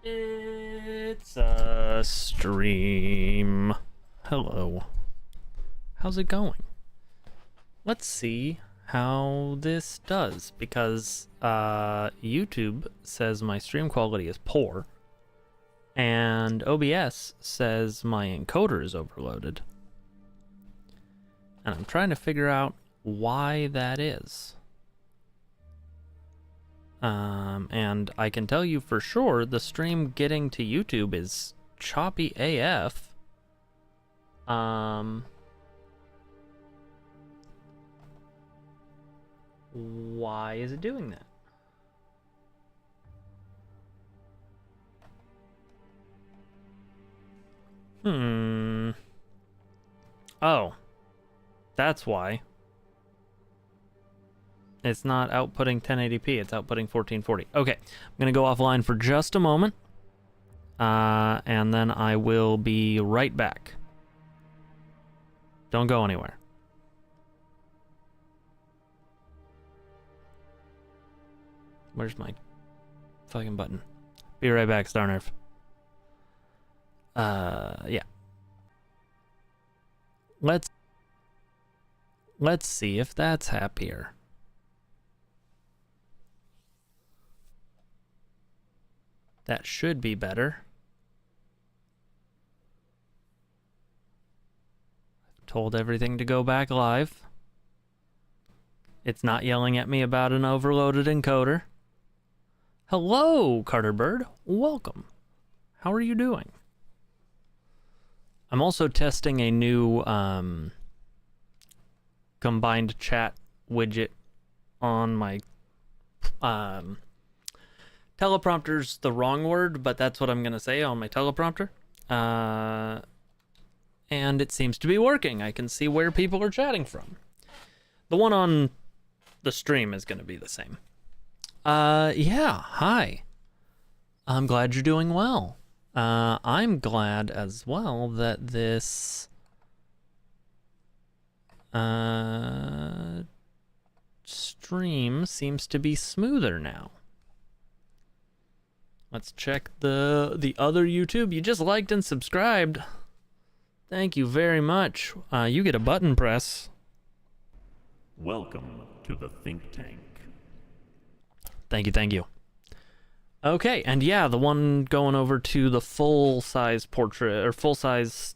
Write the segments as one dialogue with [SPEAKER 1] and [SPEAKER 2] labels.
[SPEAKER 1] It's a stream. Hello. How's it going? Let's see how this does, because YouTube says my stream quality is poor, and OBS says my encoder is overloaded. And I'm trying to figure out why that is. And I can tell you for sure the stream getting to YouTube is choppy AF. Why is it doing that? Oh, that's why. It's not outputting 1080p, it's outputting 1440. Okay, I'm gonna go offline for just a moment, and then I will be right back. Don't go anywhere. Where's my fucking button? Be right back, Starnerf. Yeah. Let's see if that's happier. That should be better. I've told everything to go back live. It's not yelling at me about an overloaded encoder. Hello, Carter Bird. Welcome. How are you doing? I'm also testing a new combined chat widget on my teleprompter's the wrong word, but that's what I'm going to say on my teleprompter. And it seems to be working. I can see where people are chatting from. The one on the stream is going to be the same. Yeah, hi. I'm glad you're doing well. I'm glad as well that this stream seems to be smoother now. Let's check the other YouTube. You just liked and subscribed. Thank you very much. You get a button press.
[SPEAKER 2] Welcome to the Think Tank.
[SPEAKER 1] Thank you, thank you. Okay, and yeah, the one going over to the full-size portrait, or full-size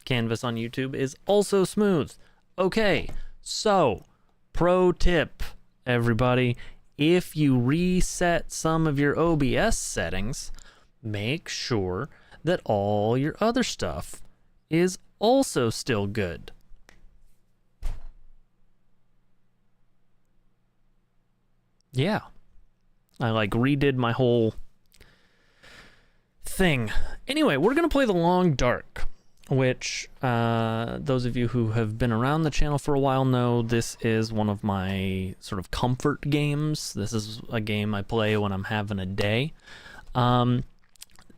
[SPEAKER 1] canvas on YouTube is also smooth. Okay, so, pro tip, everybody. If you reset some of your OBS settings, make sure that all your other stuff is also still good. Yeah. I like redid my whole thing. Anyway, we're going to play The Long Dark, which those of you who have been around the channel for a while know this is one of my sort of comfort games. This is a game I play when I'm having a day.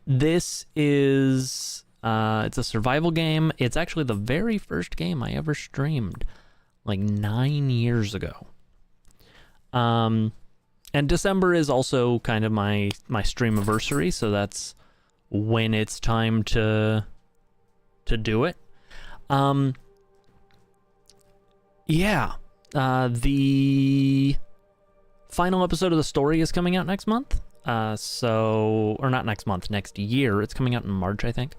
[SPEAKER 1] This is, it's a survival game. It's actually the very first game I ever streamed, like 9 years ago. And December is also kind of my streamiversary, so that's when it's time to do it. Yeah, the final episode of the story is coming out next month. Or not next month, next year. It's coming out in March, I think.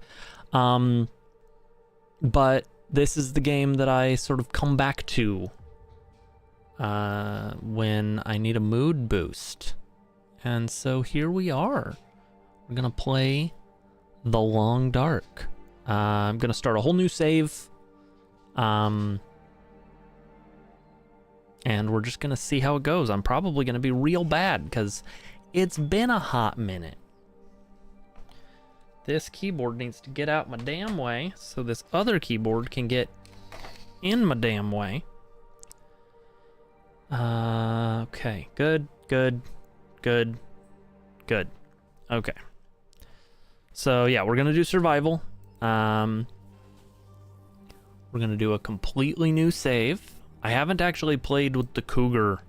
[SPEAKER 1] But this is the game that I sort of come back to when I need a mood boost. And so here we are. We're gonna play The Long Dark. I'm gonna start a whole new save. And we're just gonna see how it goes. I'm probably gonna be real bad because it's been a hot minute. This keyboard needs to get out my damn way so this other keyboard can get in my damn way. Okay, good. Okay. So yeah, we're gonna do survival. We're gonna do a completely new save. I haven't actually played with the Cougar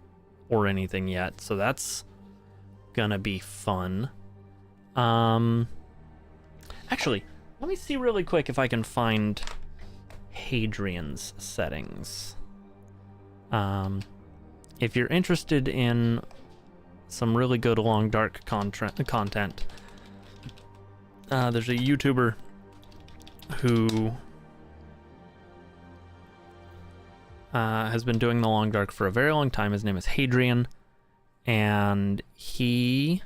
[SPEAKER 1] or anything yet, so that's gonna be fun. Actually, let me see really quick if I can find Hadrian's settings. If you're interested in some really good long dark content, there's a YouTuber who has been doing the long dark for a very long time. His name is Hadrian, and he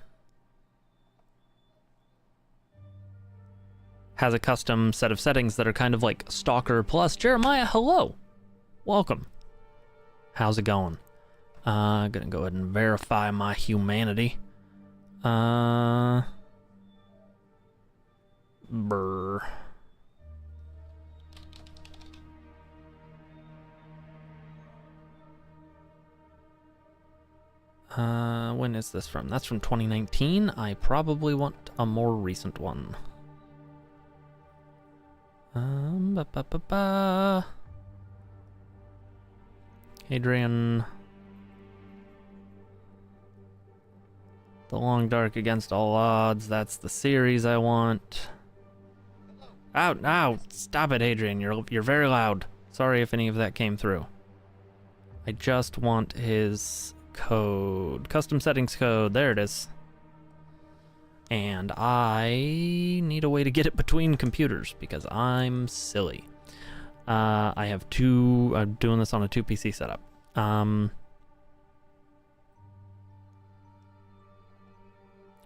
[SPEAKER 1] has a custom set of settings that are kind of like Stalker Plus. Jeremiah, hello. Welcome. How's it going? Gonna go ahead and verify my humanity. Brr. When is this from? That's from 2019. I probably want a more recent one. Hadrian. The Long Dark Against All Odds. That's the series I want. Ow, stop it, Hadrian. You're very loud. Sorry if any of that came through. I just want his code. Custom settings code. There it is. And I need a way to get it between computers because I'm silly. I have two. I'm doing this on a 2 PC setup.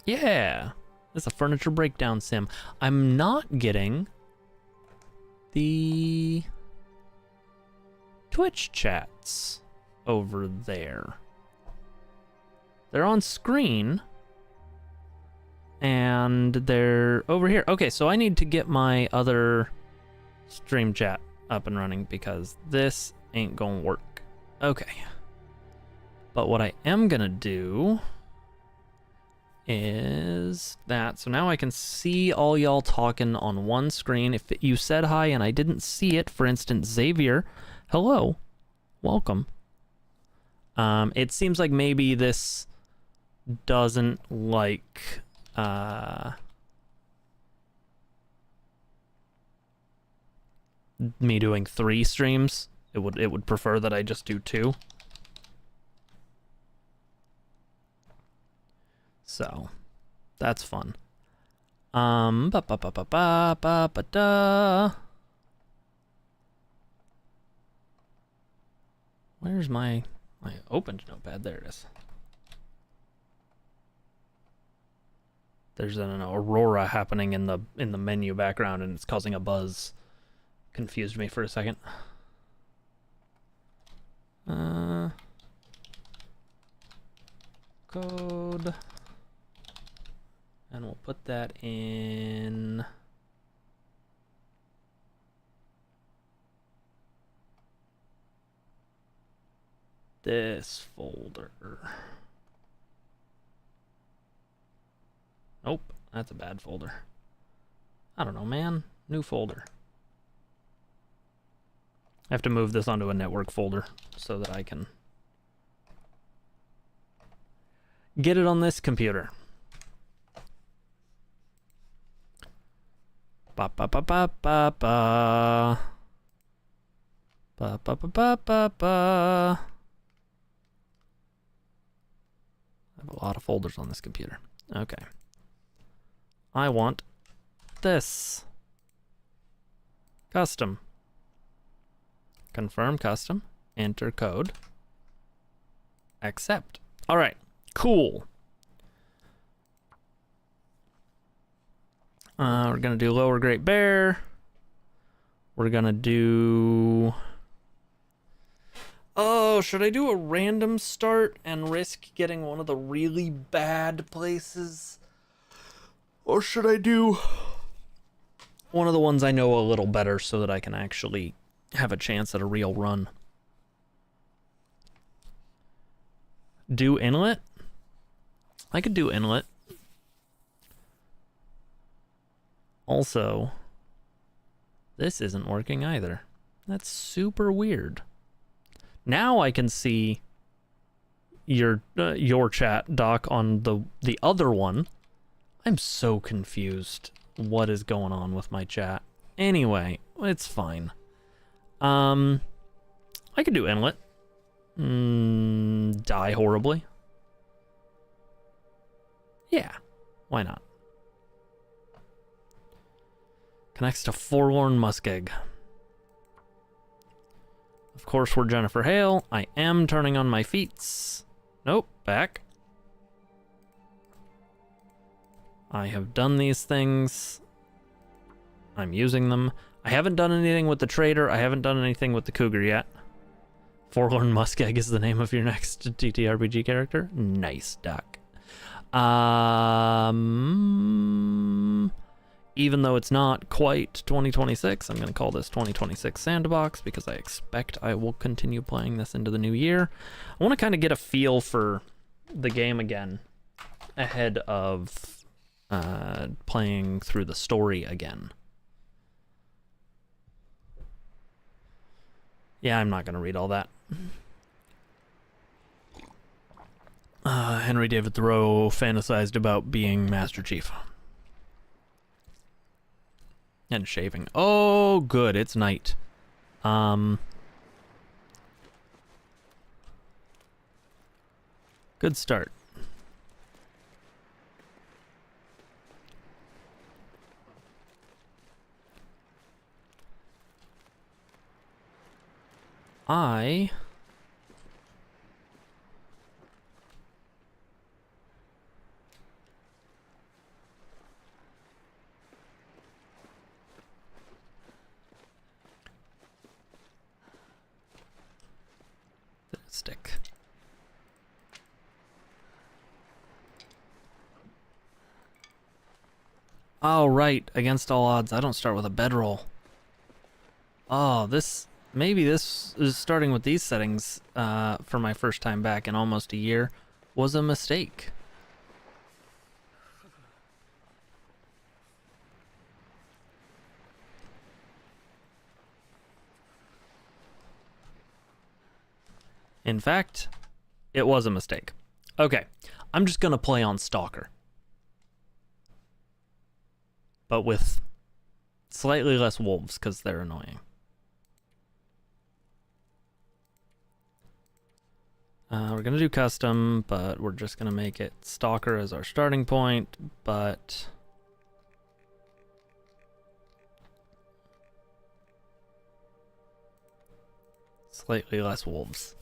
[SPEAKER 1] Yeah, it's a furniture breakdown sim. I'm not getting the Twitch chats over there. They're on screen. And they're over here. Okay, so I need to get my other stream chat up and running because this ain't gonna work. Okay. But what I am gonna do is that. So now I can see all y'all talking on one screen. If you said hi and I didn't see it, for instance, Xavier, hello, welcome. It seems like maybe this doesn't like... me doing 3 streams. It would prefer that I just do 2. So that's fun. Where's my opened notepad? There it is. There's an aurora happening in the menu background, and it's causing a buzz. Confused me for a second. Code, and we'll put that in this folder. Nope, that's a bad folder. I don't know, man. New folder. I have to move this onto a network folder so that I can get it on this computer. Ba ba ba ba ba ba. Ba ba ba ba ba ba. I have a lot of folders on this computer. Okay. I want this. Custom. Confirm custom. Enter code. Accept. All right. Cool. We're going to do Lower Great Bear. We're going to do... Oh, should I do a random start and risk getting one of the really bad places? Or should I do one of the ones I know a little better so that I can actually have a chance at a real run? Do Inlet? I could do Inlet. Also, this isn't working either. That's super weird. Now I can see your chat, Doc, on the other one. I'm so confused what is going on with my chat. Anyway, it's fine. I could do inlet. Die horribly. Yeah, why not? Connects to Forlorn Muskeg. Of course, we're Jennifer Hale. I am turning on my feats. Nope, back. I have done these things. I'm using them. I haven't done anything with the trader. I haven't done anything with the cougar yet. Forlorn Muskeg is the name of your next TTRPG character. Nice, Doc. Even though it's not quite 2026, I'm going to call this 2026 Sandbox because I expect I will continue playing this into the new year. I want to kind of get a feel for the game again ahead of playing through the story again. Yeah, I'm not going to read all that. Henry David Thoreau fantasized about being Master Chief. And shaving. Oh, good, it's night. Good start. Stick. Oh, right. Against all odds, I don't start with a bedroll. Oh, maybe this is starting with these settings for my first time back in almost a year was a mistake. In fact, it was a mistake. Okay, I'm just gonna play on Stalker. But with slightly less wolves, because they're annoying. We're gonna do custom, but we're just gonna make it Stalker as our starting point, but... slightly less wolves.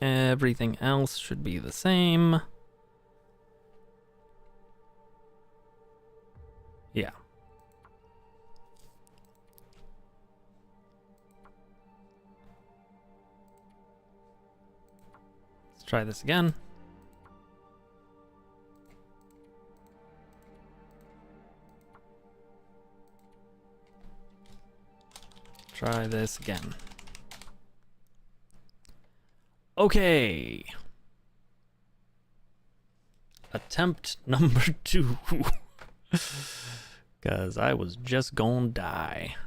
[SPEAKER 1] Everything else should be the same. Yeah. Let's try this again. Try this again. Okay. Attempt number 2. Because I was just gonna die.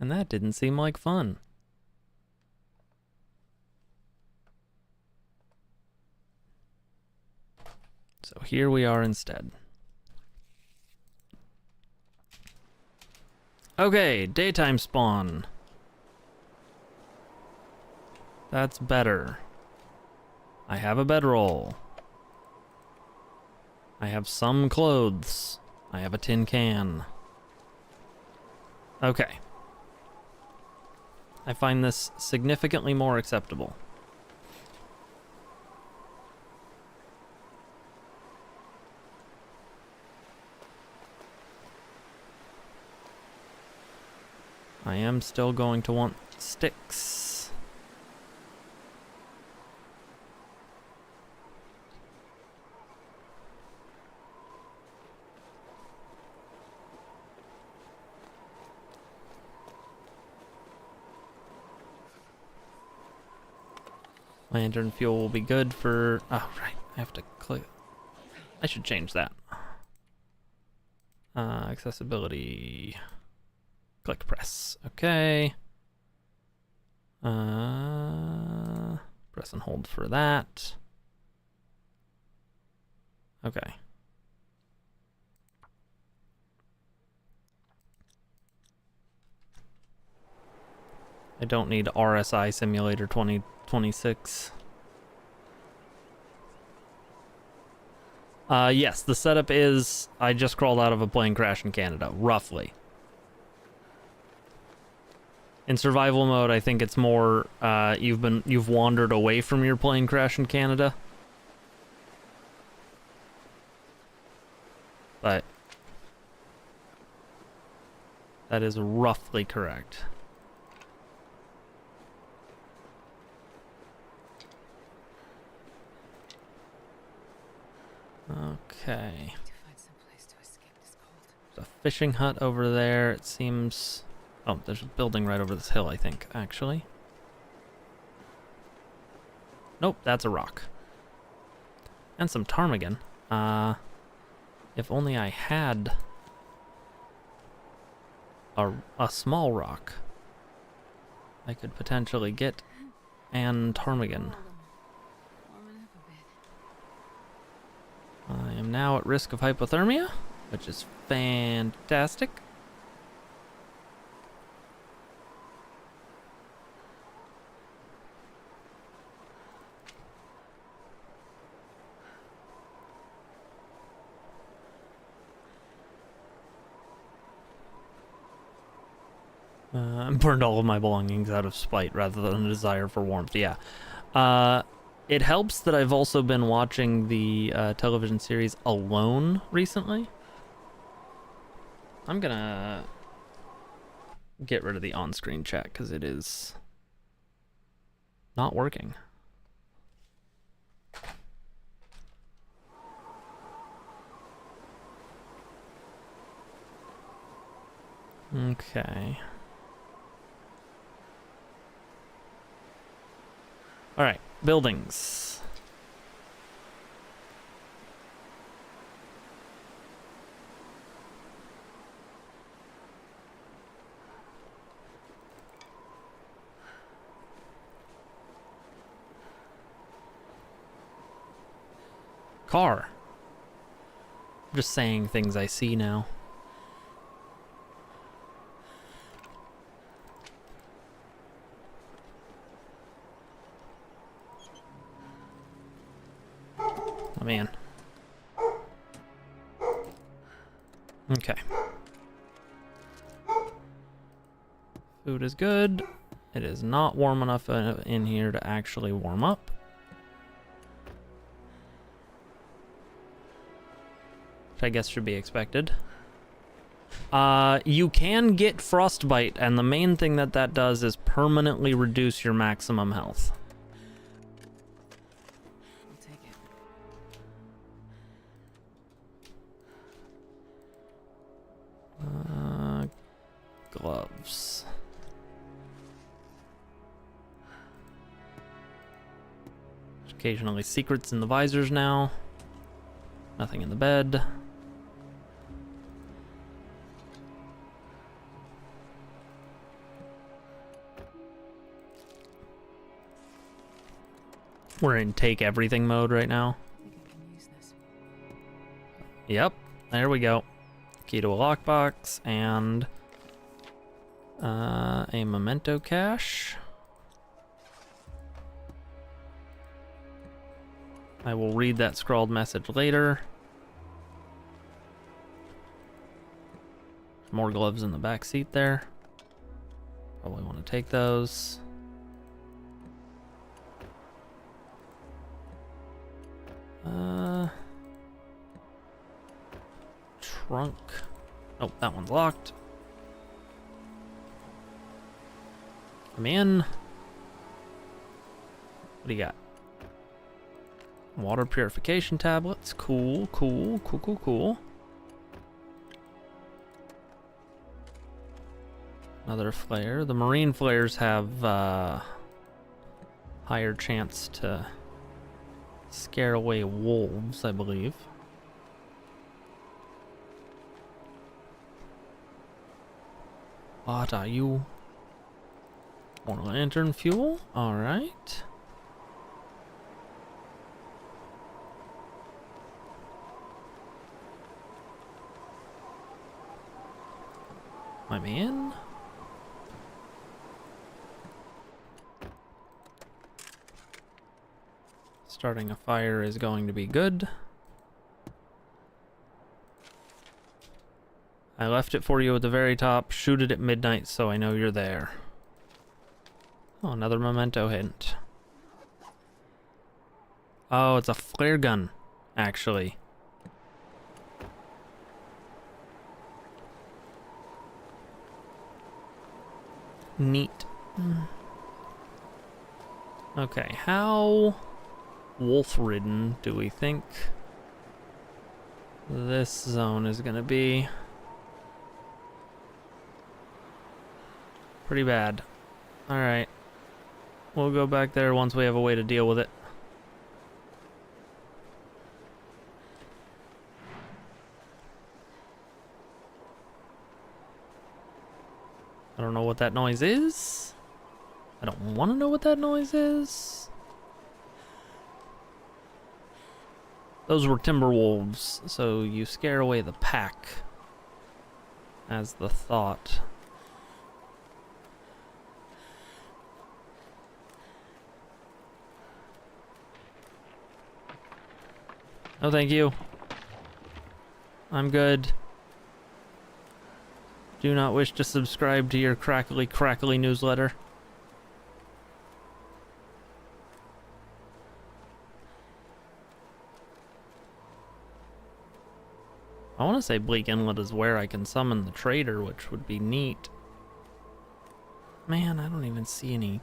[SPEAKER 1] And that didn't seem like fun. So here we are instead. Okay, daytime spawn. That's better. I have a bedroll. I have some clothes. I have a tin can. Okay. I find this significantly more acceptable. I am still going to want sticks. Lantern fuel will be good for... oh, right. I have to click... I should change that. Accessibility... click press. Okay. Press and hold for that. Okay. I don't need RSI Simulator 2026. Yes, the setup is I just crawled out of a plane crash in Canada, roughly. In survival mode, I think it's more you've wandered away from your plane crash in Canada. But that is roughly correct. Okay. There's a fishing hut over there, it seems. Oh, there's a building right over this hill, I think, actually. Nope, that's a rock. And some ptarmigan. If only I had a small rock, I could potentially get an ptarmigan. I am now at risk of hypothermia, which is fantastic. I burned all of my belongings out of spite rather than a desire for warmth. Yeah. It helps that I've also been watching the television series Alone recently. I'm gonna get rid of the on-screen chat because it is not working. Okay. All right, buildings. Car. I'm just saying things I see now. Oh, man. Okay. Food is good. It is not warm enough in here to actually warm up. Which I guess should be expected. You can get frostbite, and the main thing that does is permanently reduce your maximum health. Gloves. Occasionally secrets in the visors now. Nothing in the bed. We're in take everything mode right now. Yep, there we go. Key to a lockbox and a memento cache. I will read that scrawled message later. More gloves in the back seat there. Probably want to take those. Trunk. Oh, that one's locked. Come in. What do you got? Water purification tablets. Cool, cool, cool, cool, cool. Another flare. The marine flares have higher chance to scare away wolves, I believe. What are you? More lantern fuel? Alright. My man. Starting a fire is going to be good. I left it for you at the very top. Shoot it at midnight so I know you're there. Oh, another memento hint. Oh, it's a flare gun, actually. Neat. Okay, how wolf-ridden do we think this zone is gonna be? Pretty bad. Alright. We'll go back there once we have a way to deal with it. I don't know what that noise is. I don't want to know what that noise is. Those were timber wolves, so you scare away the pack as the thought. No, thank you. I'm good. Do not wish to subscribe to your crackly newsletter. I want to say Bleak Inlet is where I can summon the trader, which would be neat. Man, I don't even see any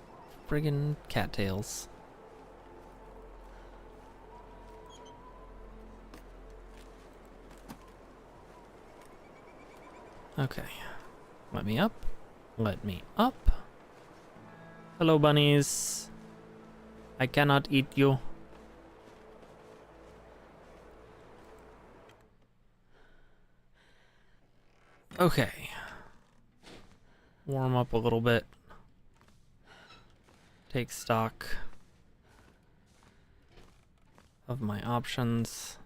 [SPEAKER 1] friggin' cattails. Okay. Let me up. Let me up. Hello, bunnies. I cannot eat you. Okay. Warm up a little bit. Take stock of my options.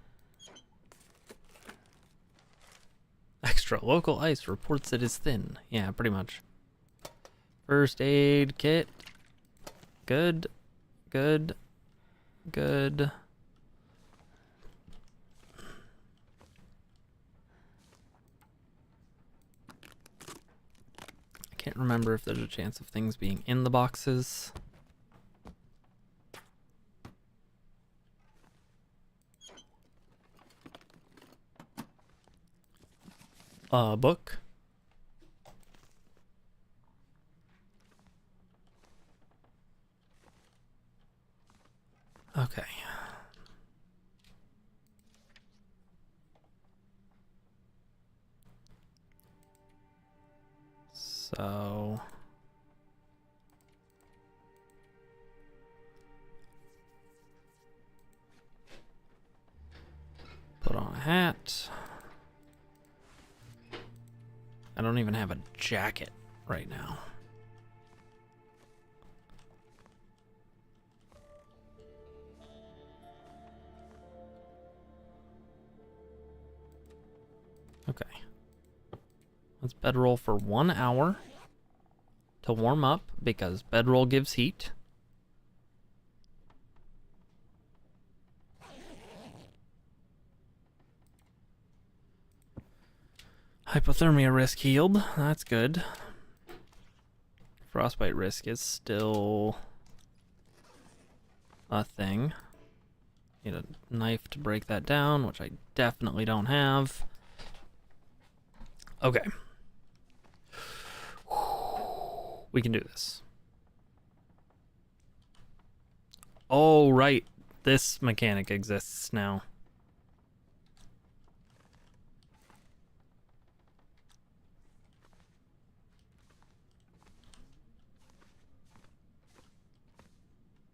[SPEAKER 1] Extra local ice reports it is thin. Yeah, pretty much. First aid kit. Good. Good. Good. I can't remember if there's a chance of things being in the boxes. Book. Okay. So put on a hat. I don't even have a jacket right now. Okay. Let's bedroll for 1 hour to warm up because bedroll gives heat. Hypothermia risk healed. That's good. Frostbite risk is still a thing. Need a knife to break that down, which I definitely don't have. Okay. We can do this. Oh, right. This mechanic exists now.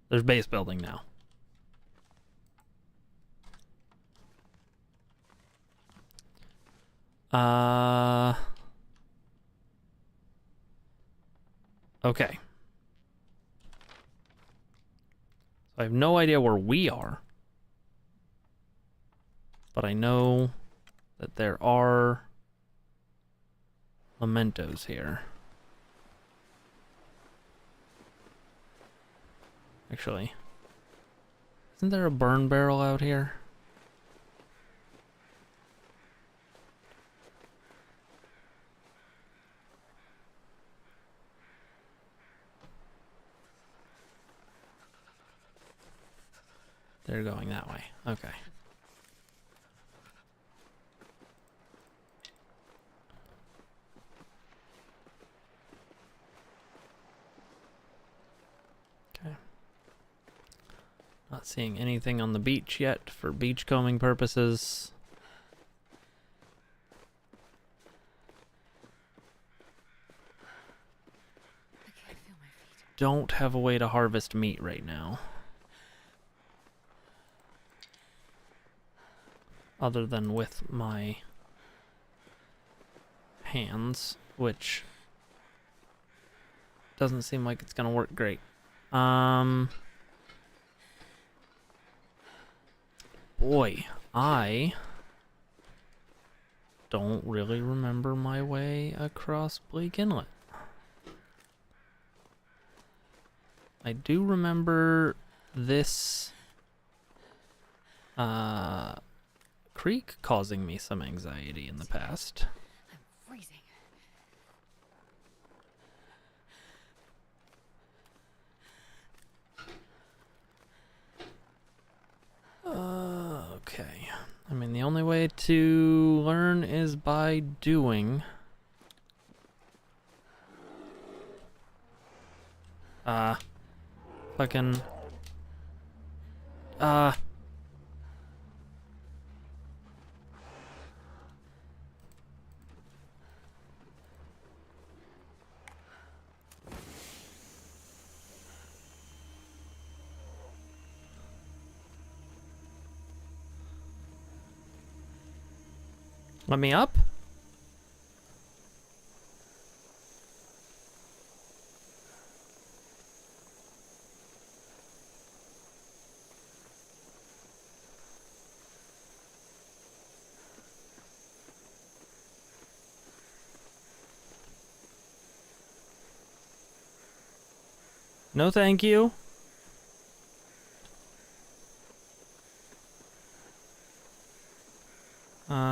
[SPEAKER 1] There's base building now. Okay. So I have no idea where we are. But I know that there are mementos here. Actually, Isn't there a burn barrel out here? They're going that way. Okay. Okay. Not seeing anything on the beach yet for beachcombing purposes.
[SPEAKER 2] I can't feel my feet.
[SPEAKER 1] Don't have a way to harvest meat right now. Other than with my hands, which doesn't seem like it's gonna work great. Boy, I don't really remember my way across Bleak Inlet. I do remember this creek causing me some anxiety in the past.
[SPEAKER 2] I'm freezing.
[SPEAKER 1] Okay. I mean, the only way to learn is by doing. Fucking. Let me up? No, thank you.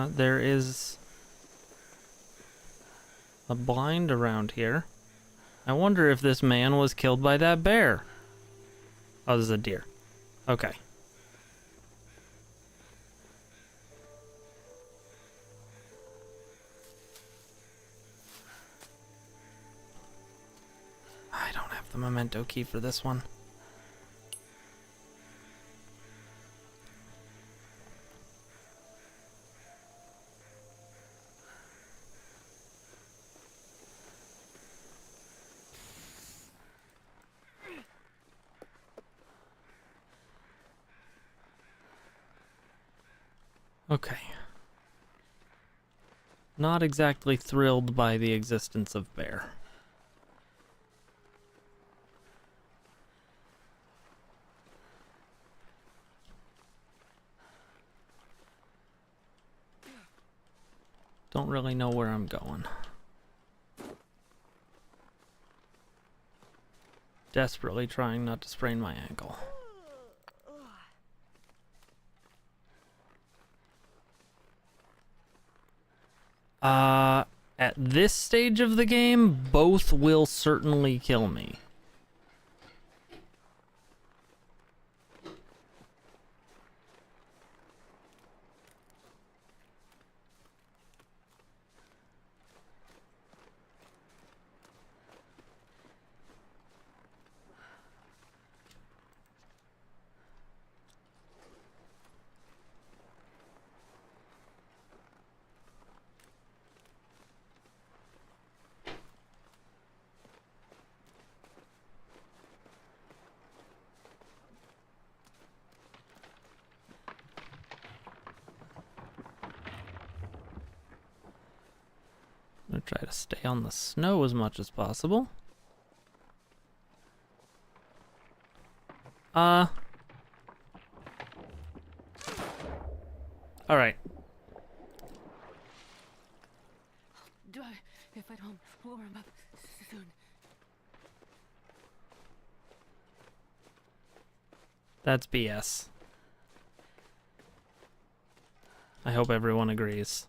[SPEAKER 1] There is a blind around here. I wonder if this man was killed by that bear. Oh, this is a deer. Okay. I don't have the memento key for this one. Okay. Not exactly thrilled by the existence of bear. Don't really know where I'm going. Desperately trying not to sprain my ankle. At this stage of the game, both will certainly kill me. I'm gonna try to stay on the snow as much as possible. Alright.
[SPEAKER 2] If I don't warm up soon.
[SPEAKER 1] That's BS. I hope everyone agrees.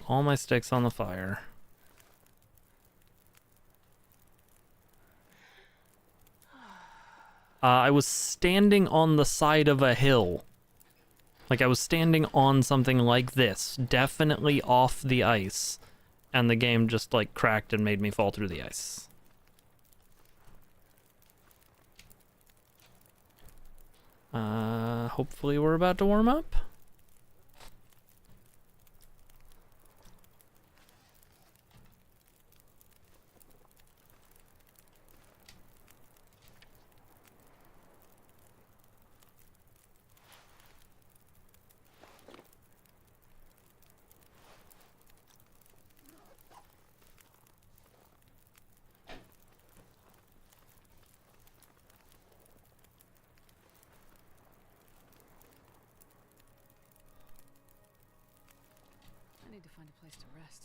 [SPEAKER 1] All my sticks on the fire. I was standing on the side of a hill. Like I was standing on something like this, definitely off the ice, and the game just like cracked and made me fall through the ice. Hopefully we're about to warm up.
[SPEAKER 2] I need to find a place to rest.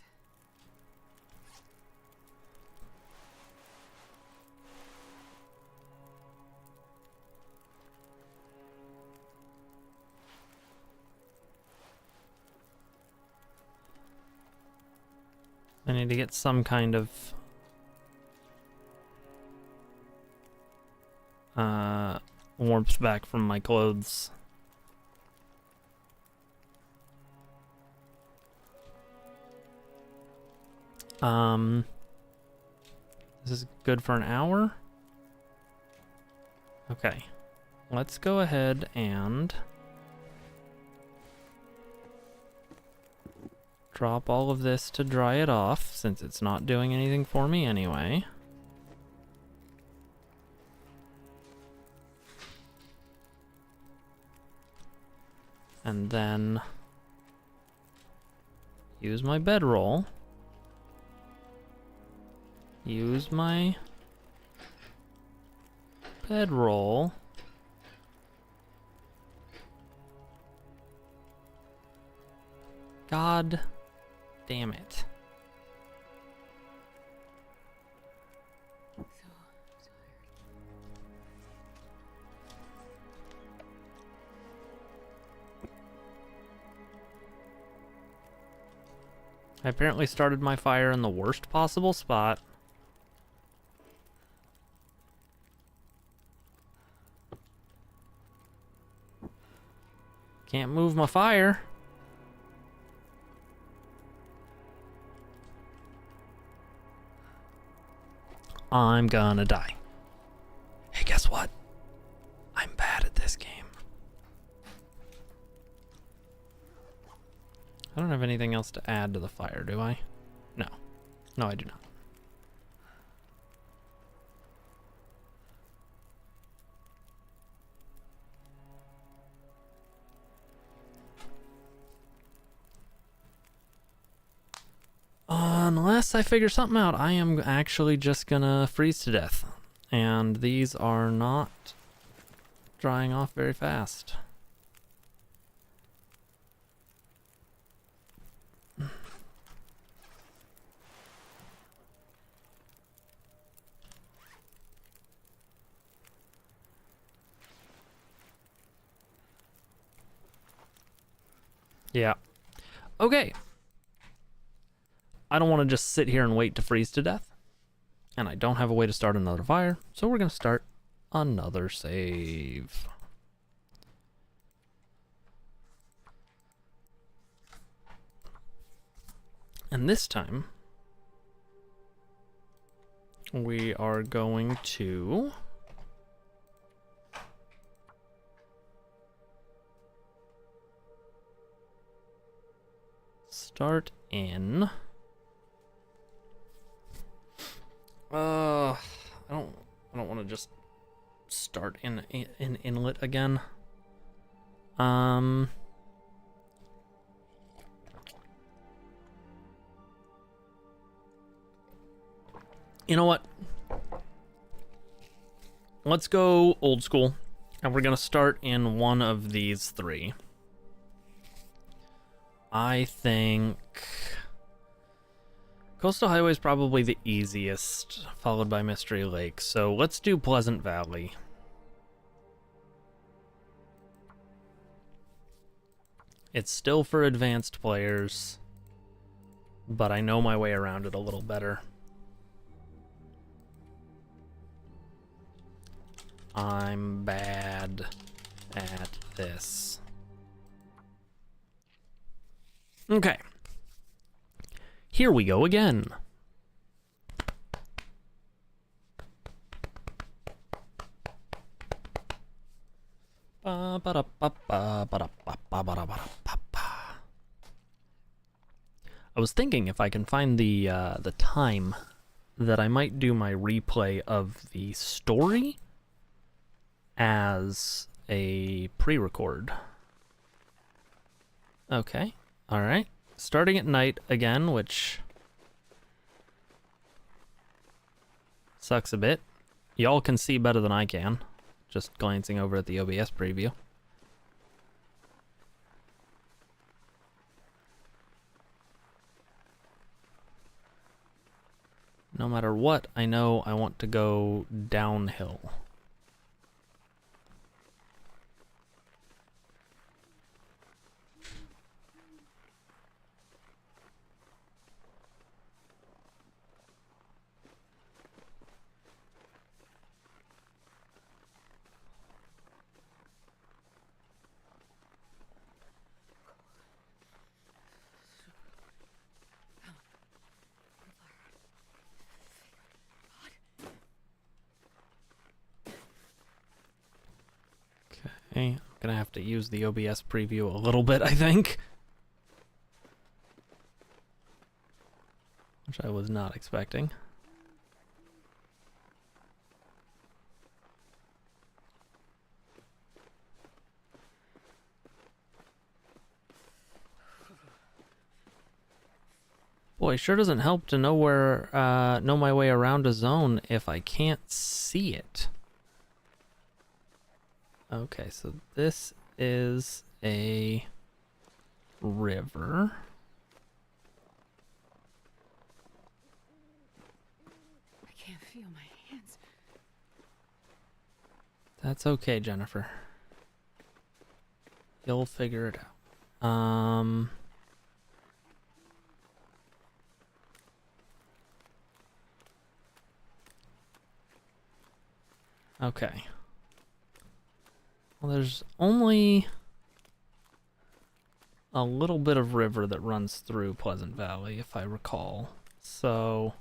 [SPEAKER 1] I need to get some kind of warmth back from my clothes. This is good for an hour. Okay, let's go ahead and drop all of this to dry it off, since it's not doing anything for me anyway. And then use my bedroll. Use my bedroll. God damn it.
[SPEAKER 2] So tired.
[SPEAKER 1] I apparently started my fire in the worst possible spot. Can't move my fire. I'm gonna die. Hey, guess what? I'm bad at this game. I don't have anything else to add to the fire, do I? No. No, I do not. Unless I figure something out, I am actually just gonna freeze to death. And these are not drying off very fast. Yeah. Okay. I don't want to just sit here and wait to freeze to death. And I don't have a way to start another fire, so we're going to start another save. And this time, we are going to start in I don't want to just start in an inlet again. You know what? let's go old school, and we're gonna start in one of these three. I think Coastal Highway is probably the easiest, followed by Mystery Lake. So let's do Pleasant Valley. It's still for advanced players, but I know my way around it a little better. I'm bad at this. Okay. Here we go again. I was thinking if I can find the time that I might do my replay of the story as a pre-record. Okay, all right. Starting at night again, which sucks a bit. Y'all can see better than I can, just glancing over at the OBS preview. No matter what, I know I want to go downhill. Okay, I'm gonna have to use the OBS preview a little bit, I think. Which I was not expecting. Boy, sure doesn't help to know know my way around a zone if I can't see it. Okay, so this is a river.
[SPEAKER 2] I can't feel my hands.
[SPEAKER 1] That's okay, Jennifer. You'll figure it out. Okay. Well, there's only a little bit of river that runs through Pleasant Valley, if I recall. So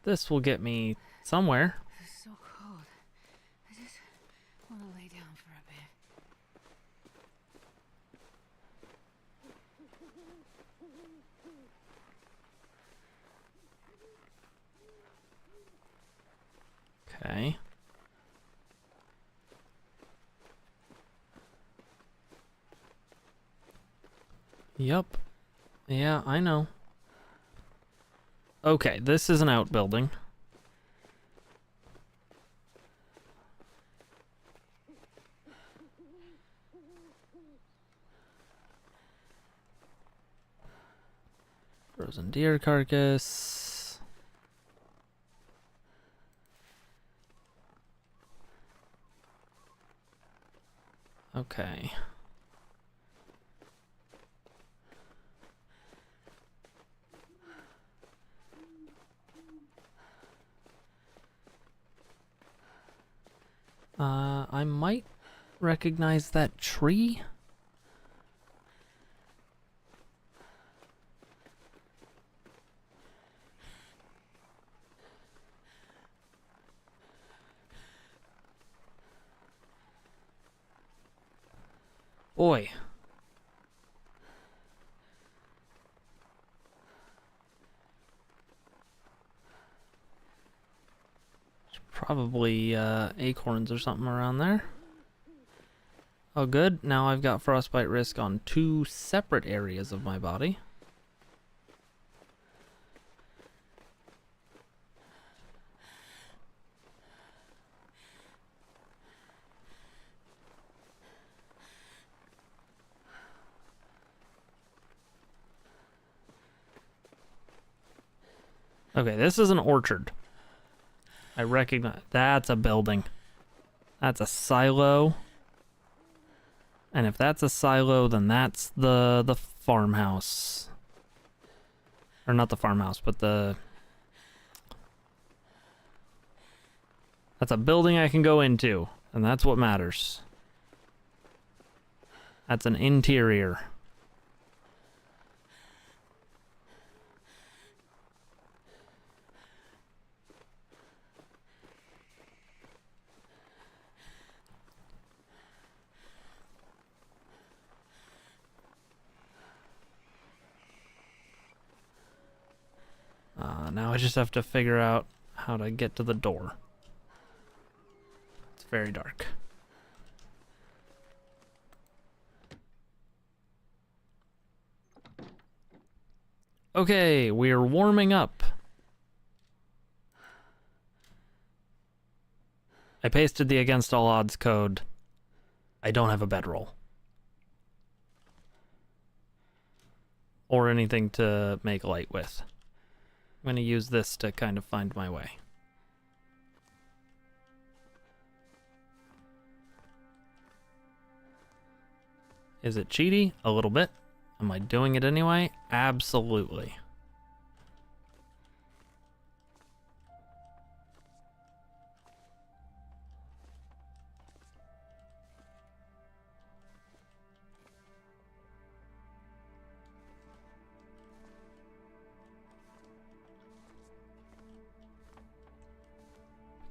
[SPEAKER 1] this will get me somewhere.
[SPEAKER 2] This is so cold. I just want to lay down for a bit.
[SPEAKER 1] Okay. Yep. Yeah, I know. Okay, this is an outbuilding. Frozen deer carcass. Okay. I might recognize that tree. Boy. Probably acorns or something around there. Oh good, now I've got frostbite risk on 2 separate areas of my body. Okay, this is an orchard. I recognize that's a building. That's a silo. And if that's a silo, then that's the farmhouse. Or not the farmhouse, but that's a building I can go into, and that's what matters. That's an interior. Now I just have to figure out how to get to the door. It's very dark. Okay, we're warming up. I pasted the against all odds code. I don't have a bedroll. Or anything to make light with. I'm going to use this to kind of find my way. Is it cheaty? A little bit. Am I doing it anyway? Absolutely.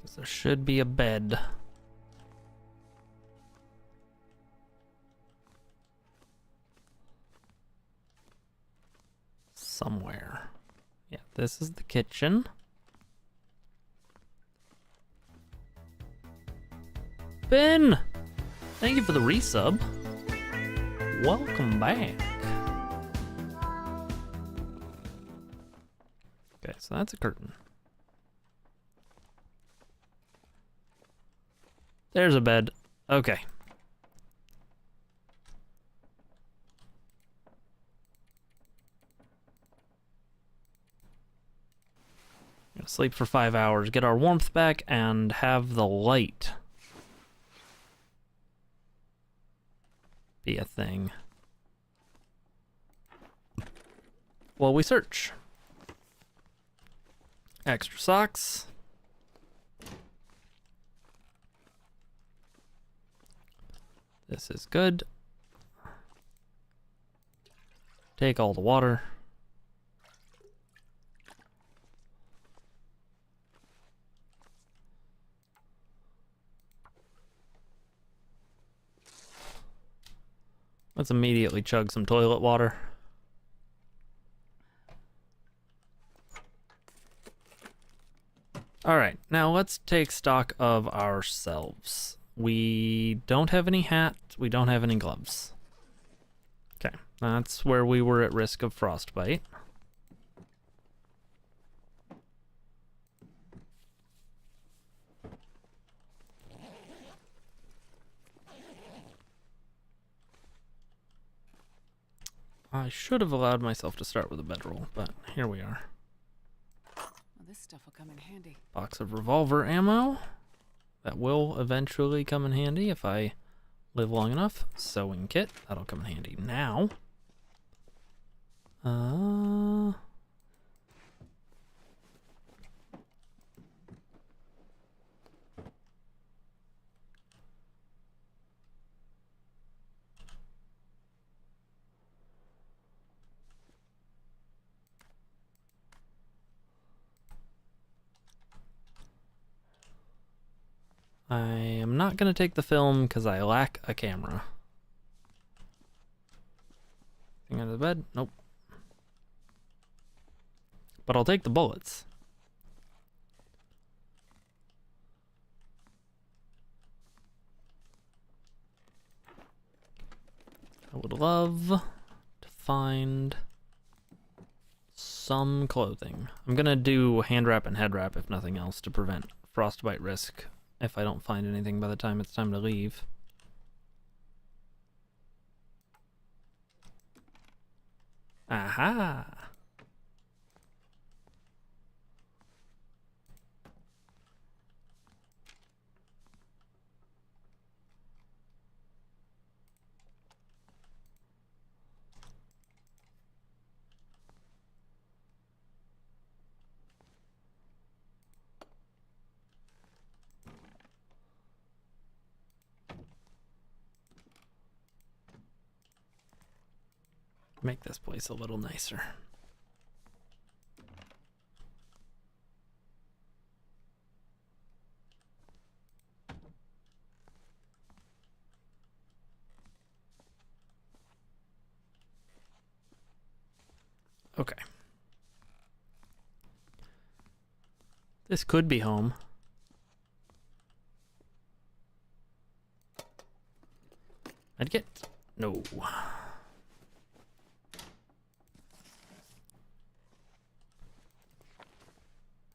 [SPEAKER 1] Because there should be a bed. Somewhere. Yeah, this is the kitchen. Ben! Thank you for the resub. Welcome back. Okay, so that's a curtain. There's a bed. Okay. Gonna sleep for 5 hours, get our warmth back, and have the light be a thing. While we search. Extra socks. This is good. Take all the water. Let's immediately chug some toilet water. Alright, now let's take stock of ourselves. We don't have any hat, we don't have any gloves. Okay, that's where we were at risk of frostbite. I should have allowed myself to start with a bedroll, but here we are.
[SPEAKER 2] Well, this stuff will come in handy.
[SPEAKER 1] Box of revolver ammo. That will eventually come in handy if I live long enough. Sewing kit. That'll come in handy now. I am not going to take the film because I lack a camera. Thing under the bed? Nope. But I'll take the bullets. I would love to find some clothing. I'm going to do hand wrap and head wrap if nothing else to prevent frostbite risk if I don't find anything by the time it's time to leave. Aha! Make this place a little nicer. Okay. This could be home. I'd get... No.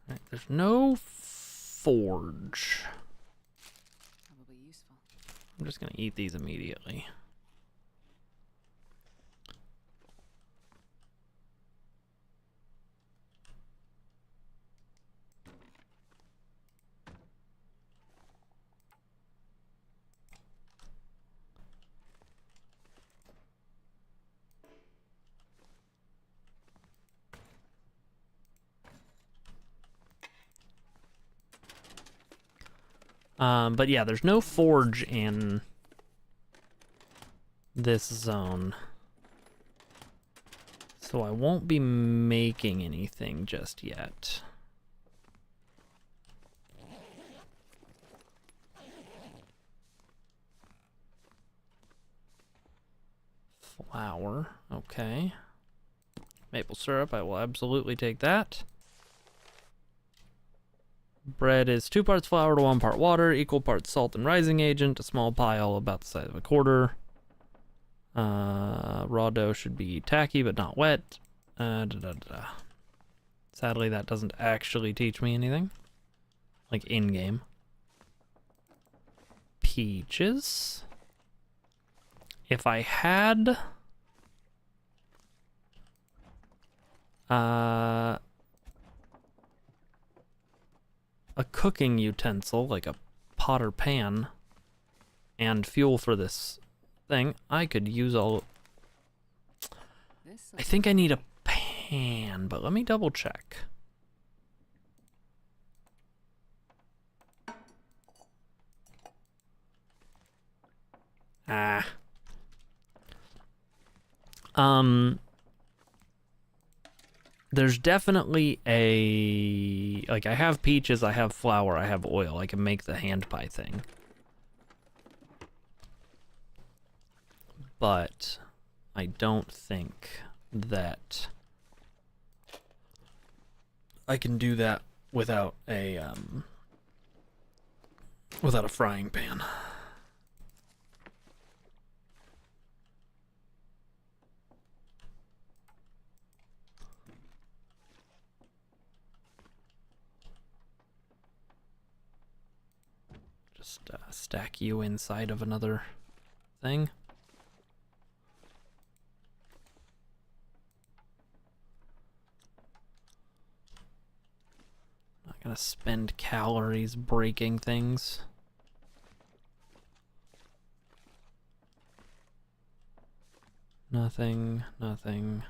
[SPEAKER 1] Right, there's no forge.
[SPEAKER 2] Probably useful.
[SPEAKER 1] I'm just gonna eat these immediately. But yeah, there's no forge in this zone. So I won't be making anything just yet. Flour, okay. Maple syrup, I will absolutely take that. Bread is 2 parts flour to 1 part water, equal parts salt and rising agent, a small pile about the size of a quarter. Raw dough should be tacky but not wet. Sadly, that doesn't actually teach me anything. Like in-game. Peaches. If I had... a cooking utensil, like a pot or pan, and fuel for this thing, I could use all... I think I need a pan, but let me double check. There's definitely a... Like, I have peaches, I have flour, I have oil. I can make the hand pie thing. But I don't think that I can do that without a frying pan. Just stack you inside of another thing. Not gonna spend calories breaking things. Nothing, nothing.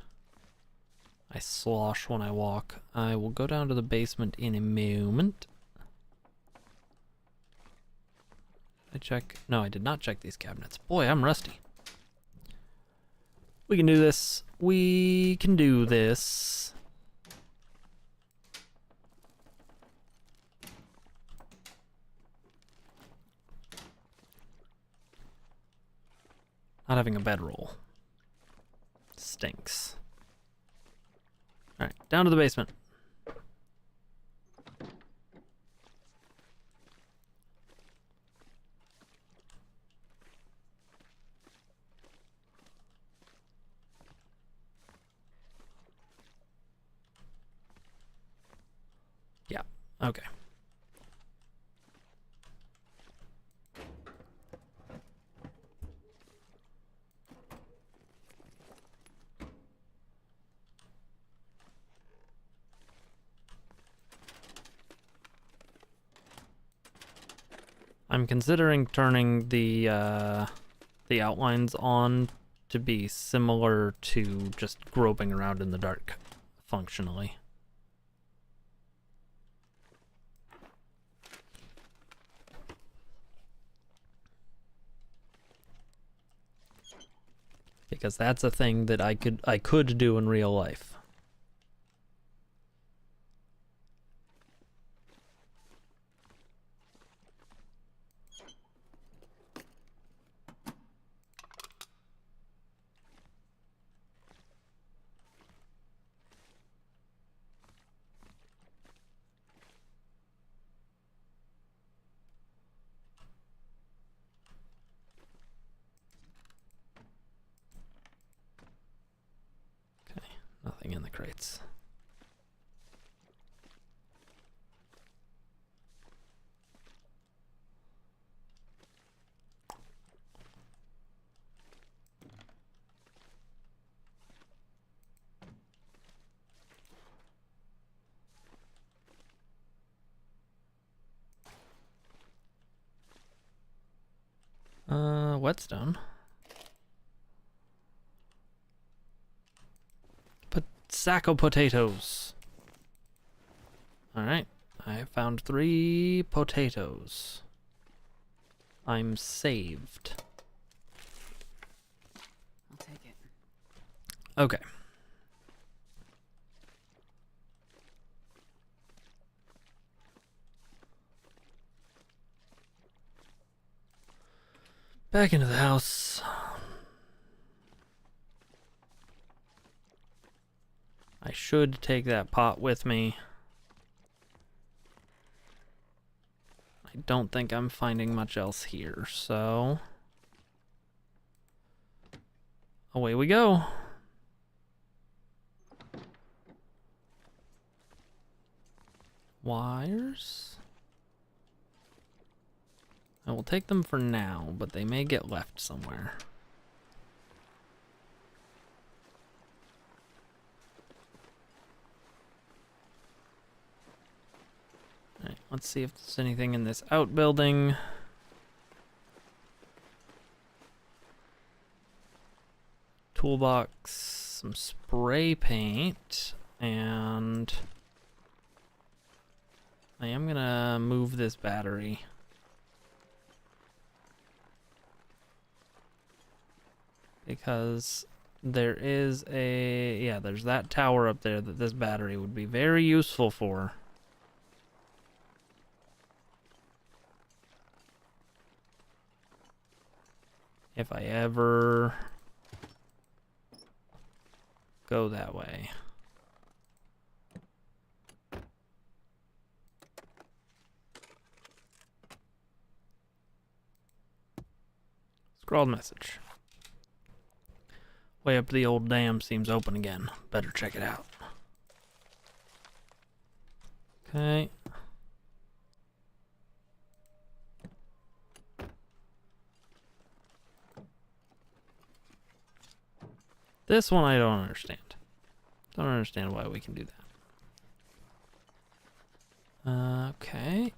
[SPEAKER 1] I slosh when I walk. I will go down to the basement in a moment. I check. No, I did not check these cabinets. Boy, I'm rusty. We can do this. We can do this. Not having a bedroll. Stinks. Alright, down to the basement. Yeah, okay. I'm considering turning the outlines on to be similar to just groping around in the dark functionally. because that's a thing that I could do in real life. Nothing in the crates. Whetstone. Sack of potatoes. Alright, I found 3 potatoes. I'm saved.
[SPEAKER 2] I'll take it.
[SPEAKER 1] Okay. Back into the house. I should take that pot with me. I don't think I'm finding much else here, so away we go. Wires. I will take them for now, but they may get left somewhere. Alright, let's see if there's anything in this outbuilding. Toolbox, some spray paint, and I am gonna move this battery. Because there is there's that tower up there that this battery would be very useful for. If I ever go that way. Scrawled message. Way up the old dam seems open again. Better check it out. Okay. This one I don't understand. Don't understand why we can do that. Okay.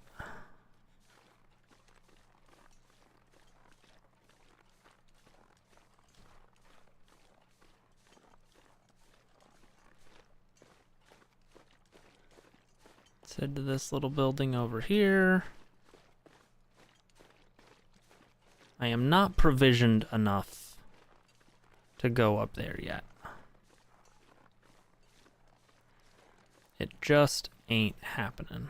[SPEAKER 1] Let's head to this little building over here. I am not provisioned enough to go up there yet. It just ain't happening.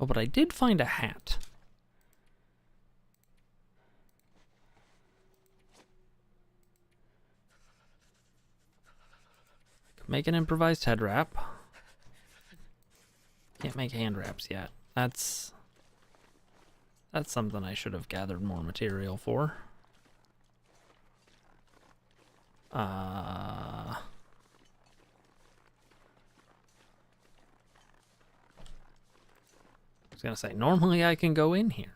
[SPEAKER 1] Oh, but I did find a hat. Could make an improvised head wrap. Can't make hand wraps yet. That's something I should have gathered more material for. I was gonna say, normally I can go in here.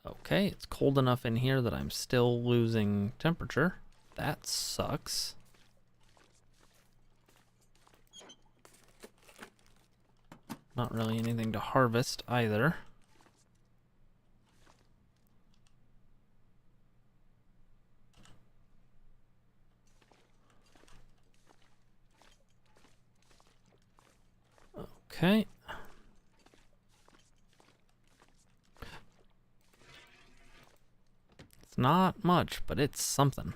[SPEAKER 1] Okay, it's cold enough in here that I'm still losing temperature. That sucks. Not really anything to harvest either. Okay. It's not much, but it's something.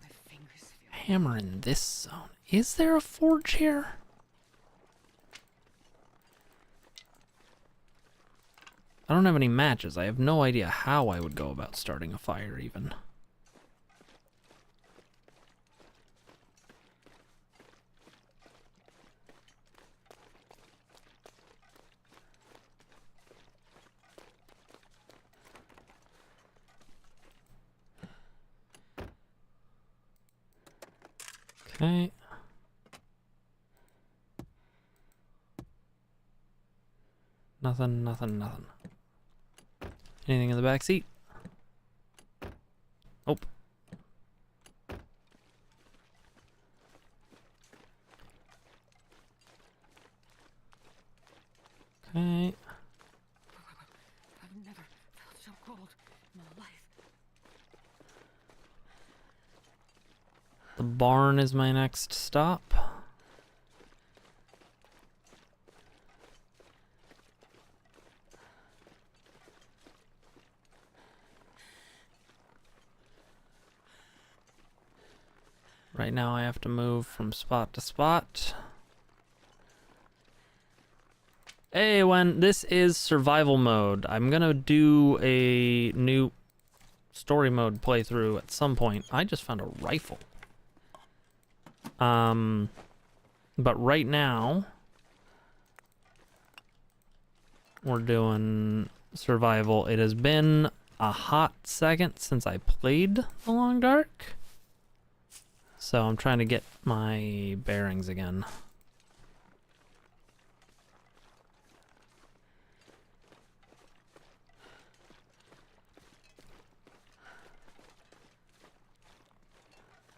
[SPEAKER 2] My fingers feel
[SPEAKER 1] Hammer in this zone. Is there a forge here? I don't have any matches. I have no idea how I would go about starting a fire even. Okay. Nothing, nothing, nothing. Anything in the back seat? Oh. Okay.
[SPEAKER 2] I've never felt so cold in my life.
[SPEAKER 1] The barn is my next stop. Right now I have to move from spot to spot. Hey, when this is survival mode, I'm gonna do a new story mode playthrough at some point. I just found a rifle. But right now we're doing survival. It has been a hot second since I played The Long Dark, so I'm trying to get my bearings again.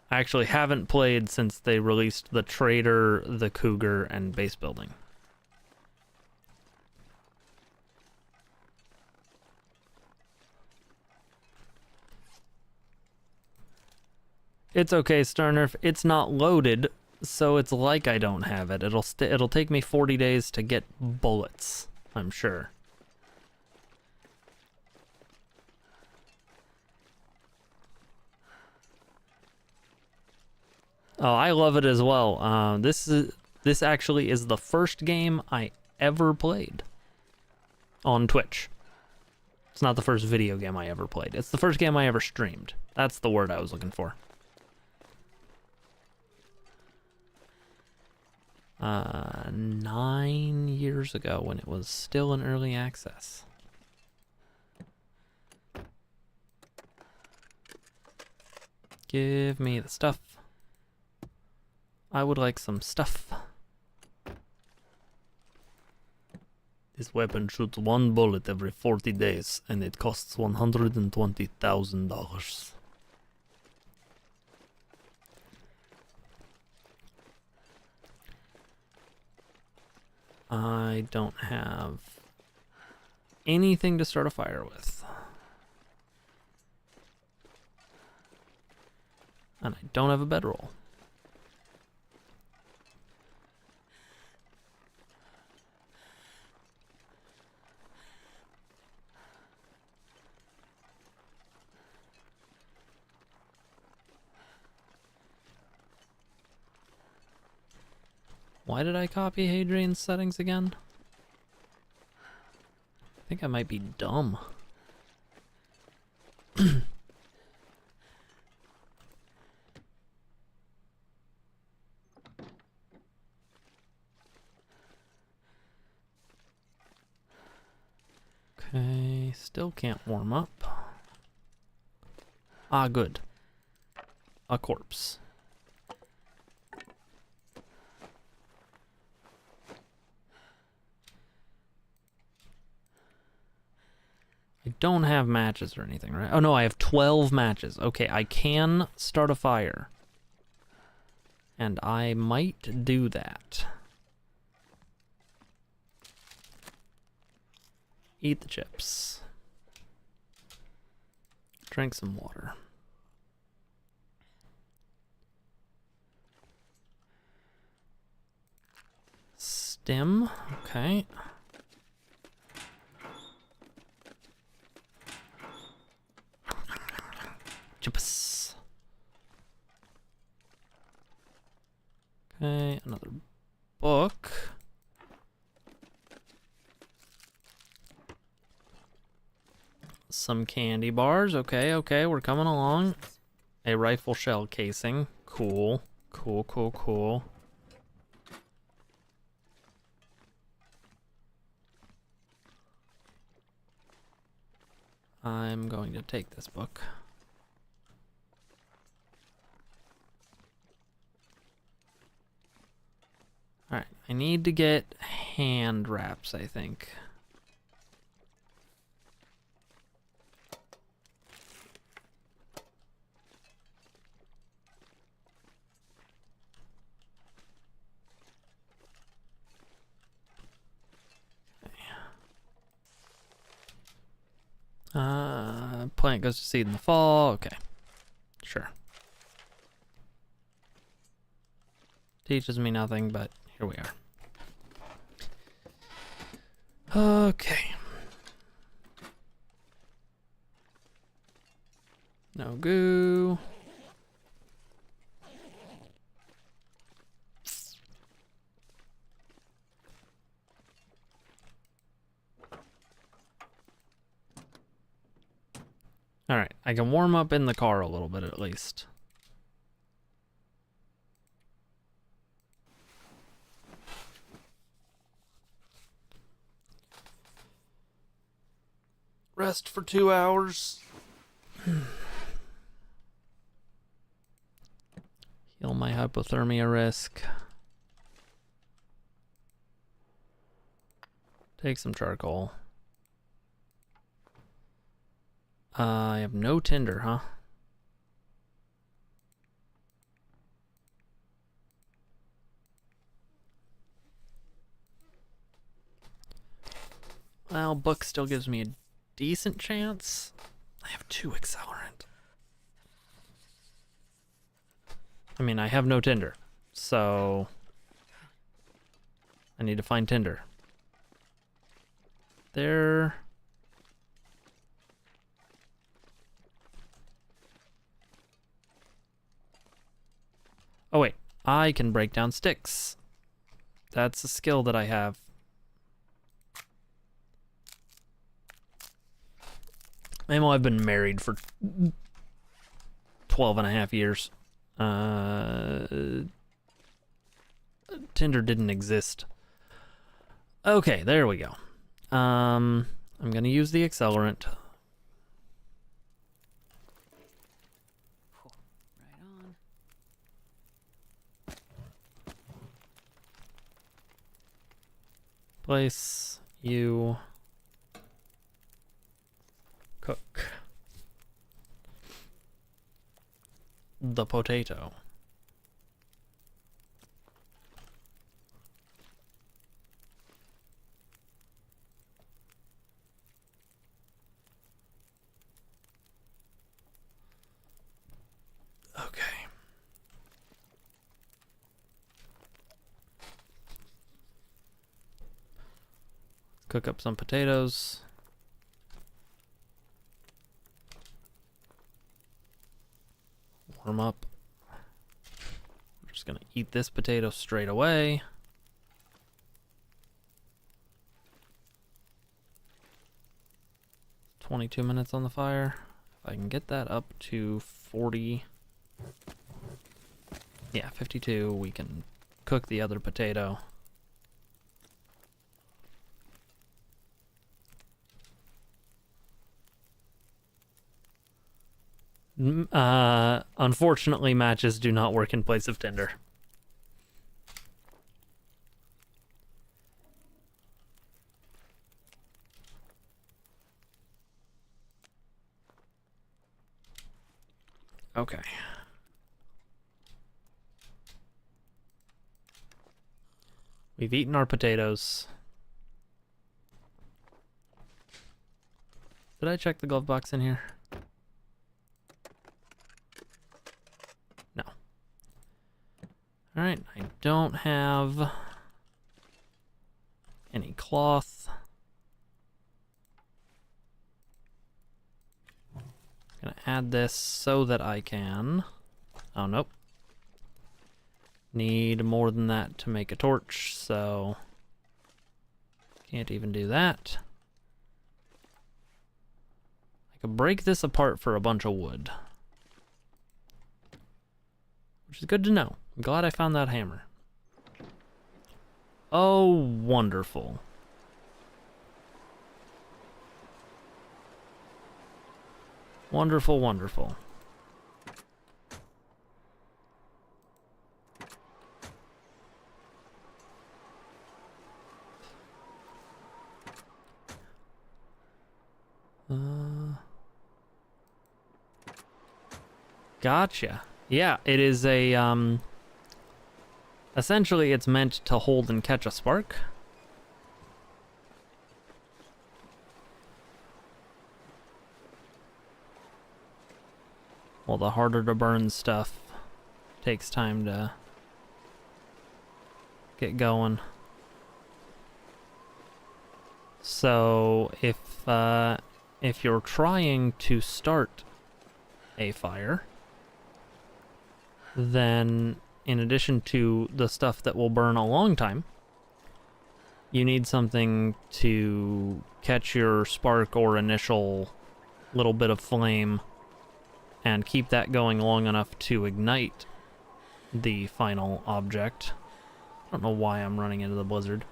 [SPEAKER 1] I actually haven't played since they released the Trader, the Cougar, and base building. It's okay, Starnerf. It's not loaded, so it's like I don't have it. It'll take me 40 days to get bullets, I'm sure. Oh, I love it as well. This actually is the first game I ever played on Twitch. It's not the first video game I ever played. It's the first game I ever streamed. That's the word I was looking for. 9 years ago when it was still in early access. Give me the stuff. I would like some stuff. This weapon shoots 1 bullet every 40 days, and it costs $120,000. I don't have anything to start a fire with. And I don't have a bedroll. Why did I copy Hadrian's settings again? I think I might be dumb. Okay, still can't warm up. Ah, good. A corpse. I don't have matches or anything, right? Oh no, I have 12 matches. Okay, I can start a fire. And I might do that. Eat the chips. Drink some water. Stim. Okay. Chips. Okay, another book. Some candy bars. Okay, okay, we're coming along. A rifle shell casing. Cool. Cool, cool, cool. I'm going to take this book. Alright, I need to get hand wraps, I think. Plant goes to seed in the fall. Okay. Sure. Teaches me nothing, but here we are. Okay. No goo. All right, I can warm up in the car a little bit at least. Rest for 2 hours. Heal my hypothermia risk. Take some charcoal. I have no tinder, huh? Well, book still gives me a decent chance. I have 2 accelerant. I mean, I have no tinder, so I need to find tinder. There. Oh wait, I can break down sticks. That's a skill that I have. I've been married for 12 and a half years. Tinder didn't exist. Okay, there we go. I'm gonna use the accelerant.
[SPEAKER 2] Right on.
[SPEAKER 1] Place you cook the potato. Okay. Cook up some potatoes. Warm up. We're just gonna eat this potato straight away. "22 minutes on the fire. If I can get that up to 40. Yeah, 52. We can cook the other potato. Unfortunately, matches do not work in place of Tinder. Okay. We've eaten our potatoes. Did I check the glove box in here? No. Alright, I don't have any cloth. Gonna add this so that I can... Oh, nope. Need more than that to make a torch, so... Can't even do that. I could break this apart for a bunch of wood. Which is good to know. I'm glad I found that hammer. Oh, wonderful. Wonderful, wonderful. Gotcha. Yeah, it is a, essentially it's meant to hold and catch a spark. Well, the harder to burn stuff takes time to get going. So if you're trying to start a fire, then in addition to the stuff that will burn a long time, you need something to catch your spark or initial little bit of flame and keep that going long enough to ignite the final object. I don't know why I'm running into the blizzard.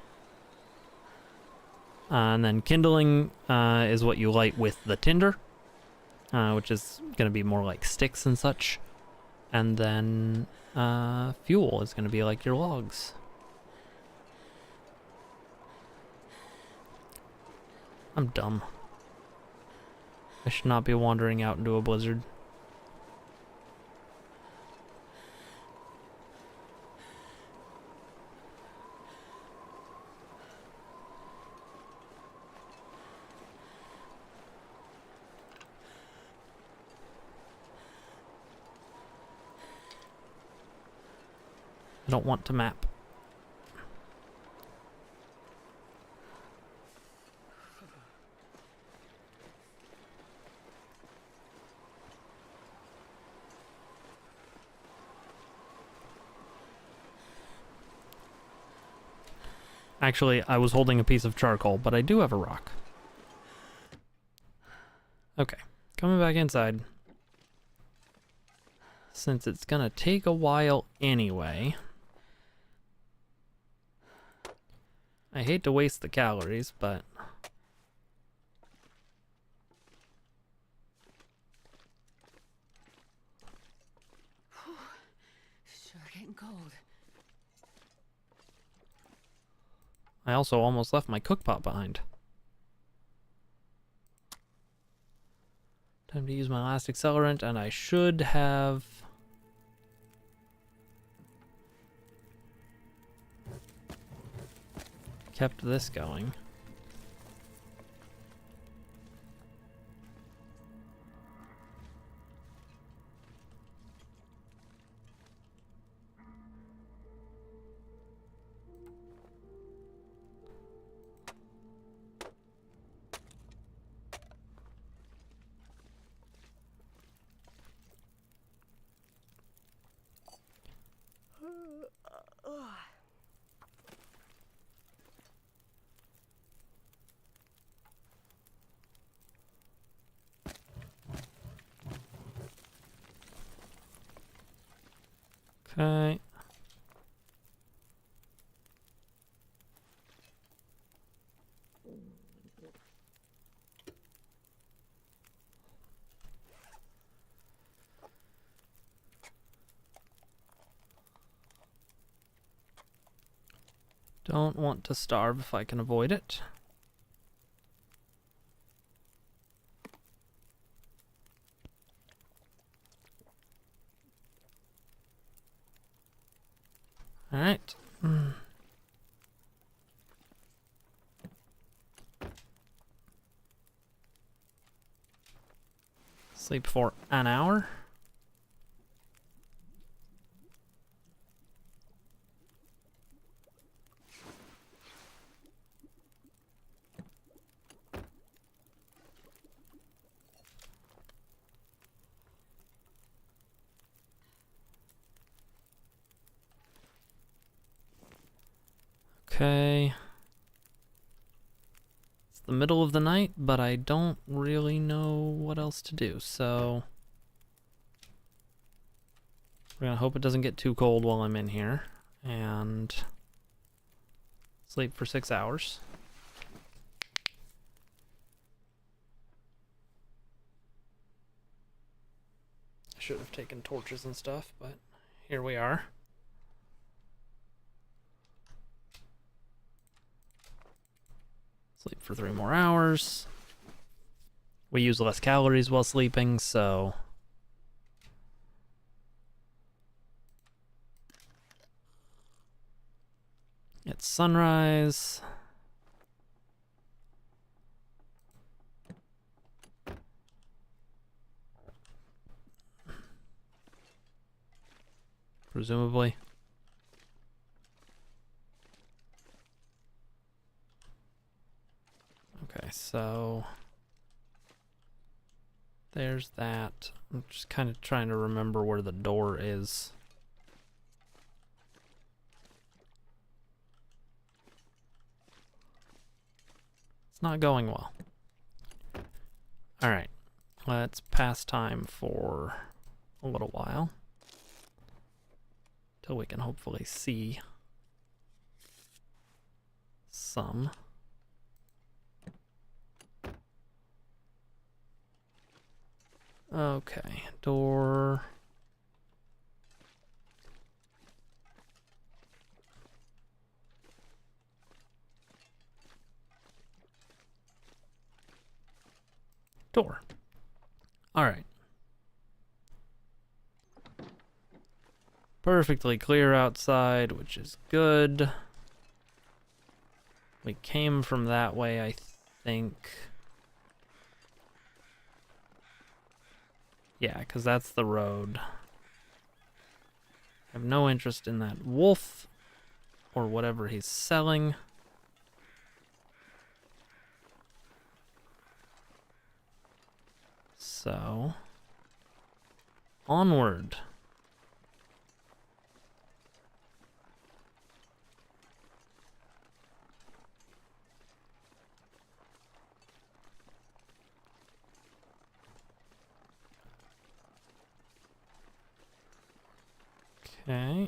[SPEAKER 1] And then kindling is what you light with the tinder, which is going to be more like sticks and such. And then fuel is going to be like your logs. I'm dumb. I should not be wandering out into a blizzard. I don't want to map. Actually, I was holding a piece of charcoal, but I do have a rock. Okay, coming back inside. Since it's gonna take a while anyway. I hate to waste the calories, but...
[SPEAKER 2] Sure getting cold.
[SPEAKER 1] I also almost left my cookpot behind. Time to use my last accelerant, and I should have... kept this going. Okay. Don't want to starve if I can avoid it. All right. Sleep for an hour. the middle of the night, but I don't really know what else to do, so we're gonna hope it doesn't get too cold while I'm in here, and sleep for 6 hours. I should have taken torches and stuff, but here we are. Sleep for 3 more hours. We use less calories while sleeping, so it's sunrise. Presumably. Okay, so there's that. I'm just kind of trying to remember where the door is. It's not going well. Alright, let's pass time for a little while. Till we can hopefully see some. Okay, door. Door. All right. Perfectly clear outside, which is good. We came from that way, I think. Yeah, because that's the road. I have no interest in that wolf or whatever he's selling. So, onward. Okay.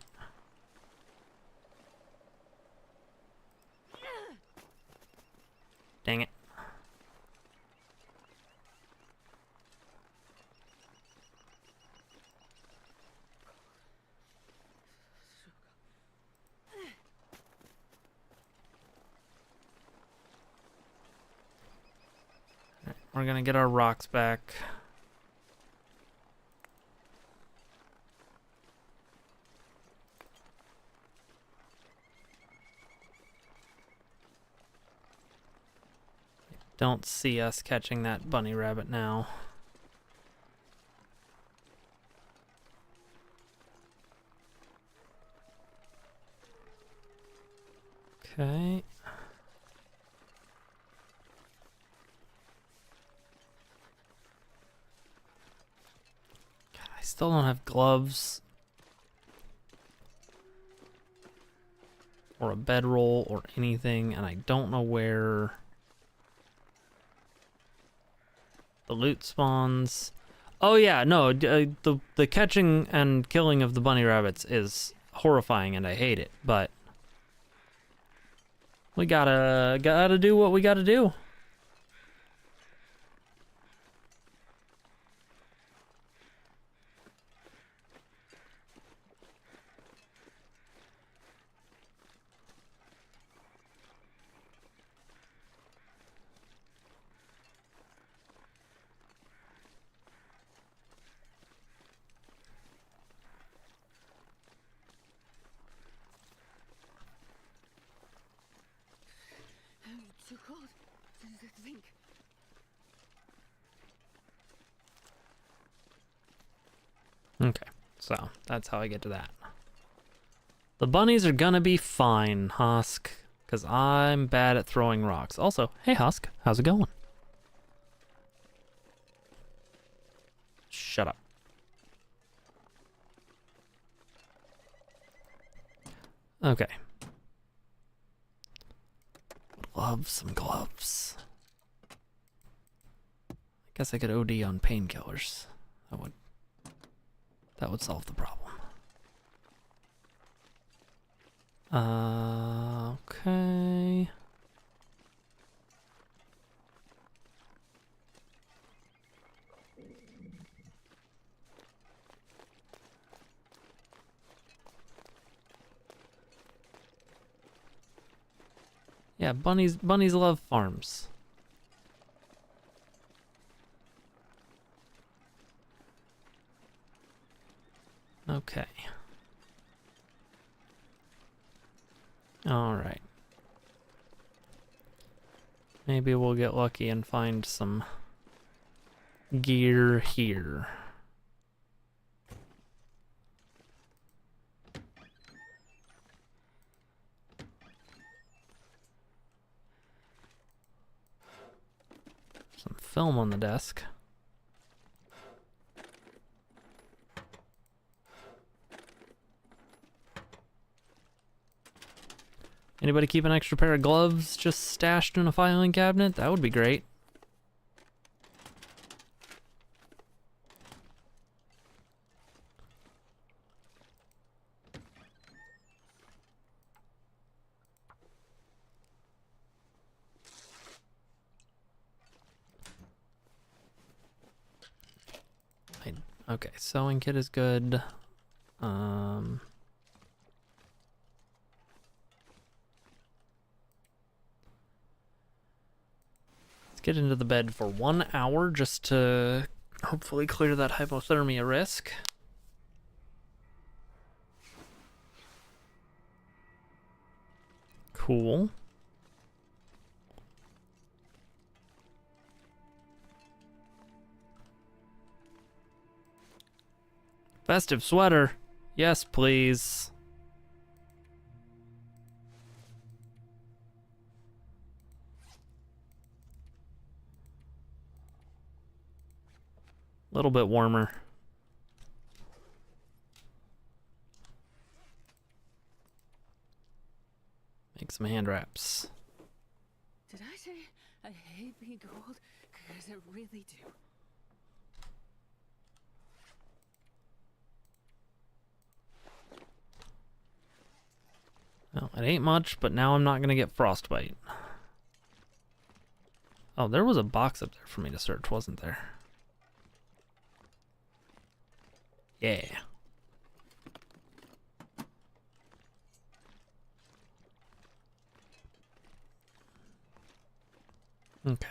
[SPEAKER 1] Dang it. Alright, we're gonna get our rocks back. Don't see us catching that bunny rabbit now. Okay. God, I still don't have gloves. Or a bedroll or anything, and I don't know where the loot spawns. Oh yeah, no, the catching and killing of the bunny rabbits is horrifying and I hate it, but we gotta do what we gotta do.
[SPEAKER 2] Too cold to think.
[SPEAKER 1] Okay, so that's how I get to that. The bunnies are gonna be fine, Husk, because I'm bad at throwing rocks. Also, hey Husk, how's it going? Shut up. Okay. Love some gloves. Guess I could OD on painkillers. That would solve the problem. Okay. Yeah, bunnies love farms. Okay. All right. Maybe we'll get lucky and find some gear here. Some film on the desk. Anybody keep an extra pair of gloves just stashed in a filing cabinet? That would be great. Okay, sewing kit is good. Let's get into the bed for 1 hour just to hopefully clear that hypothermia risk. Cool. Festive sweater. Yes, please. A little bit warmer. Make some hand wraps.
[SPEAKER 2] Did I say I hate being cold? Because I really do.
[SPEAKER 1] Well, it ain't much, but now I'm not gonna get frostbite. Oh, there was a box up there for me to search, wasn't there? Yeah. Okay.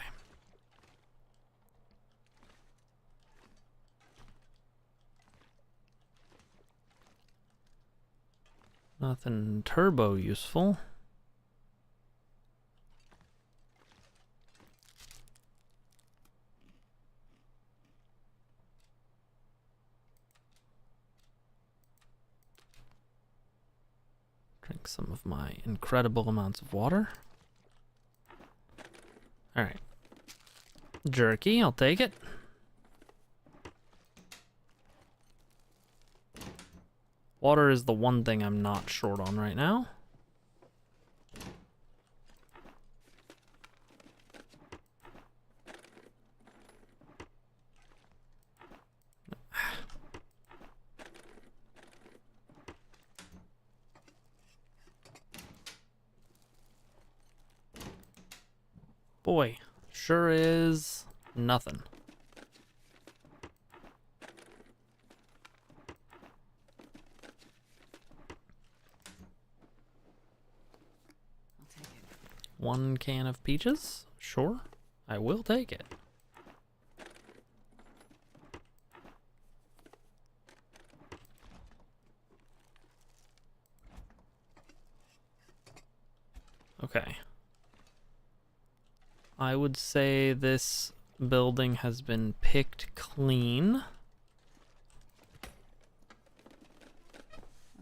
[SPEAKER 1] Nothing turbo useful. Drink some of my incredible amounts of water. All right. Jerky, I'll take it. Water is the one thing I'm not short on right now. Boy, sure is nothing.
[SPEAKER 2] I'll take it.
[SPEAKER 1] 1 can of peaches? Sure, I will take it. Okay. I would say this building has been picked clean.
[SPEAKER 2] Well,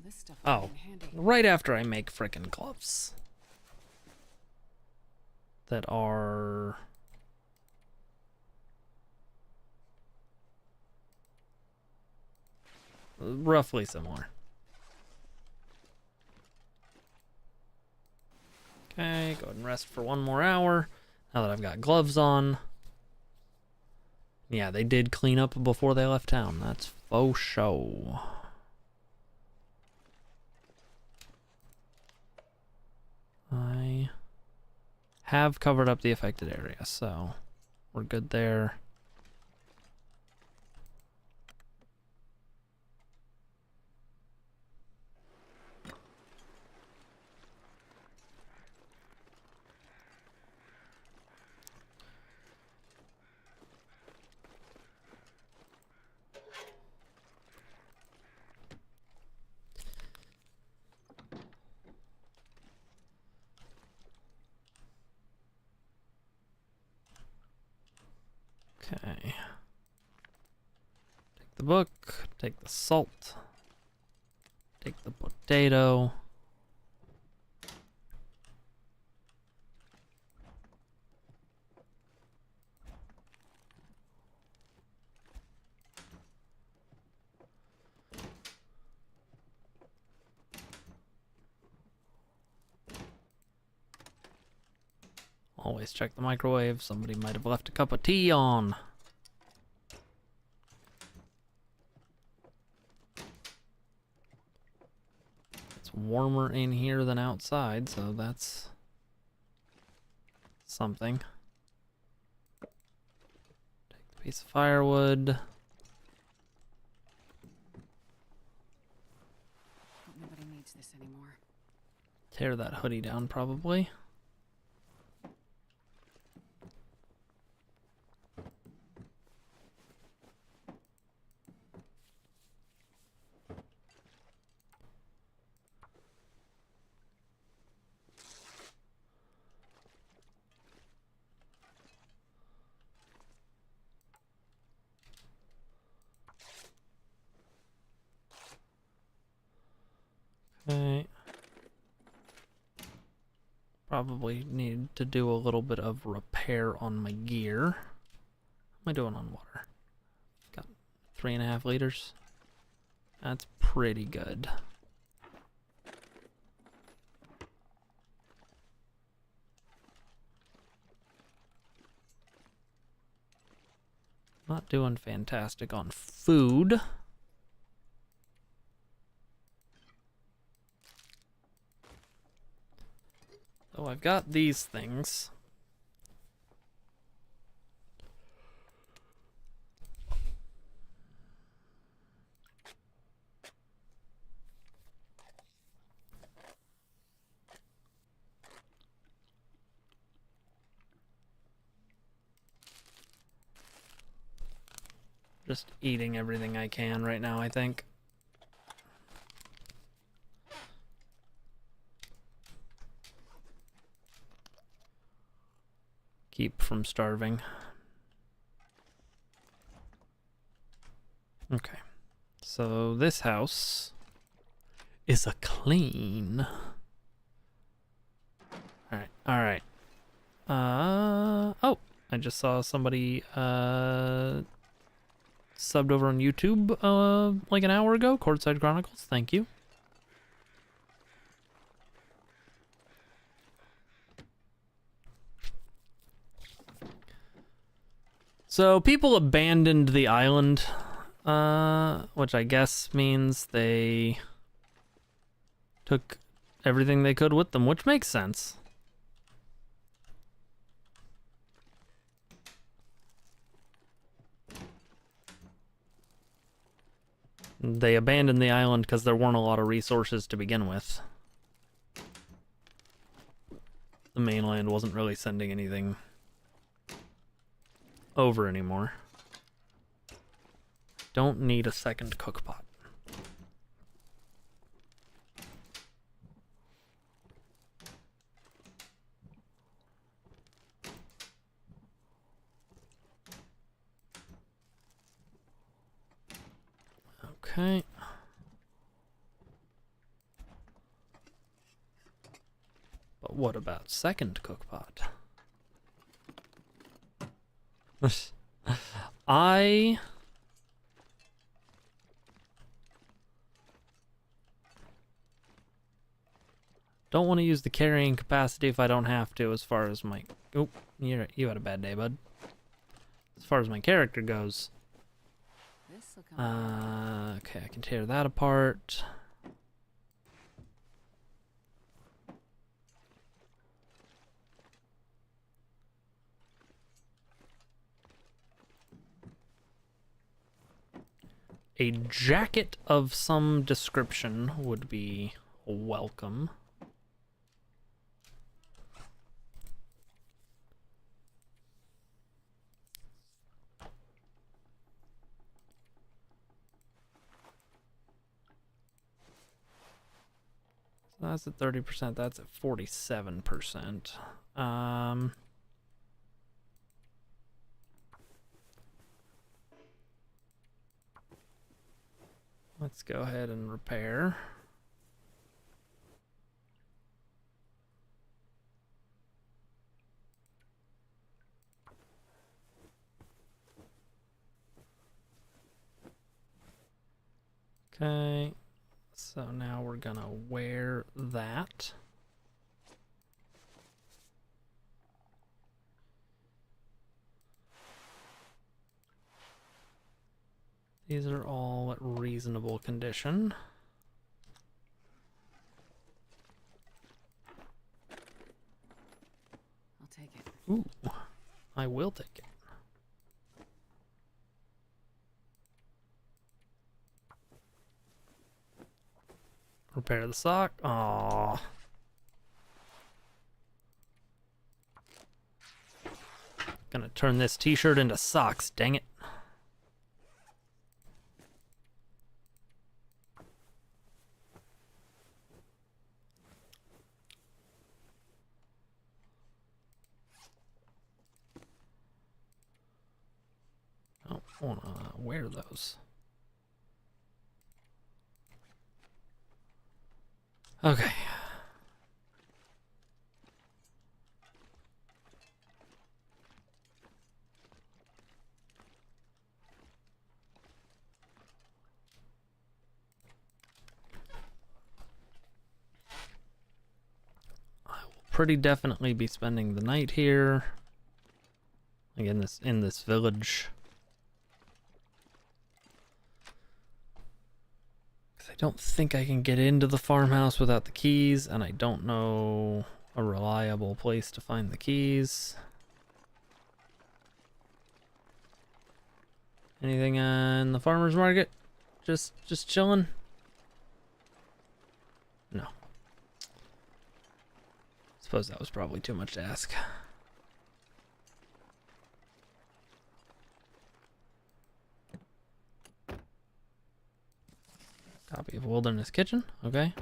[SPEAKER 2] this stuff will
[SPEAKER 1] Oh,
[SPEAKER 2] come in handy.
[SPEAKER 1] right after I make frickin' gloves. That are... roughly similar. Okay, go ahead and rest for 1 more hour. Now that I've got gloves on. Yeah, they did clean up before they left town. That's faux show. I have covered up the affected area, so we're good there. Okay. Take the book, take the salt, take the potato. Always check the microwave. Somebody might have left a cup of tea on. It's warmer in here than outside, so that's something. Take the piece of firewood.
[SPEAKER 2] Nobody needs this anymore.
[SPEAKER 1] Tear that hoodie down, probably. Okay. Probably need to do a little bit of repair on my gear. How am I doing on water? Got 3.5 liters. That's pretty good. Not doing fantastic on food. So I've got these things. Just eating everything I can right now, I think. Keep from starving. Okay. So this house is a clean. Alright. Oh, I just saw somebody subbed over on YouTube like an hour ago. Courtside Chronicles, thank you. So people abandoned the island, which I guess means they took everything they could with them, which makes sense. They abandoned the island because there weren't a lot of resources to begin with. The mainland wasn't really sending anything over anymore. Don't need a second cookpot. Okay. But what about second cookpot? I don't want to use the carrying capacity if I don't have to, as far as my... Oh, you had a bad day, bud. as far as my character goes.
[SPEAKER 2] This'll come.
[SPEAKER 1] Okay, I can tear that apart. A jacket of some description would be welcome. So that's at 30%, that's at 47%. Let's go ahead and repair. Okay, so now we're gonna wear that. These are all at reasonable condition.
[SPEAKER 2] I'll take it.
[SPEAKER 1] Ooh, I will take it. Repair the sock. Aww. Gonna turn this t-shirt into socks, dang it. I don't wanna wear those. Okay. I will pretty definitely be spending the night here. Like in this village. I don't think I can get into the farmhouse without the keys, and I don't know a reliable place to find the keys. Anything in the farmer's market? Just chilling? No. Suppose that was probably too much to ask. Copy of Wilderness Kitchen, okay.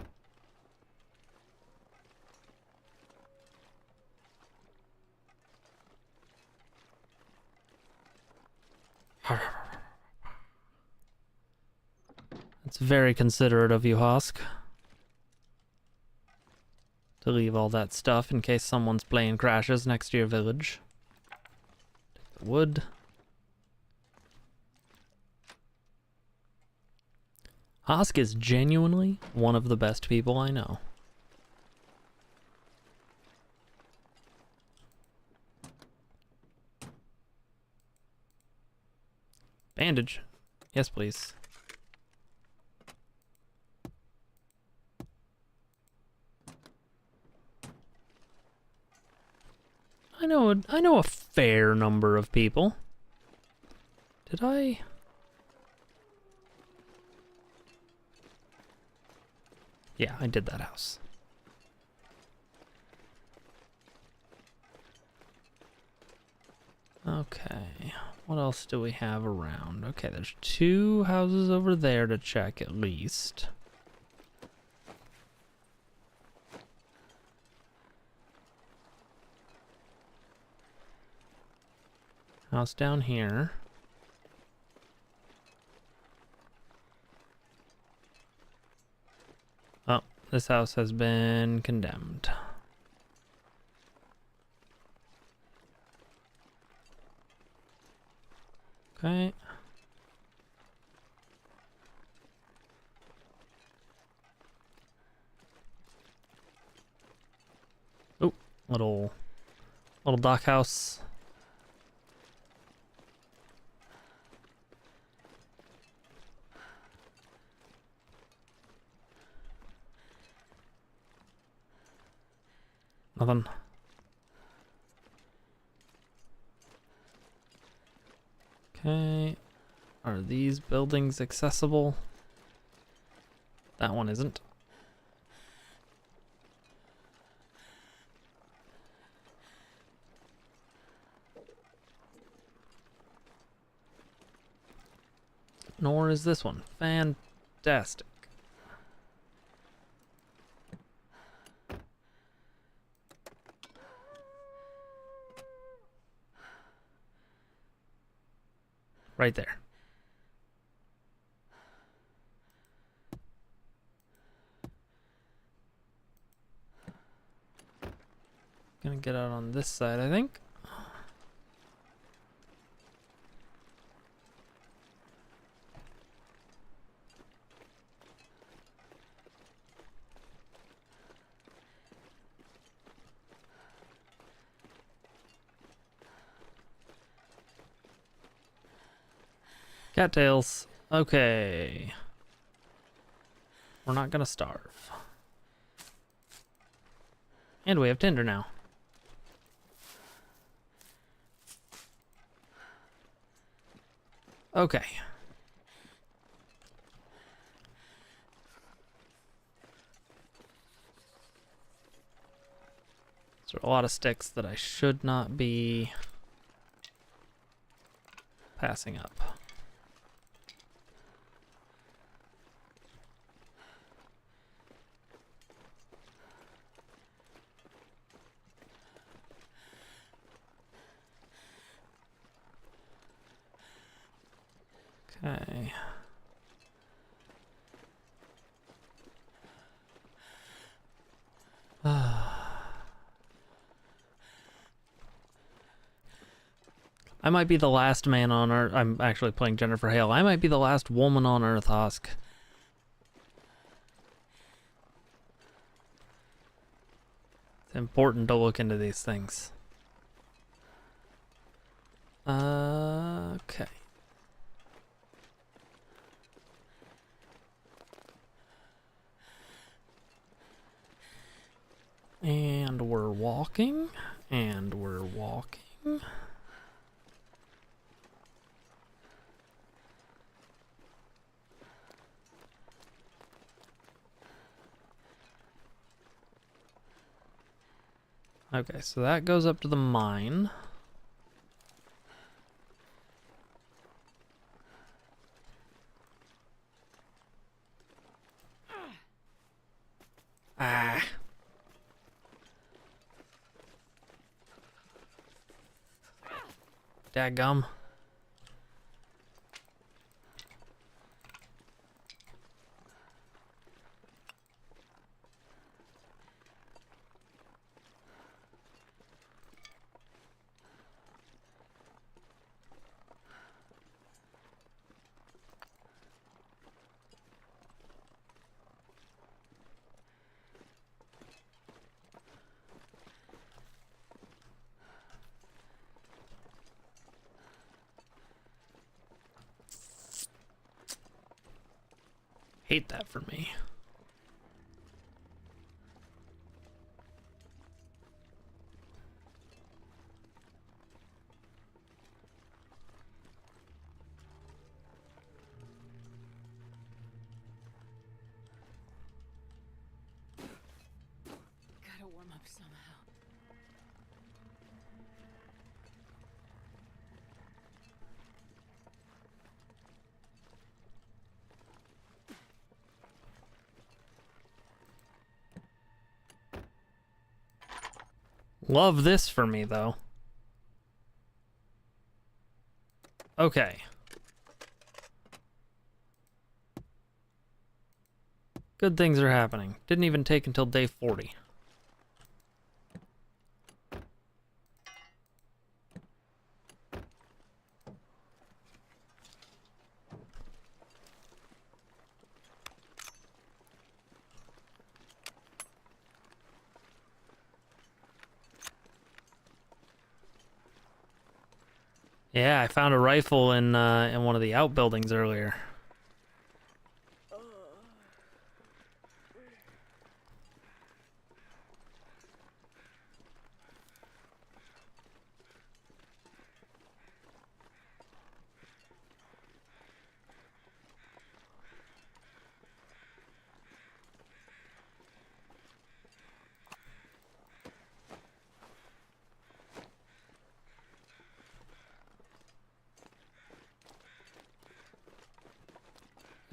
[SPEAKER 1] That's very considerate of you, Hosk. To leave all that stuff in case someone's plane crashes next to your village. Take the wood. Hosk is genuinely one of the best people I know. Bandage. Yes, please. I know a fair number of people. Did I? Yeah, I did that house. Okay, what else do we have around? Okay, there's 2 houses over there to check at least. House down here. Oh, this house has been condemned. Okay. Oh, little dock house. Nothing. Okay. Are these buildings accessible? That one isn't. Nor is this one. Fantastic. Right there. Gonna get out on this side, I think. Cattails. Okay. We're not gonna starve. And we have tinder now. Okay. So a lot of sticks that I should not be passing up. Okay. I might be the last man on Earth. I'm actually playing Jennifer Hale. I might be the last woman on Earth, Husk. It's important to look into these things. Okay. And we're walking. And we're walking. Okay, so that goes up to the mine. Ah. Dadgum. Hate that for me.
[SPEAKER 2] Gotta warm up somehow.
[SPEAKER 1] Love this for me, though. Okay. Good things are happening. Didn't even take until day 40. Yeah, I found a rifle in one of the outbuildings earlier.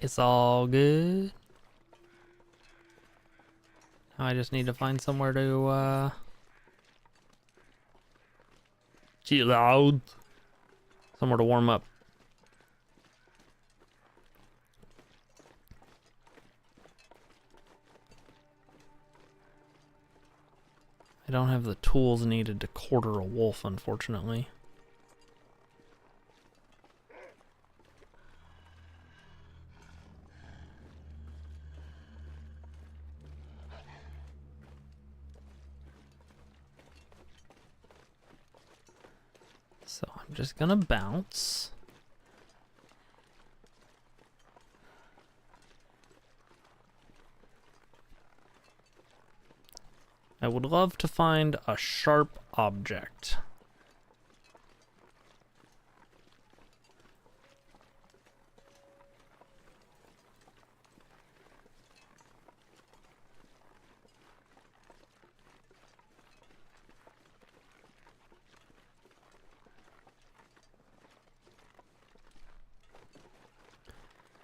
[SPEAKER 1] It's all good. Now I just need to find somewhere to, chill out. Somewhere to warm up. I don't have the tools needed to quarter a wolf, unfortunately. So I'm just gonna bounce. I would love to find a sharp object.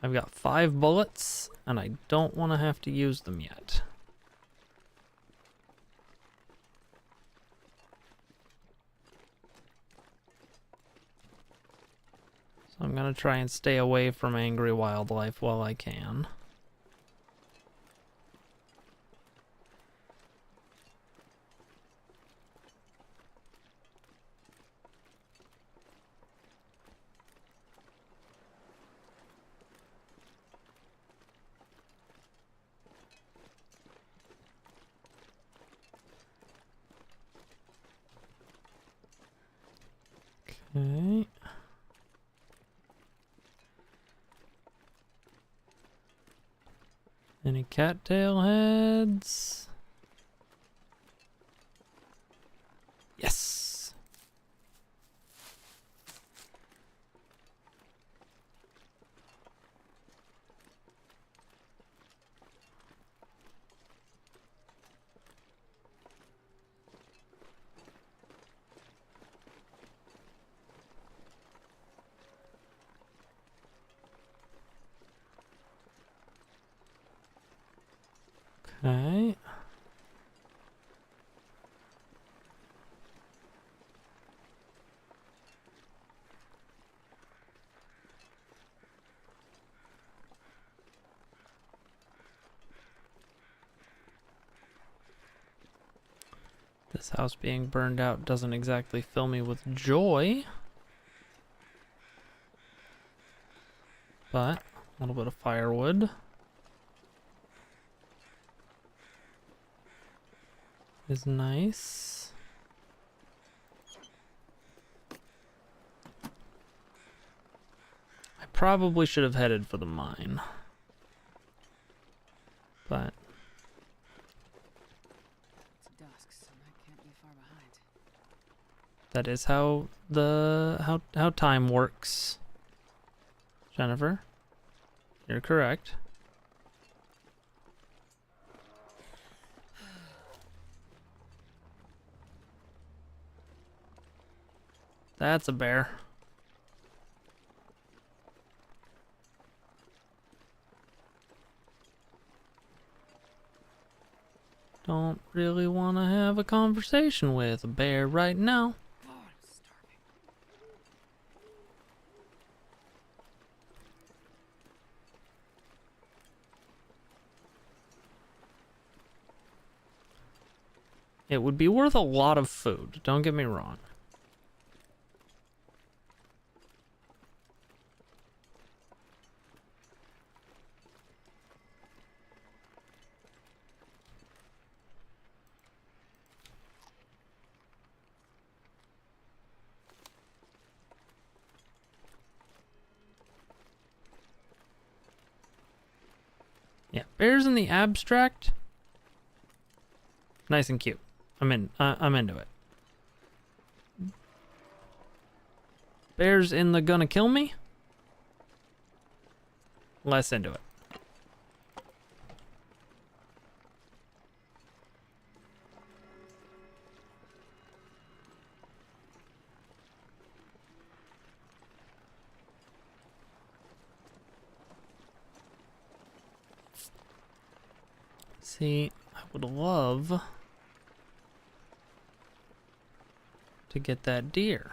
[SPEAKER 1] I've got 5 bullets, and I don't want to have to use them yet. So I'm gonna try and stay away from angry wildlife while I can. Okay. Any cattail heads? Yes! Okay. This house being burned out doesn't exactly fill me with joy. But a little bit of firewood is nice. I probably should have headed for the mine. But
[SPEAKER 2] It's dusk, so I can't be far behind.
[SPEAKER 1] that is how how time works. Jennifer, you're correct. That's a bear. Don't really want to have a conversation with a bear right now.
[SPEAKER 2] Oh, I'm starving.
[SPEAKER 1] It would be worth a lot of food, don't get me wrong. Yeah, bears in the abstract, nice and cute. I'm into it. Bears in the gonna kill me, less into it. See, I would love to get that deer.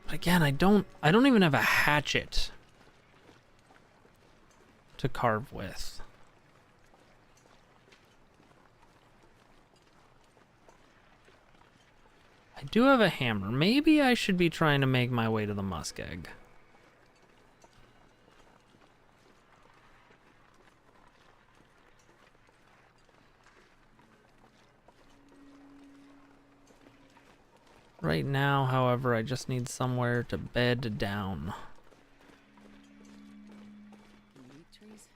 [SPEAKER 1] But again, I don't even have a hatchet to carve with. I do have a hammer. Maybe I should be trying to make my way to the muskeg. Right now, however, I just need somewhere to bed down.
[SPEAKER 2] Meat trees?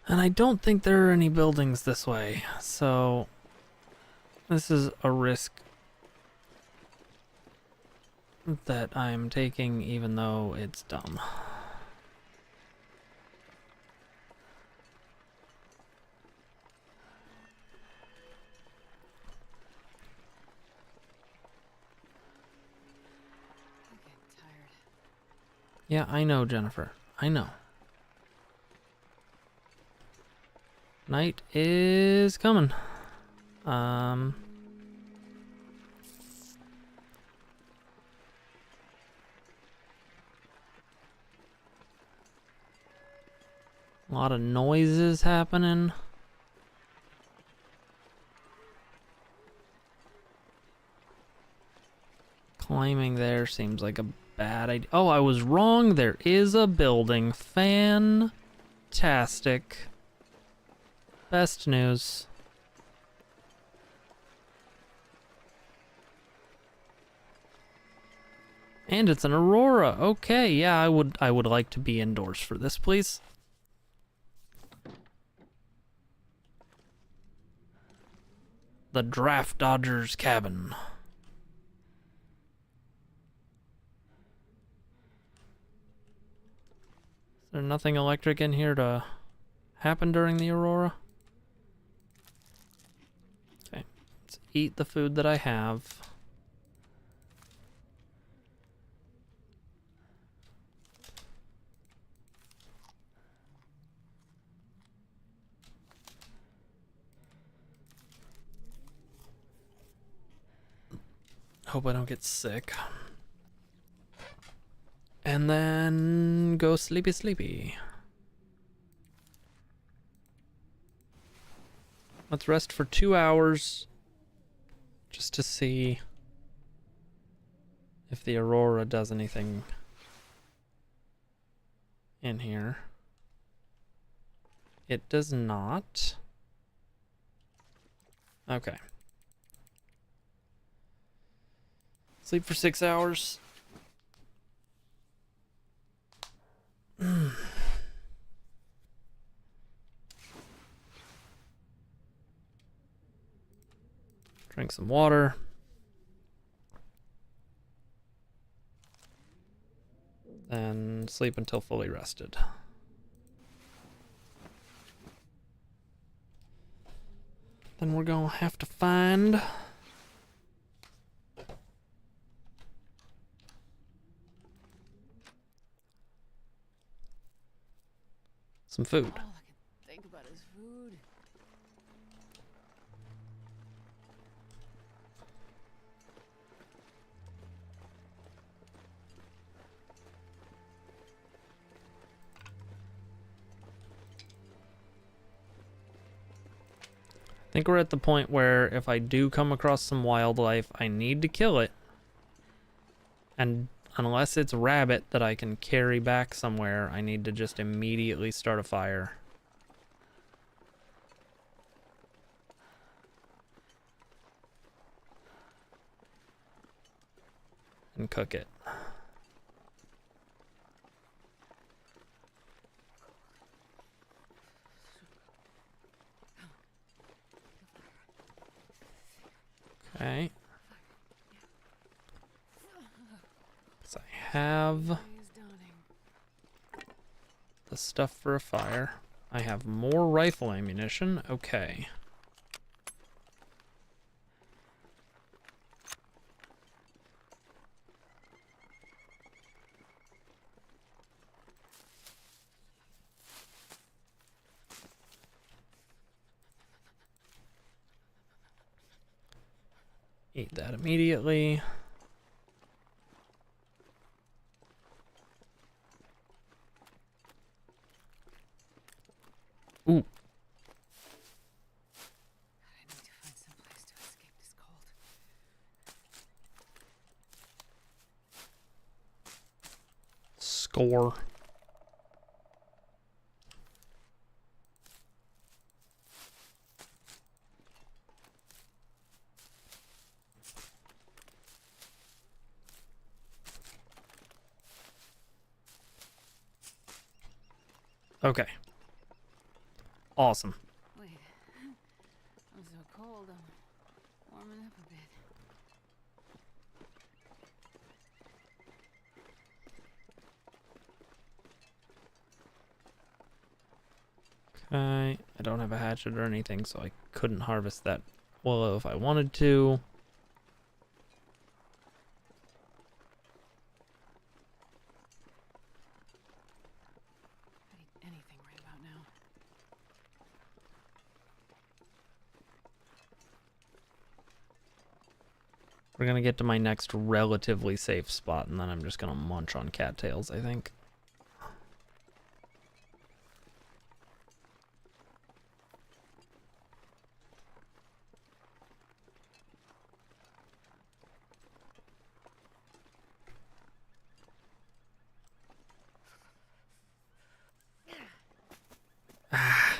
[SPEAKER 1] And I don't think there are any buildings this way, so this is a risk that I'm taking, even though it's dumb.
[SPEAKER 2] I'm getting tired.
[SPEAKER 1] Yeah, I know, Jennifer. I know. Night is coming. A lot of noises happening. Climbing there seems like a bad idea. Oh, I was wrong. There is a building. Fantastic. Best news. And it's an aurora. Okay, yeah, I would like to be indoors for this, please. The Draft Dodgers cabin. Is there nothing electric in here to happen during the aurora? Okay, let's eat the food that I have. Hope I don't get sick. And then go sleepy sleepy. Let's rest for 2 hours just to see if the aurora does anything in here. It does not. Okay. Sleep for 6 hours. Drink some water. And sleep until fully rested. Then we're gonna have to find some food.
[SPEAKER 2] All I can think about is food.
[SPEAKER 1] I think we're at the point where if I do come across some wildlife, I need to kill it. And unless it's rabbit that I can carry back somewhere, I need to just immediately start a fire. And cook it. Okay. So I have the stuff for a fire. I have more rifle ammunition. Okay. Eat that immediately. Ooh.
[SPEAKER 2] I need to find some place to escape this cold.
[SPEAKER 1] Score. Okay. Awesome.
[SPEAKER 2] Wait. I'm so cold. I'm warming up a bit.
[SPEAKER 1] Okay. I don't have a hatchet or anything, so I couldn't harvest that willow if I wanted to.
[SPEAKER 2] I'd eat anything right about now.
[SPEAKER 1] We're gonna get to my next relatively safe spot, and then I'm just gonna munch on cattails, I think. I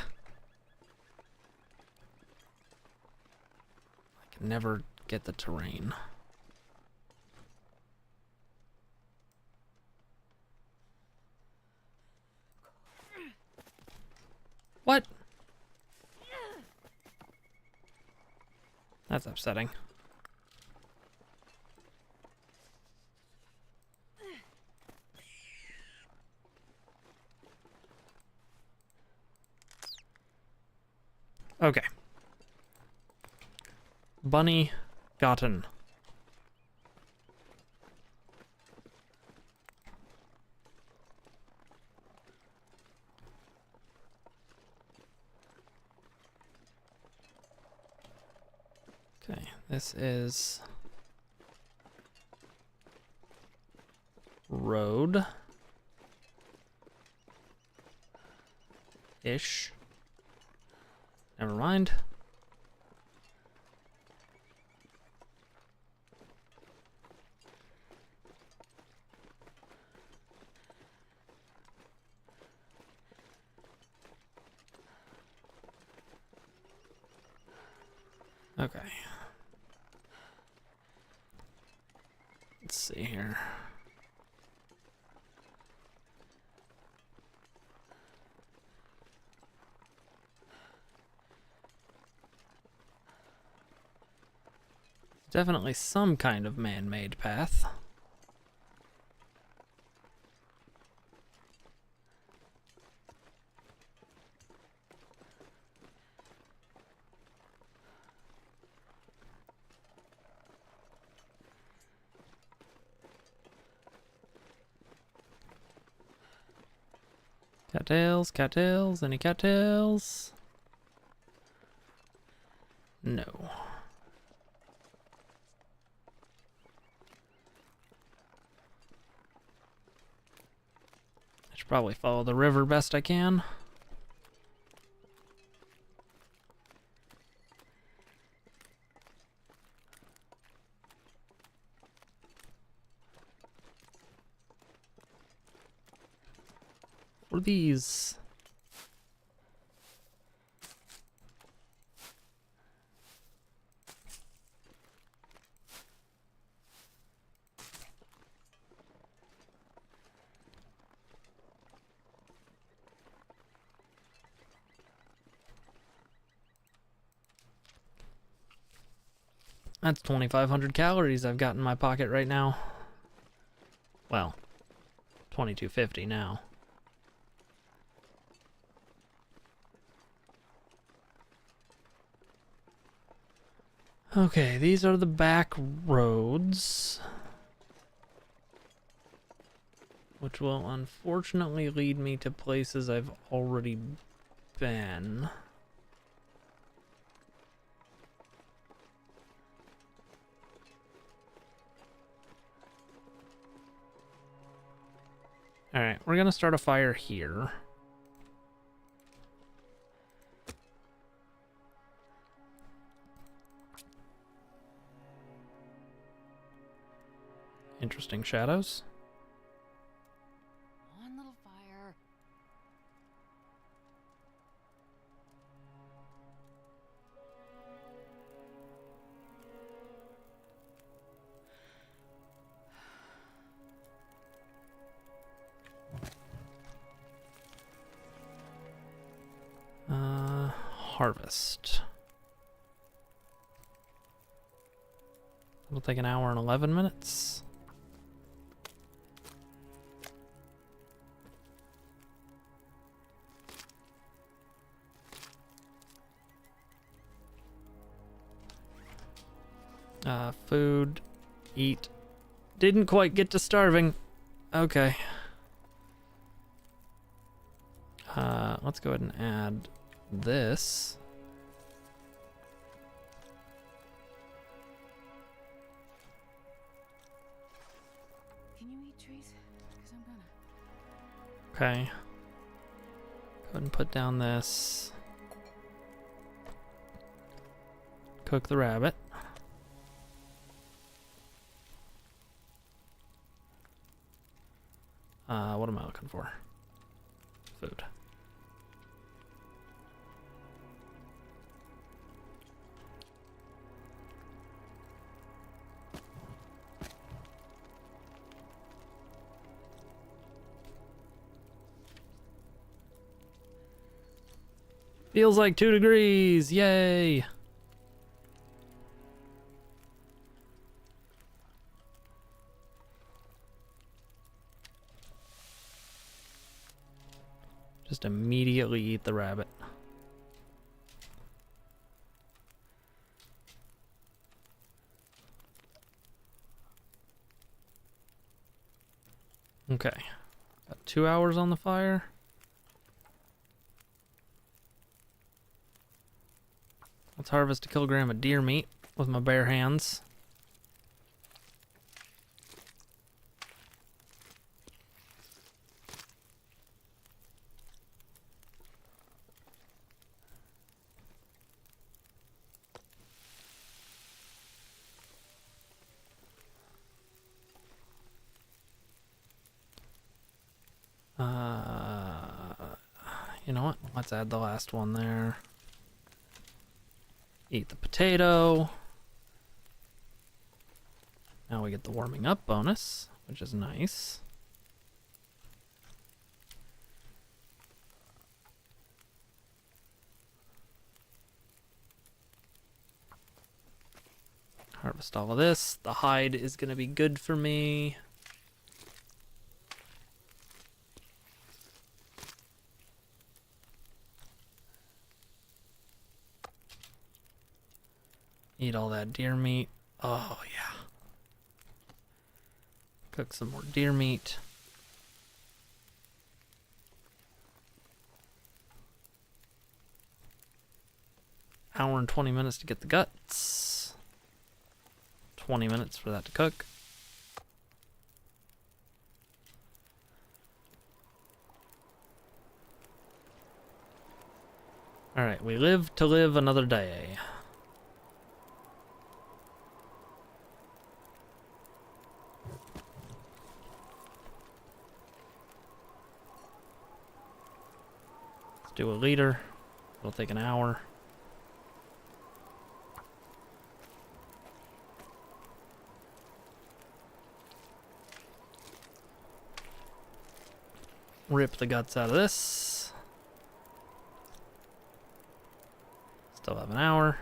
[SPEAKER 1] can never get the terrain. What? That's upsetting. Okay. Bunny gotten. Okay, this is road ish. Never mind. Okay. Let's see here. Definitely some kind of man-made path. Cattails, cattails, any cattails? No. I should probably follow the river best I can. What are these? That's 2,500 calories I've got in my pocket right now. Well, 2,250 now. Okay, these are the back roads, which will unfortunately lead me to places I've already been. Alright, we're gonna start a fire here. Interesting shadows.
[SPEAKER 2] One little fire.
[SPEAKER 1] Harvest. It'll take an hour and 11 minutes. Food, eat. Didn't quite get to starving. Okay. Let's go ahead and add this.
[SPEAKER 2] Can you eat trees? Because I'm gonna.
[SPEAKER 1] Okay. Go ahead and put down this. Cook the rabbit. What am I looking for? Food. Feels like 2 degrees. Yay. Just immediately eat the rabbit. Okay. Got 2 hours on the fire. Let's harvest a kilogram of deer meat with my bare hands. You know what? Let's add the last one there. Eat the potato. Now we get the warming up bonus, which is nice. Harvest all of this. The hide is going to be good for me. Eat all that deer meat. Oh, yeah. Cook some more deer meat. Hour and 20 minutes to get the guts. 20 minutes for that to cook. Alright, we live to live another day. Let's do a liter. It'll take an hour. Rip the guts out of this. Still have an hour.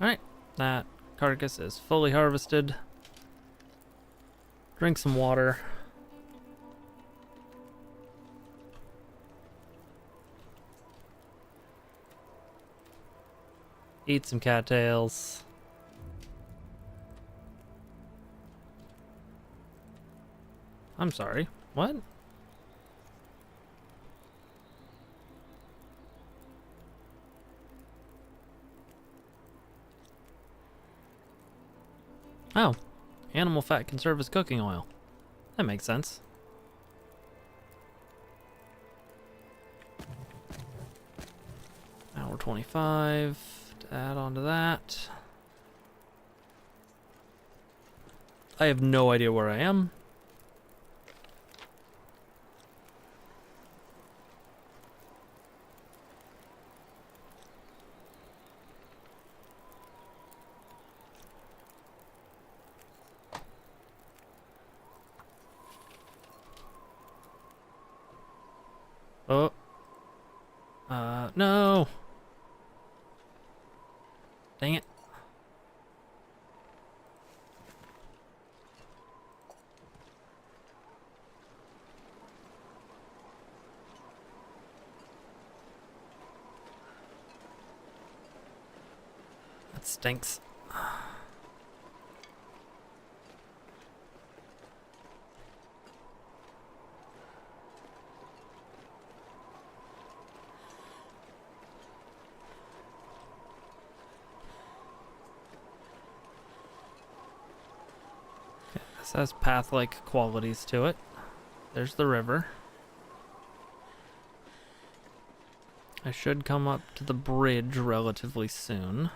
[SPEAKER 1] Alright, that carcass is fully harvested. Drink some water. Eat some cattails. I'm sorry. What? Oh, animal fat can serve as cooking oil. That makes sense. Hour 25 to add on to that. I have no idea where I am. Oh. No. Dang it. That stinks. This has path-like qualities to it. There's the river. I should come up to the bridge relatively soon.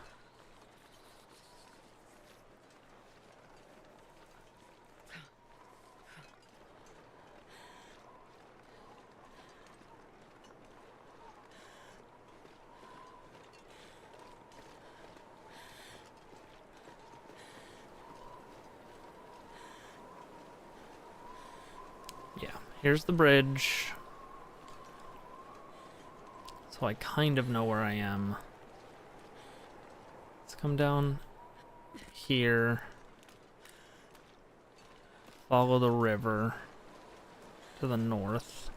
[SPEAKER 1] Yeah, here's the bridge. So I kind of know where I am. Let's come down here. Follow the river to the north.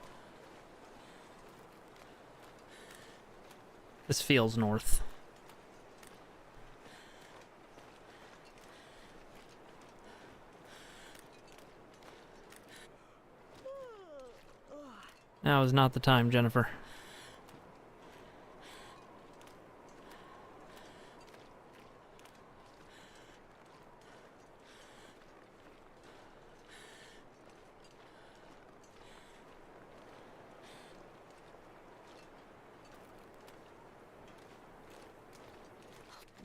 [SPEAKER 1] This feels north. Now is not the time, Jennifer.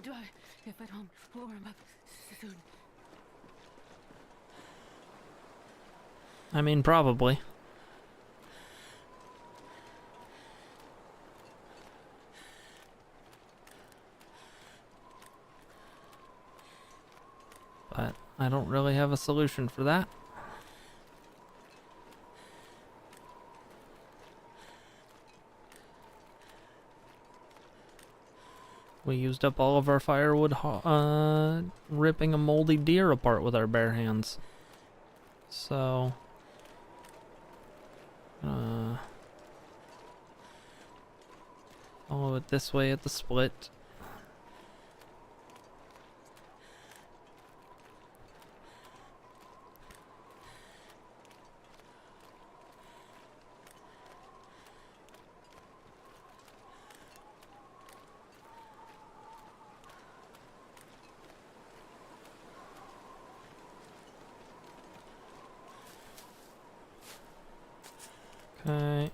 [SPEAKER 2] Do I get back home? Warm up soon.
[SPEAKER 1] I mean, probably. But I don't really have a solution for that. We used up all of our firewood ripping a moldy deer apart with our bare hands. So... follow it this way at the split. Okay.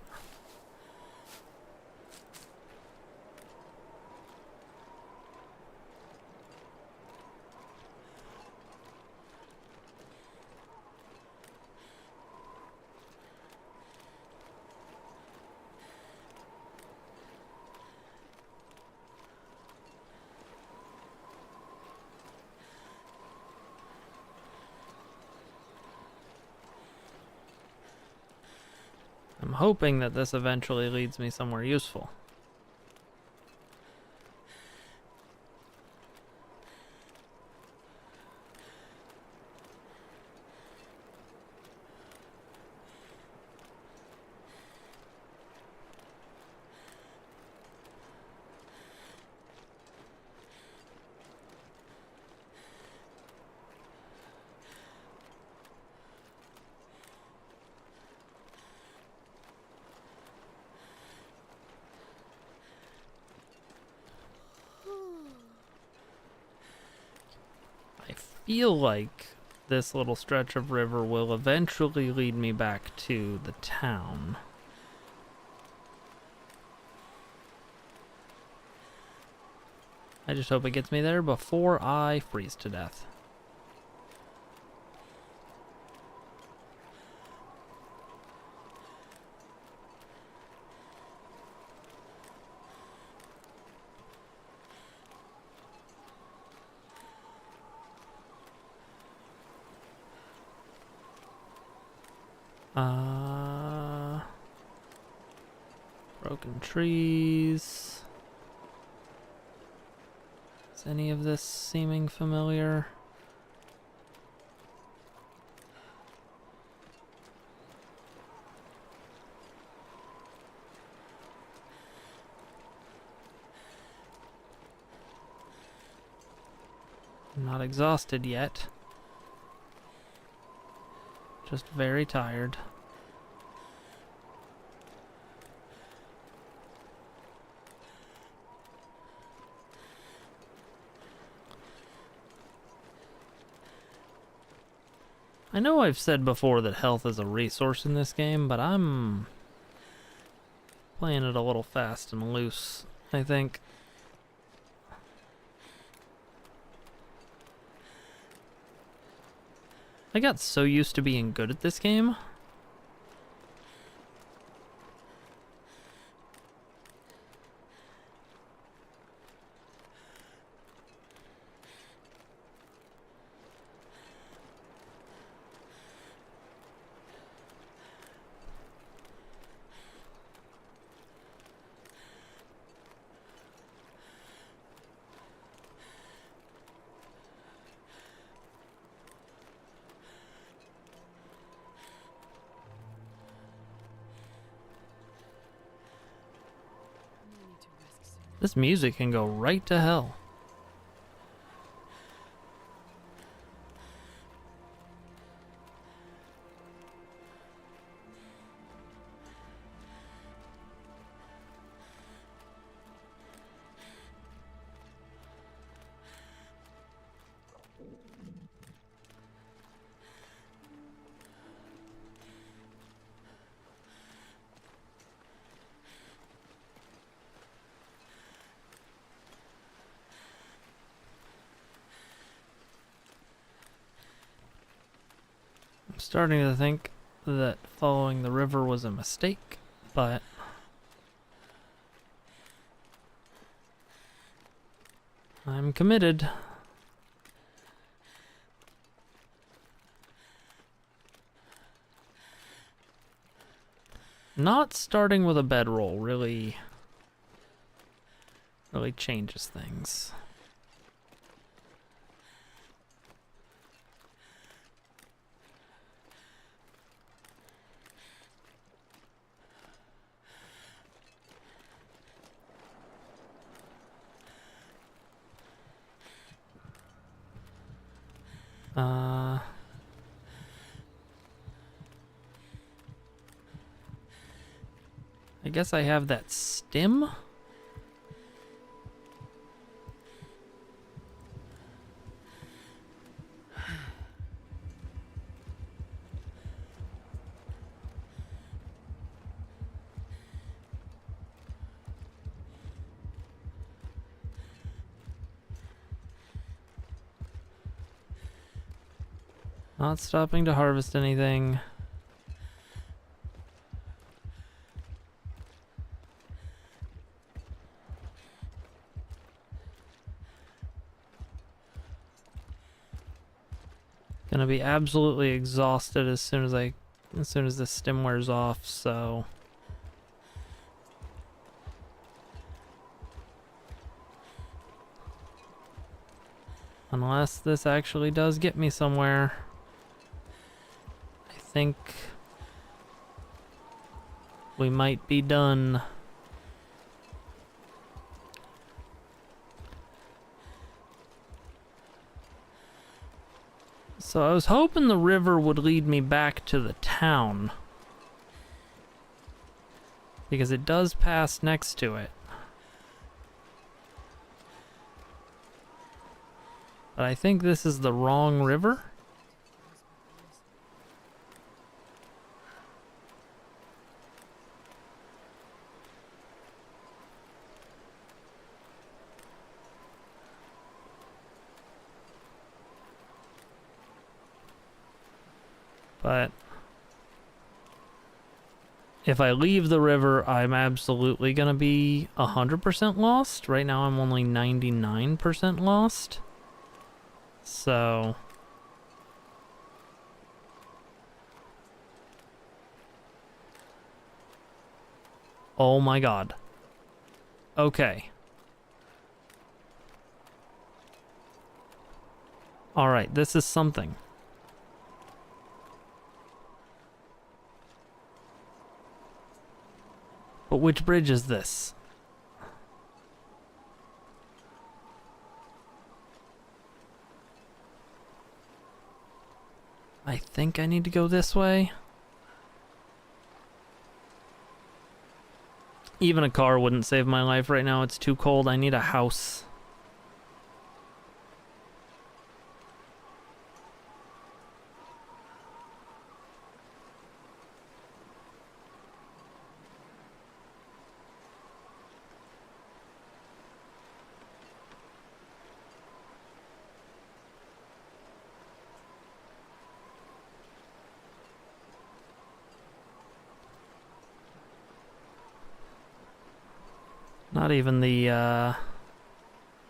[SPEAKER 1] I'm hoping that this eventually leads me somewhere useful. I feel like this little stretch of river will eventually lead me back to the town. I just hope it gets me there before I freeze to death. Broken trees. Is any of this seeming familiar? I'm not exhausted yet. Just very tired. I know I've said before that health is a resource in this game, but I'm playing it a little fast and loose, I think. I got so used to being good at this game. This music can go right to hell. I'm starting to think that following the river was a mistake, but I'm committed. Not starting with a bedroll really changes things. I guess I have that stim. Not stopping to harvest anything. Gonna be absolutely exhausted as soon as this stim wears off, so unless this actually does get me somewhere, I think we might be done. So I was hoping the river would lead me back to the town, because it does pass next to it. But I think this is the wrong river. But if I leave the river, I'm absolutely gonna be 100% lost. Right now I'm only 99% lost. So oh my god. Okay. Alright, this is something. But which bridge is this? I think I need to go this way. Even a car wouldn't save my life right now. It's too cold. I need a house.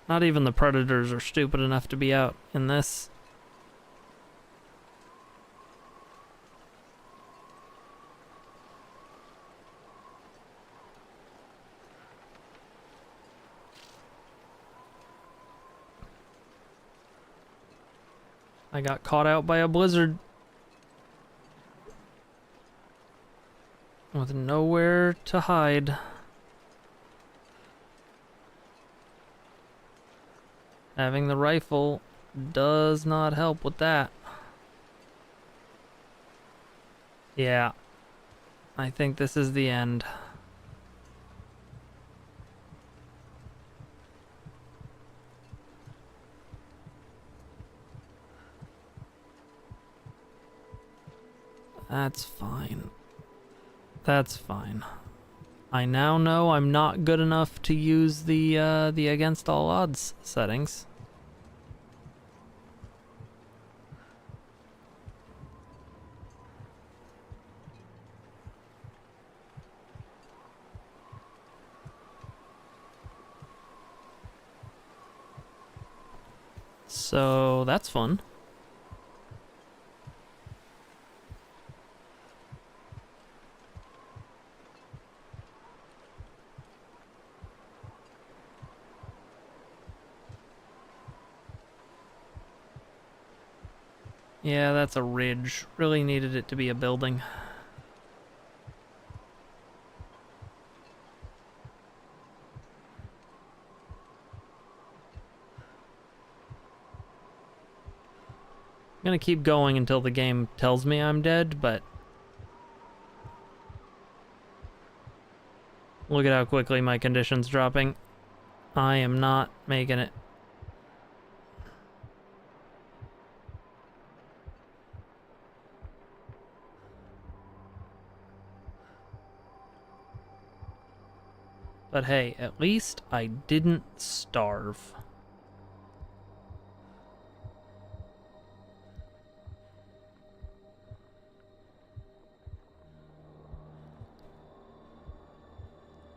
[SPEAKER 1] Not even the predators are stupid enough to be out in this. I got caught out by a blizzard. With nowhere to hide. Having the rifle does not help with that. Yeah. I think this is the end. That's fine. That's fine. I now know I'm not good enough to use the against all odds settings. So that's fun. Yeah, that's a ridge. Really needed it to be a building. I'm gonna keep going until the game tells me I'm dead, but look at how quickly my condition's dropping. I am not making it. But hey, at least I didn't starve.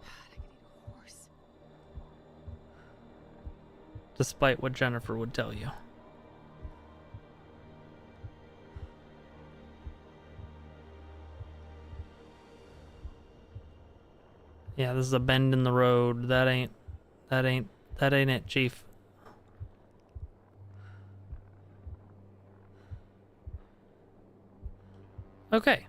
[SPEAKER 2] God, I could eat a horse.
[SPEAKER 1] Despite what Jennifer would tell you. Yeah, this is a bend in the road. That ain't it, Chief. Okay.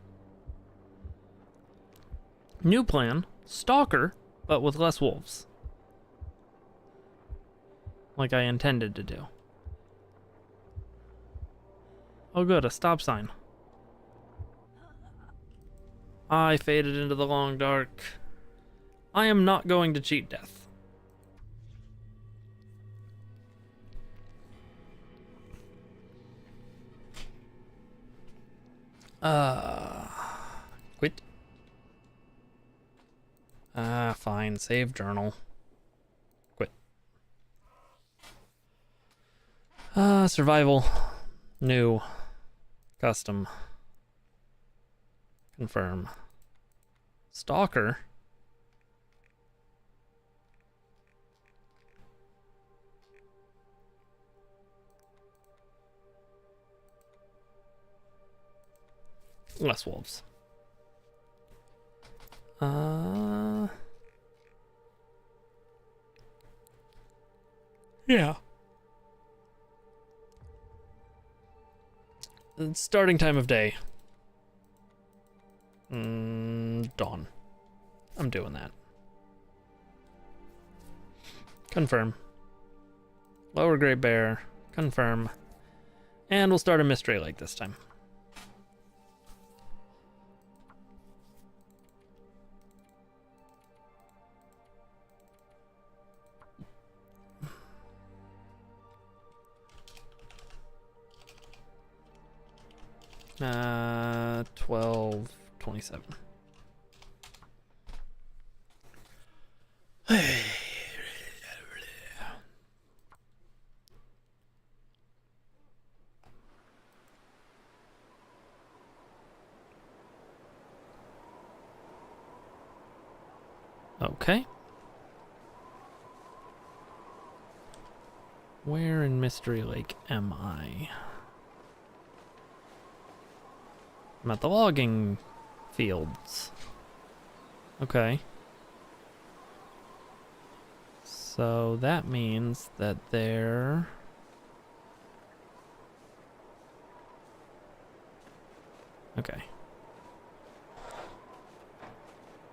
[SPEAKER 1] New plan. Stalker, but with less wolves. Like I intended to do. Oh good, a stop sign. I faded into the long dark. I am not going to cheat death. Quit. Fine. Save journal. Quit. Survival. New. Custom. Confirm. Stalker. Less wolves. Yeah. Starting time of day. Dawn. I'm doing that. Confirm. Lower Great Bear. Confirm. And we'll start a Mystery Lake this time. Uh, 12:27. Okay. Where in Mystery Lake am I? I'm at the logging fields. Okay. So that means that they're... Okay.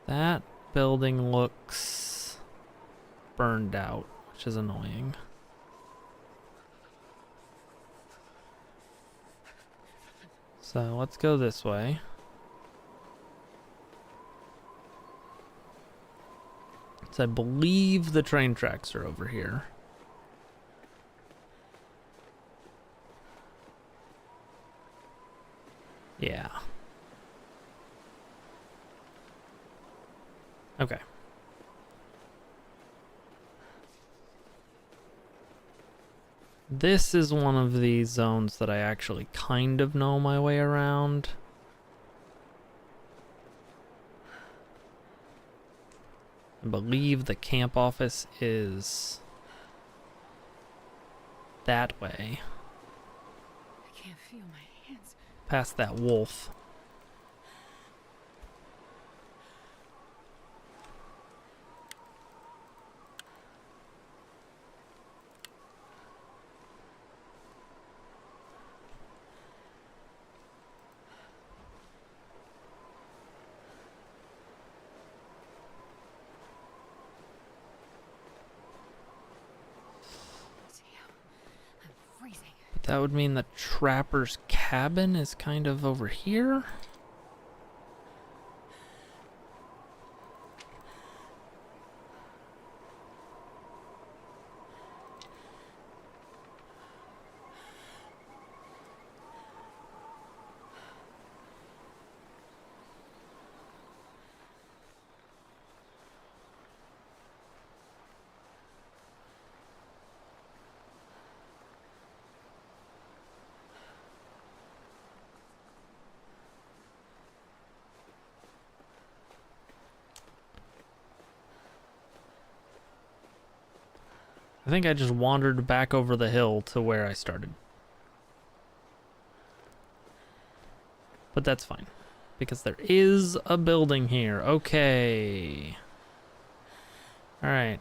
[SPEAKER 1] That building looks burned out, which is annoying. So let's go this way. So I believe the train tracks are over here. Yeah. Okay. This is one of these zones that I actually kind of know my way around. I believe the camp office is that way,
[SPEAKER 2] I can't feel my hands.
[SPEAKER 1] past that wolf.
[SPEAKER 2] I'm freezing.
[SPEAKER 1] That would mean the trapper's cabin is kind of over here. I think I just wandered back over the hill to where I started. But that's fine, because there is a building here. Okay. Alright.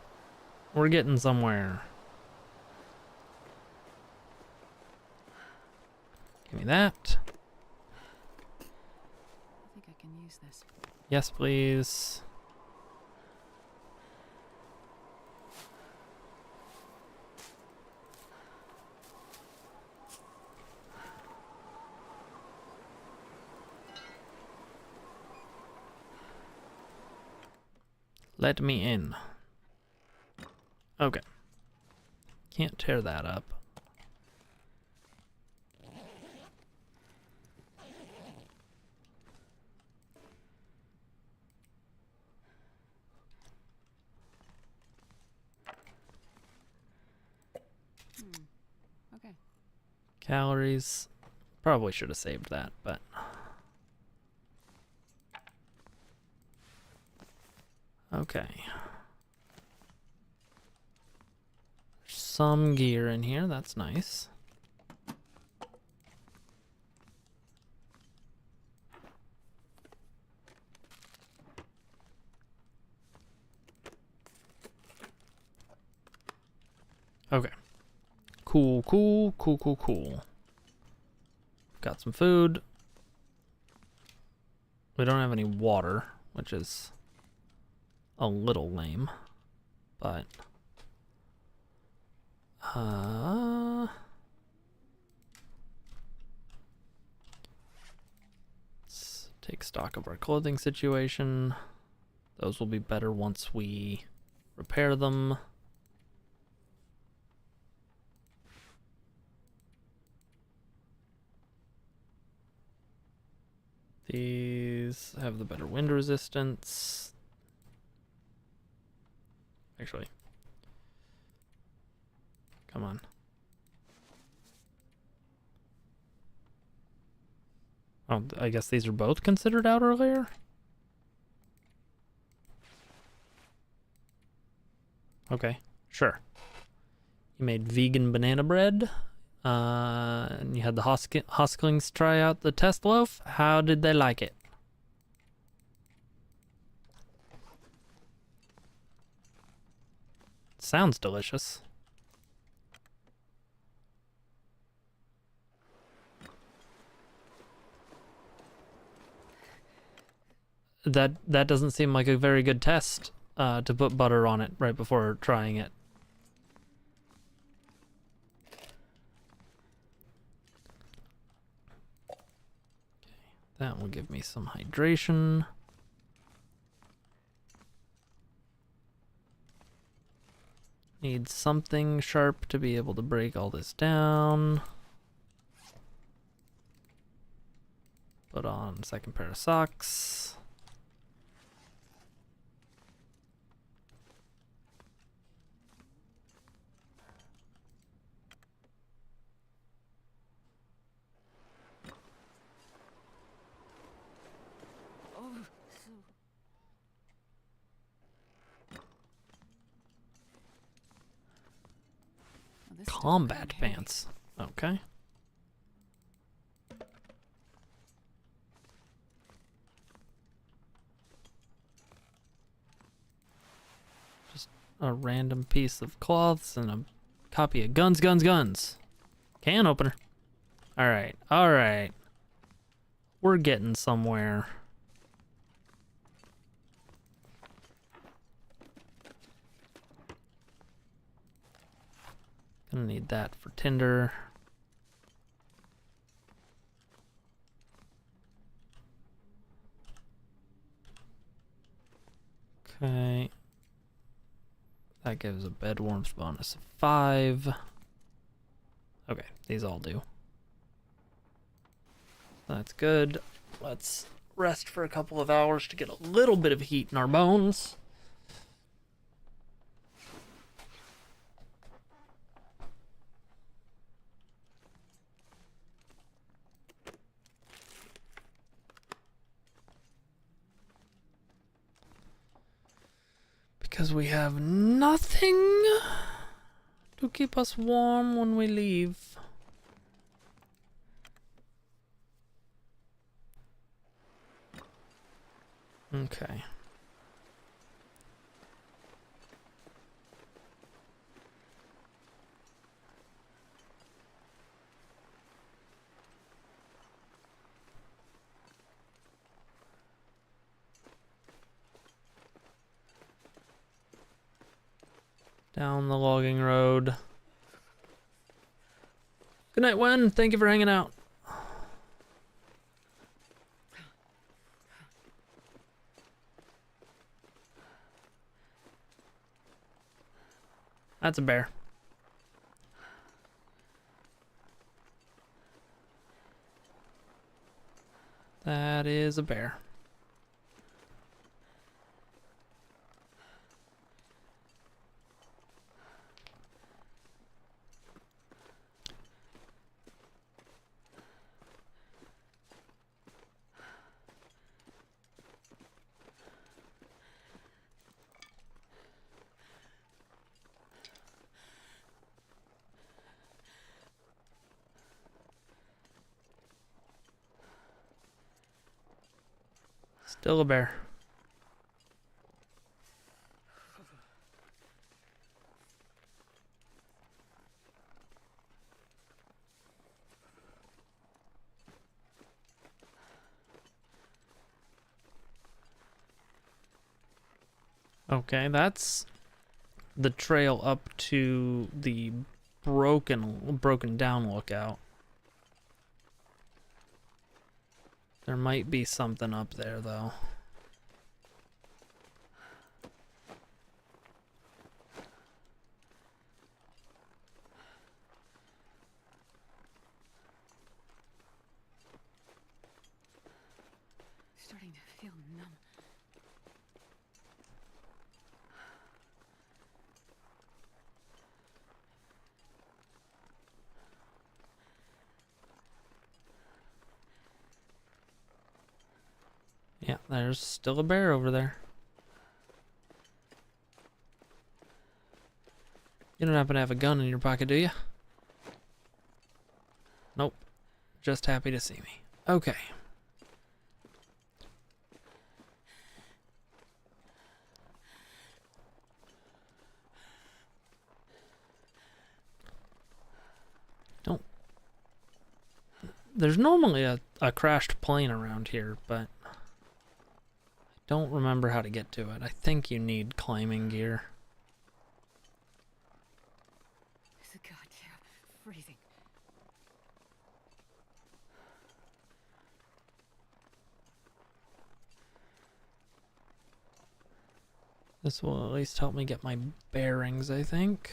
[SPEAKER 1] We're getting somewhere. Give me that.
[SPEAKER 2] I think I can use this.
[SPEAKER 1] Yes, please. Let me in. Okay. Can't tear that up.
[SPEAKER 2] Okay.
[SPEAKER 1] Calories. Probably should have saved that, but. Okay. Some gear in here, that's nice. Okay. Cool, cool, cool, cool, cool. Got some food. We don't have any water, which is a little lame, but let's take stock of our clothing situation. Those will be better once we repair them. These have the better wind resistance. Actually, come on. Oh, I guess these are both considered outer layer? Okay, sure. You made vegan banana bread. And you had the Hosklings try out the test loaf. How did they like it? Sounds delicious. That doesn't seem like a very good test to put butter on it right before trying it. That will give me some hydration. Need something sharp to be able to break all this down. Put on second pair of socks. Combat pants. Okay. Just a random piece of cloths and a copy of Guns, Guns, Guns. Can opener. Alright, alright. We're getting somewhere. Gonna need that for tinder. Okay. That gives a bed warmth bonus of 5. Okay, these all do. That's good. Let's rest for a couple of hours to get a little bit of heat in our bones. Because we have nothing to keep us warm when we leave. Okay. Down the logging road. Good night, Wen. Thank you for hanging out. That's a bear. That is a bear. Still a bear. Okay, that's the trail up to the broken down lookout. There might be something up there though.
[SPEAKER 2] Starting to feel numb.
[SPEAKER 1] Yeah, there's still a bear over there. You don't happen to have a gun in your pocket, do you? Nope. Just happy to see me. Okay. Don't. There's normally a crashed plane around here, but I don't remember how to get to it. I think you need climbing gear.
[SPEAKER 2] God, yeah, freezing.
[SPEAKER 1] This will at least help me get my bearings, I think.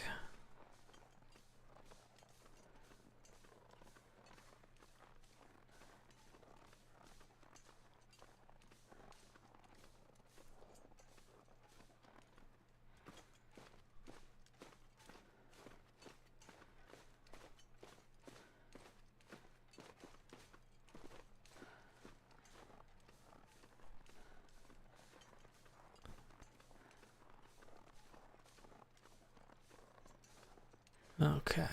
[SPEAKER 1] Okay.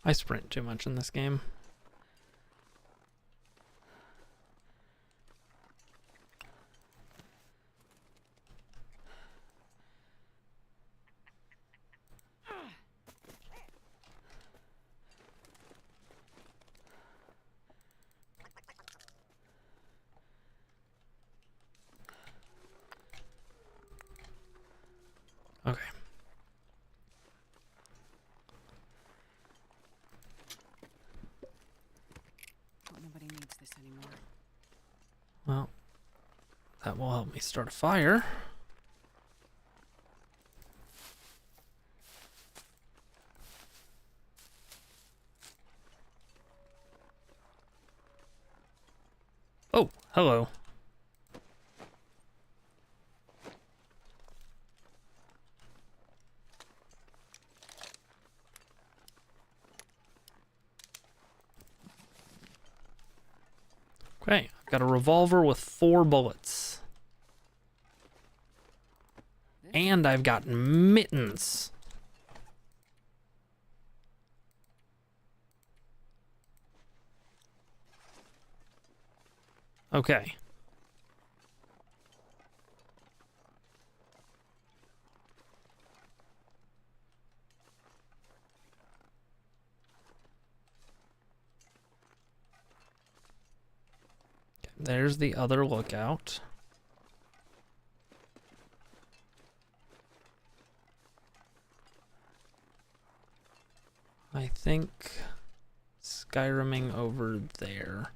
[SPEAKER 1] I sprint too much in this game. Okay.
[SPEAKER 2] Hope nobody needs this anymore.
[SPEAKER 1] Well, that will help me start a fire. Oh, hello. Okay, I've got a revolver with 4 bullets. And I've got mittens. Okay. There's the other lookout. I think Skyriming over there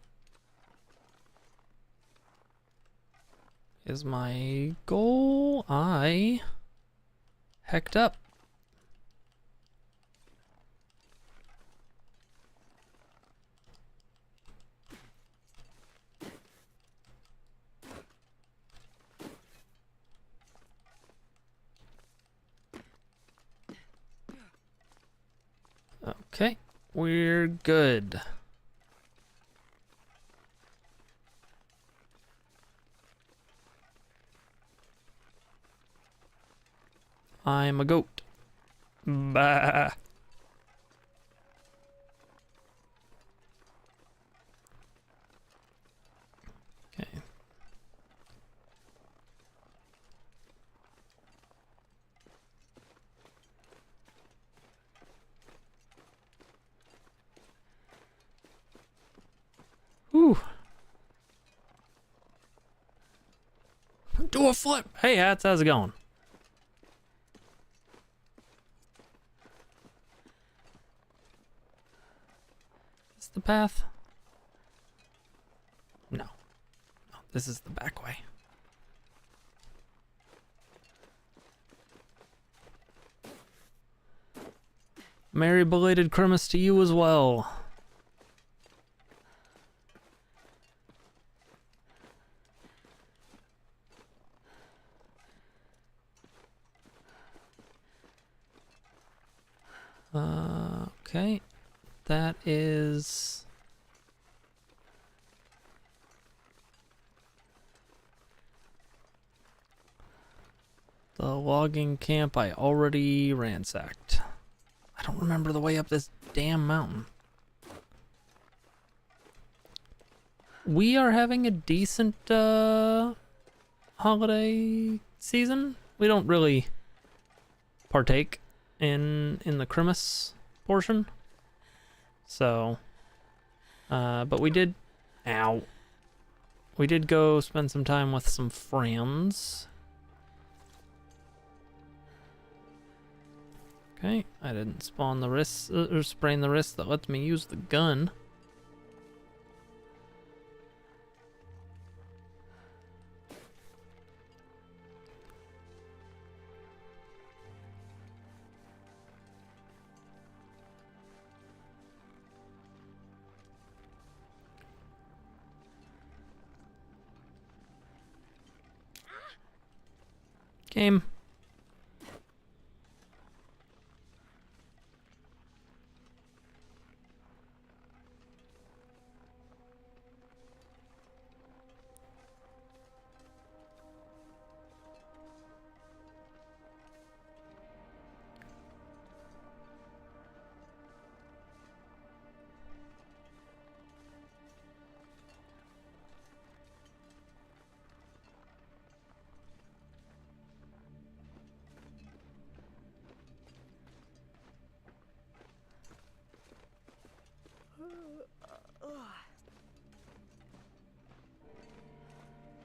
[SPEAKER 1] is my goal. I hecked up. Okay, we're good. I'm a goat. Bah. Okay. Whew. Do a flip. Hey, Hats, how's it going? Is this the path? No. No, this is the back way. Merry belated Christmas to you as well. Okay. That is... the logging camp I already ransacked. I don't remember the way up this damn mountain. We are having a decent holiday season. We don't really partake in the Christmas portion. So, but we did, we did go spend some time with some friends. Okay, I didn't spawn the wrist, or sprain the wrist that lets me use the gun. Game.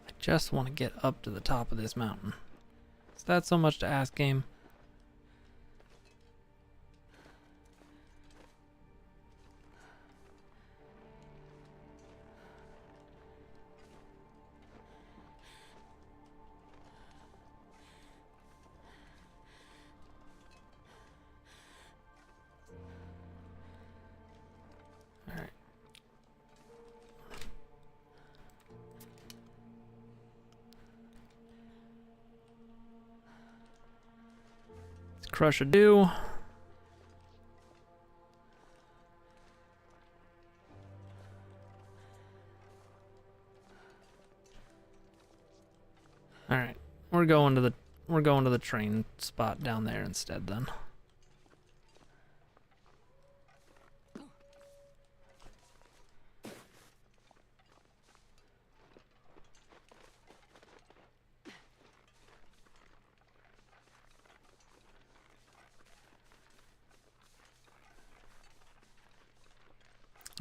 [SPEAKER 1] I just want to get up to the top of this mountain. Is that so much to ask, game? Alright. Let's crush a do. Alright. We're going to the train spot down there instead then.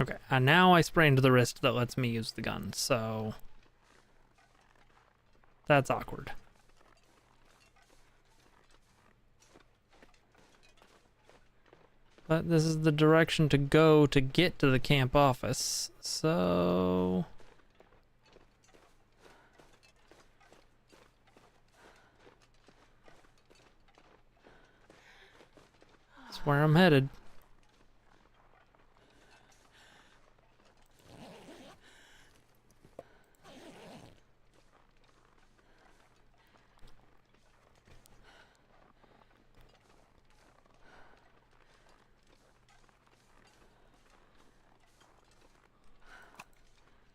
[SPEAKER 1] Okay, and now I sprained the wrist that lets me use the gun, so that's awkward. But this is the direction to go to get to the camp office, so... that's where I'm headed.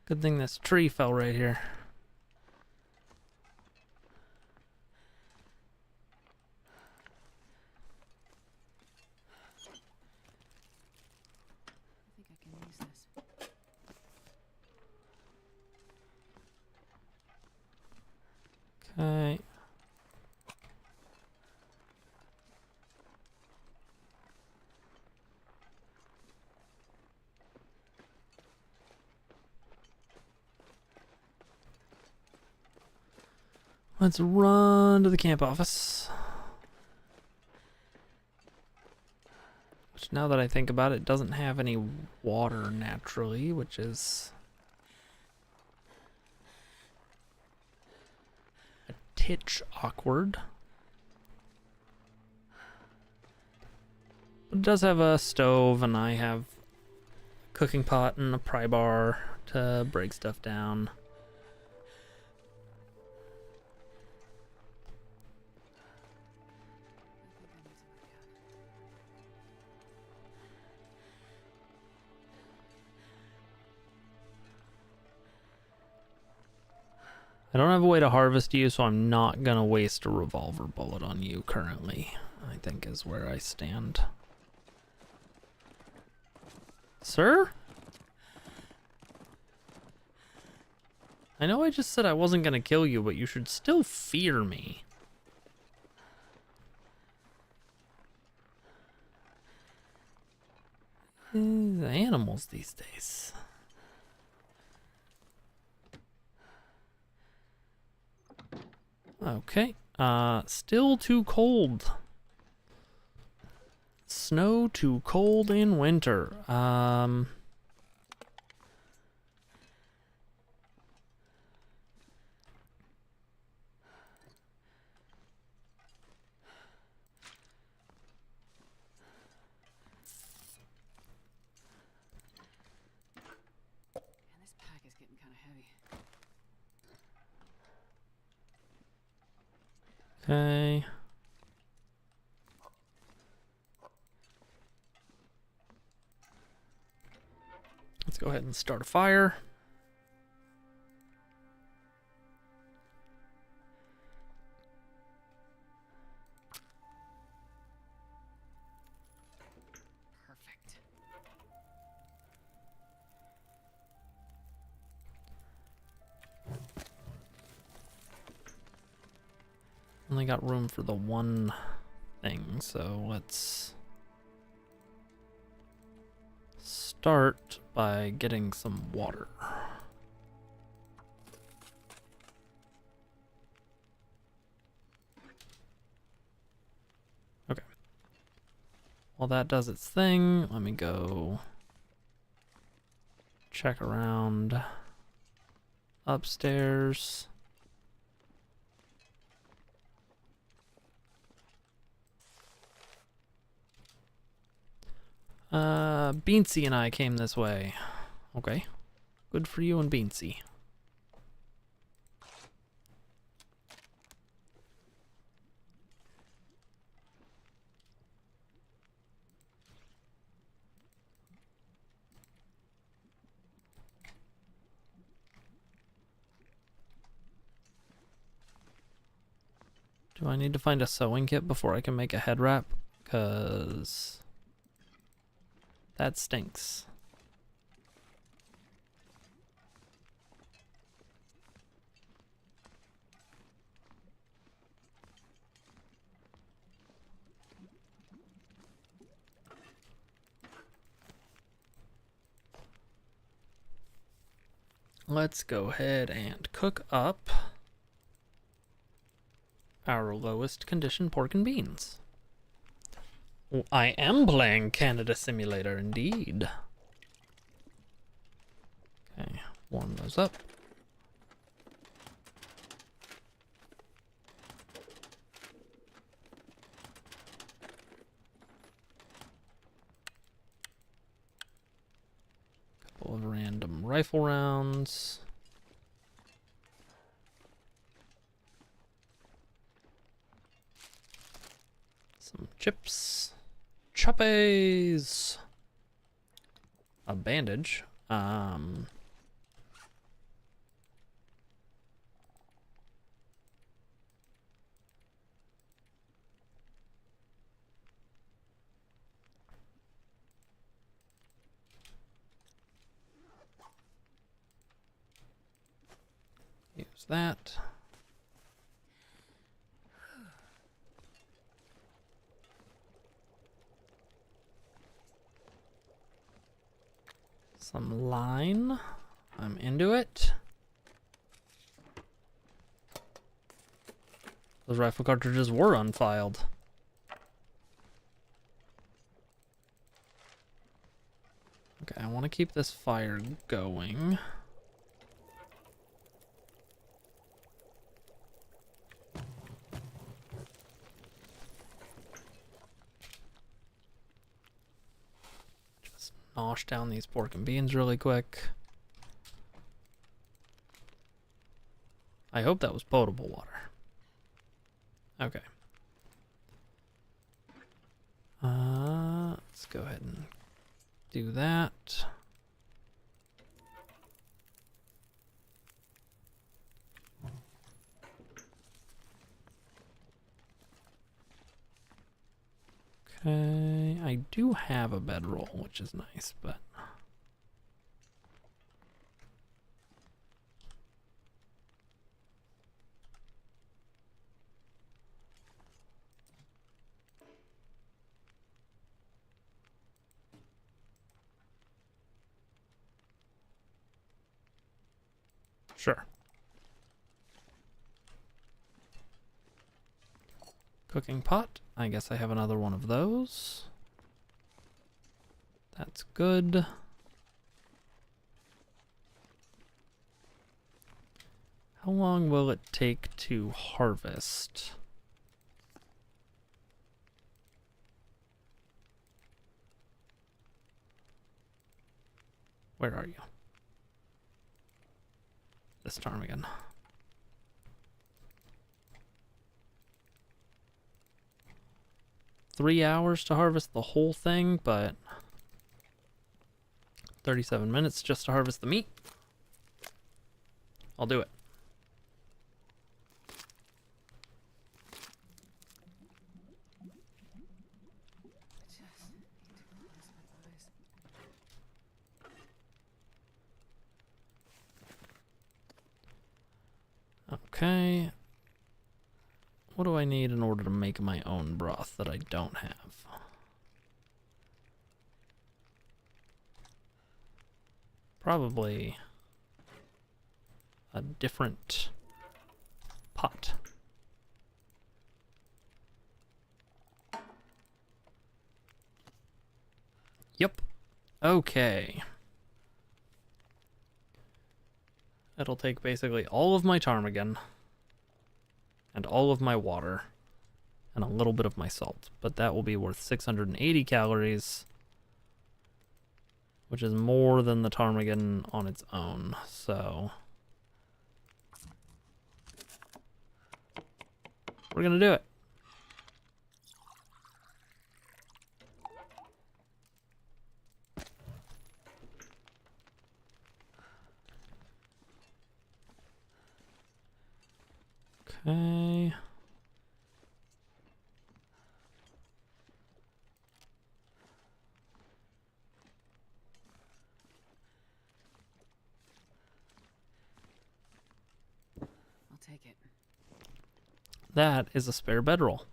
[SPEAKER 1] Good thing this tree fell right here. Okay. Let's run to the camp office. Which, now that I think about it, doesn't have any water naturally, which is a titch awkward. But it does have a stove, and I have a cooking pot and a pry bar to break stuff down. I don't have a way to harvest you, so I'm not gonna waste a revolver bullet on you currently, I think is where I stand. Sir? I know I just said I wasn't gonna kill you, but you should still fear me. The animals these days. Okay. Still too cold. Snow too cold in winter.
[SPEAKER 2] Man, this pack is getting kind of heavy.
[SPEAKER 1] Okay. Let's go ahead and start a fire.
[SPEAKER 2] Perfect.
[SPEAKER 1] Only got room for the one thing, so let's start by getting some water. Okay. While that does its thing, let me go check around upstairs. Beansy and I came this way. Okay. Good for you and Beansy. Do I need to find a sewing kit before I can make a head wrap? 'Cause that stinks. Let's go ahead and cook up our lowest condition pork and beans. I am playing Canada Simulator, indeed. Okay, warm those up. Couple of random rifle rounds. Some chips. Chuppies. A bandage. Use that. Some line. I'm into it. Those rifle cartridges were unfiled. Okay, I want to keep this fire going. Just nosh down these pork and beans really quick. I hope that was potable water. Okay. Let's go ahead and do that. Okay, I do have a bedroll, which is nice, but sure. Cooking pot. I guess I have another one of those. That's good. How long will it take to harvest? Where are you? This ptarmigan. Three hours to harvest the whole thing, but 37 minutes just to harvest the meat. I'll do it. Okay. What do I need in order to make my own broth that I don't have? Probably a different pot. Yep. Okay. That'll take basically all of my ptarmigan and all of my water and a little bit of my salt, but that will be worth 680 calories, which is more than the ptarmigan on its own, so we're gonna do it. Okay.
[SPEAKER 2] I'll take it.
[SPEAKER 1] That is a spare bedroll.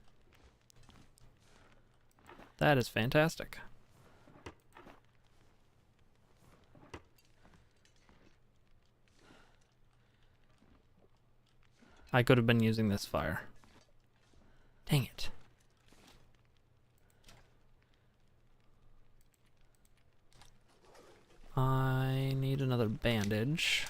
[SPEAKER 1] That is fantastic. I could have been using this fire. Dang it. I need another bandage.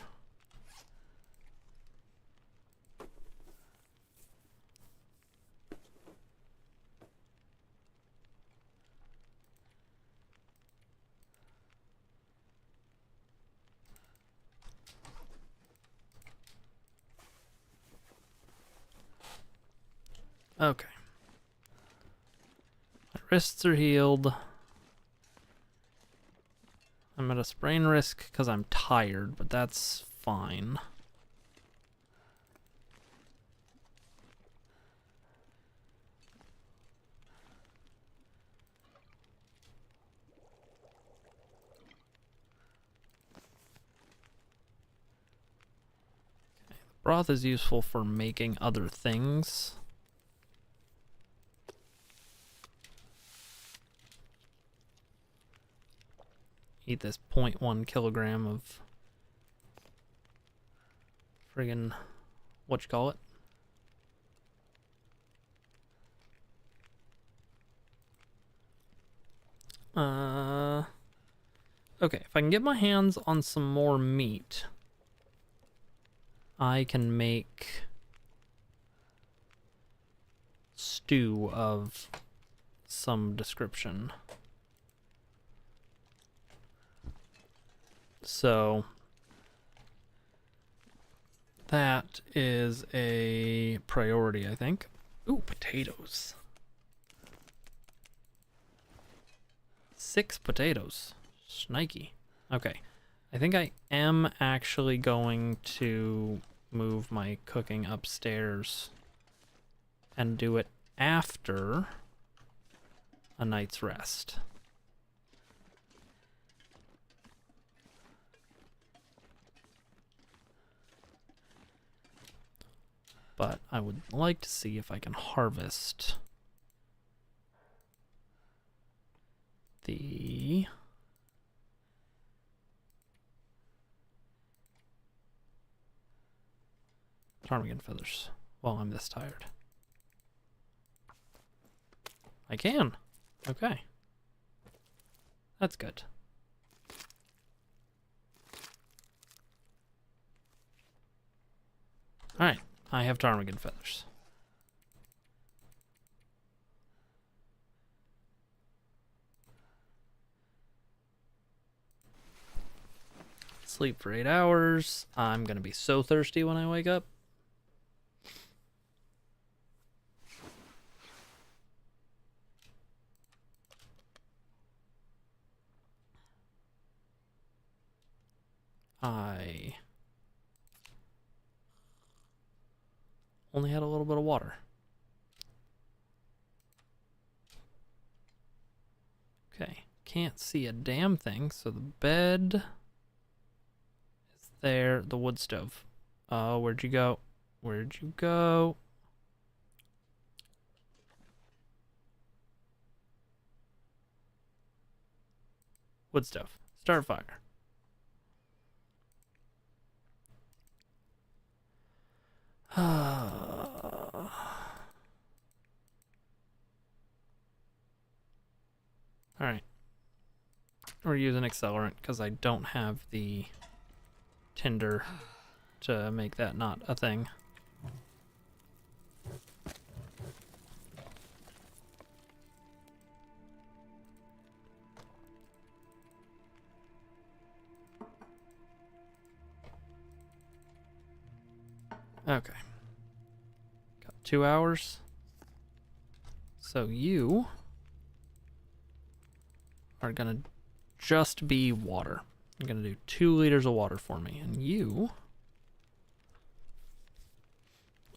[SPEAKER 1] Okay. My wrists are healed. I'm at a sprain risk because I'm tired, but that's fine. Okay. Broth is useful for making other things. eat this 0.1 kilogram of friggin' whatchamacallit. Okay, if I can get my hands on some more meat, I can make stew of some description. So that is a priority, I think. Ooh, potatoes. 6 potatoes. Snikey. Okay. I think I am actually going to move my cooking upstairs and do it after a night's rest. But I would like to see if I can harvest the ptarmigan feathers while I'm this tired. I can. Okay. That's good. Alright, I have ptarmigan feathers. Sleep for 8 hours. I'm gonna be so thirsty when I wake up. I only had a little bit of water. Okay, can't see a damn thing, so the bed is there. The wood stove. Oh, where'd you go? Where'd you go? Wood stove. Start fire. Alright. We're using accelerant because I don't have the tinder to make that not a thing. Okay. Got 2 hours. So you are gonna just be water. You're gonna do 2 liters of water for me, and you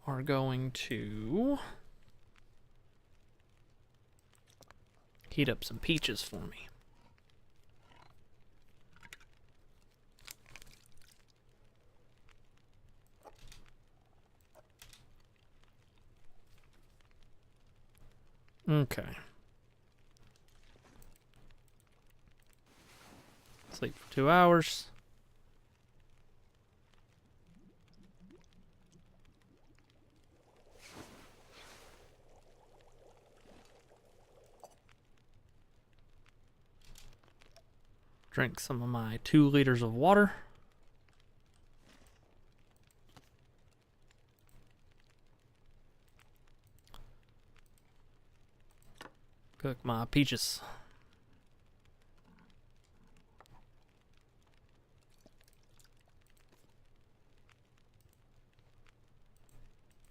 [SPEAKER 1] are going to heat up some peaches for me. Okay. Sleep for 2 hours. Drink some of my 2 liters of water. Cook my peaches.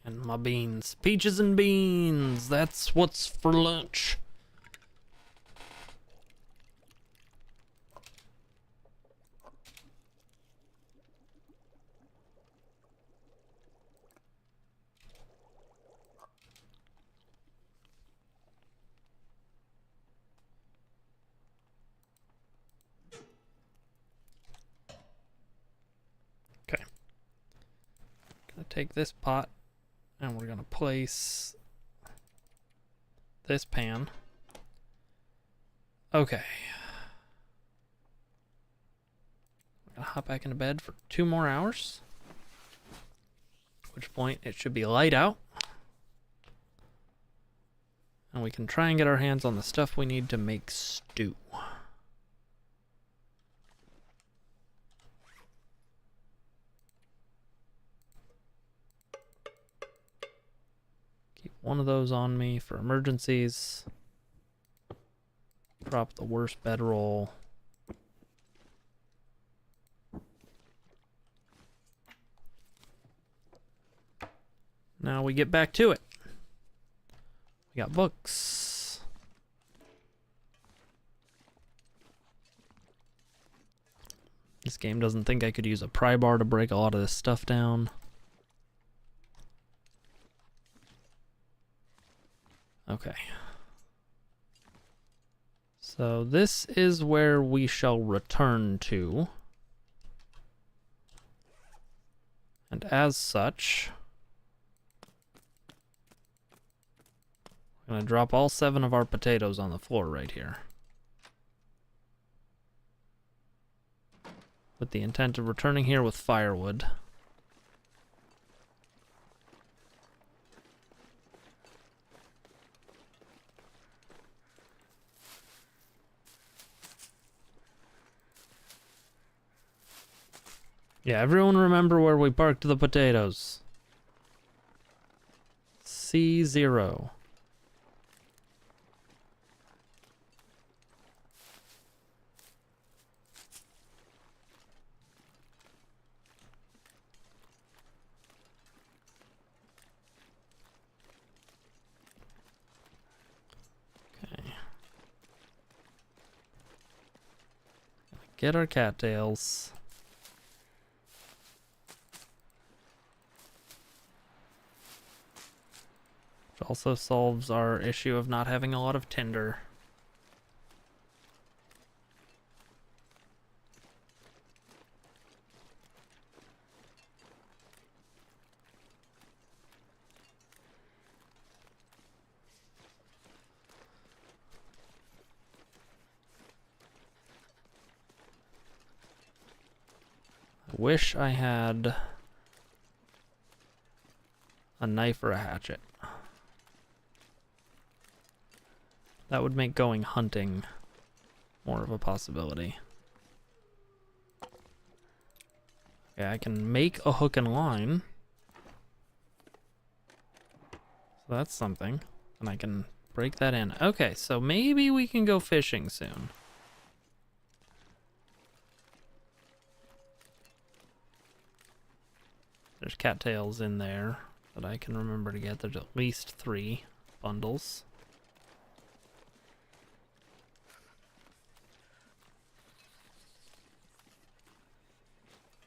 [SPEAKER 1] And my beans. Peaches and beans. That's what's for lunch. Okay. Gonna take this pot and we're gonna place this pan. Okay. Gonna hop back into bed for 2 more hours. At which point it should be light out. And we can try and get our hands on the stuff we need to make stew. Keep one of those on me for emergencies. Drop the worst bedroll. Now we get back to it. We got books. This game doesn't think I could use a pry bar to break a lot of this stuff down. Okay. So this is where we shall return to. And as such, I'm going to drop all 7 of our potatoes on the floor right here. With the intent of returning here with firewood. Yeah, everyone remember where we parked the potatoes. C0. Get our cattails. Which also solves our issue of not having a lot of tinder. I wish I had a knife or a hatchet. That would make going hunting more of a possibility. Okay, I can make a hook and line. So that's something. And I can break that in. Okay, so maybe we can go fishing soon. There's cattails in there that I can remember to get. There's at least 3 bundles.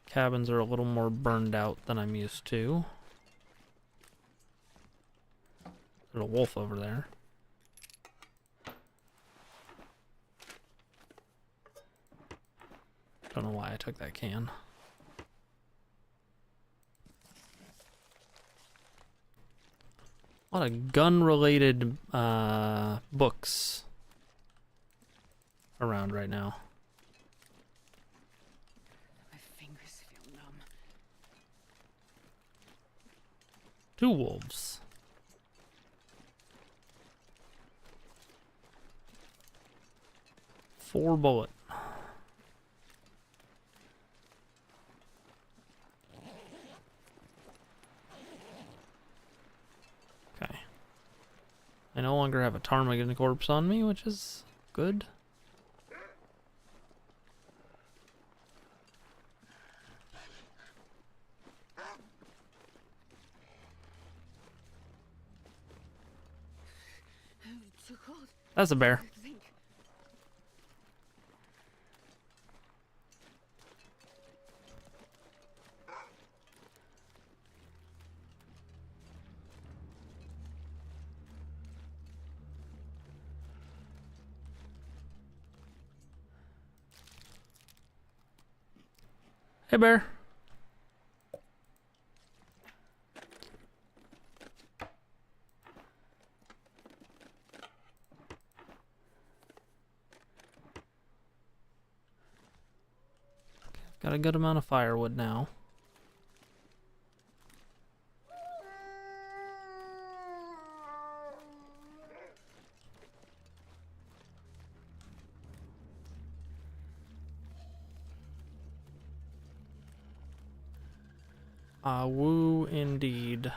[SPEAKER 1] Cabins are a little more burned out than I'm used to. There's a wolf over there. Don't know why I took that can. A lot of gun-related books around right now.
[SPEAKER 2] My fingers feel numb.
[SPEAKER 1] 2 wolves. Four bullet. Okay. I no longer have a ptarmigan corpse on me, which is good.
[SPEAKER 2] It's so cold.
[SPEAKER 1] That's a bear.
[SPEAKER 2] I think.
[SPEAKER 1] Hey, bear. Gotta a good amount of firewood now. Ah, woo indeed.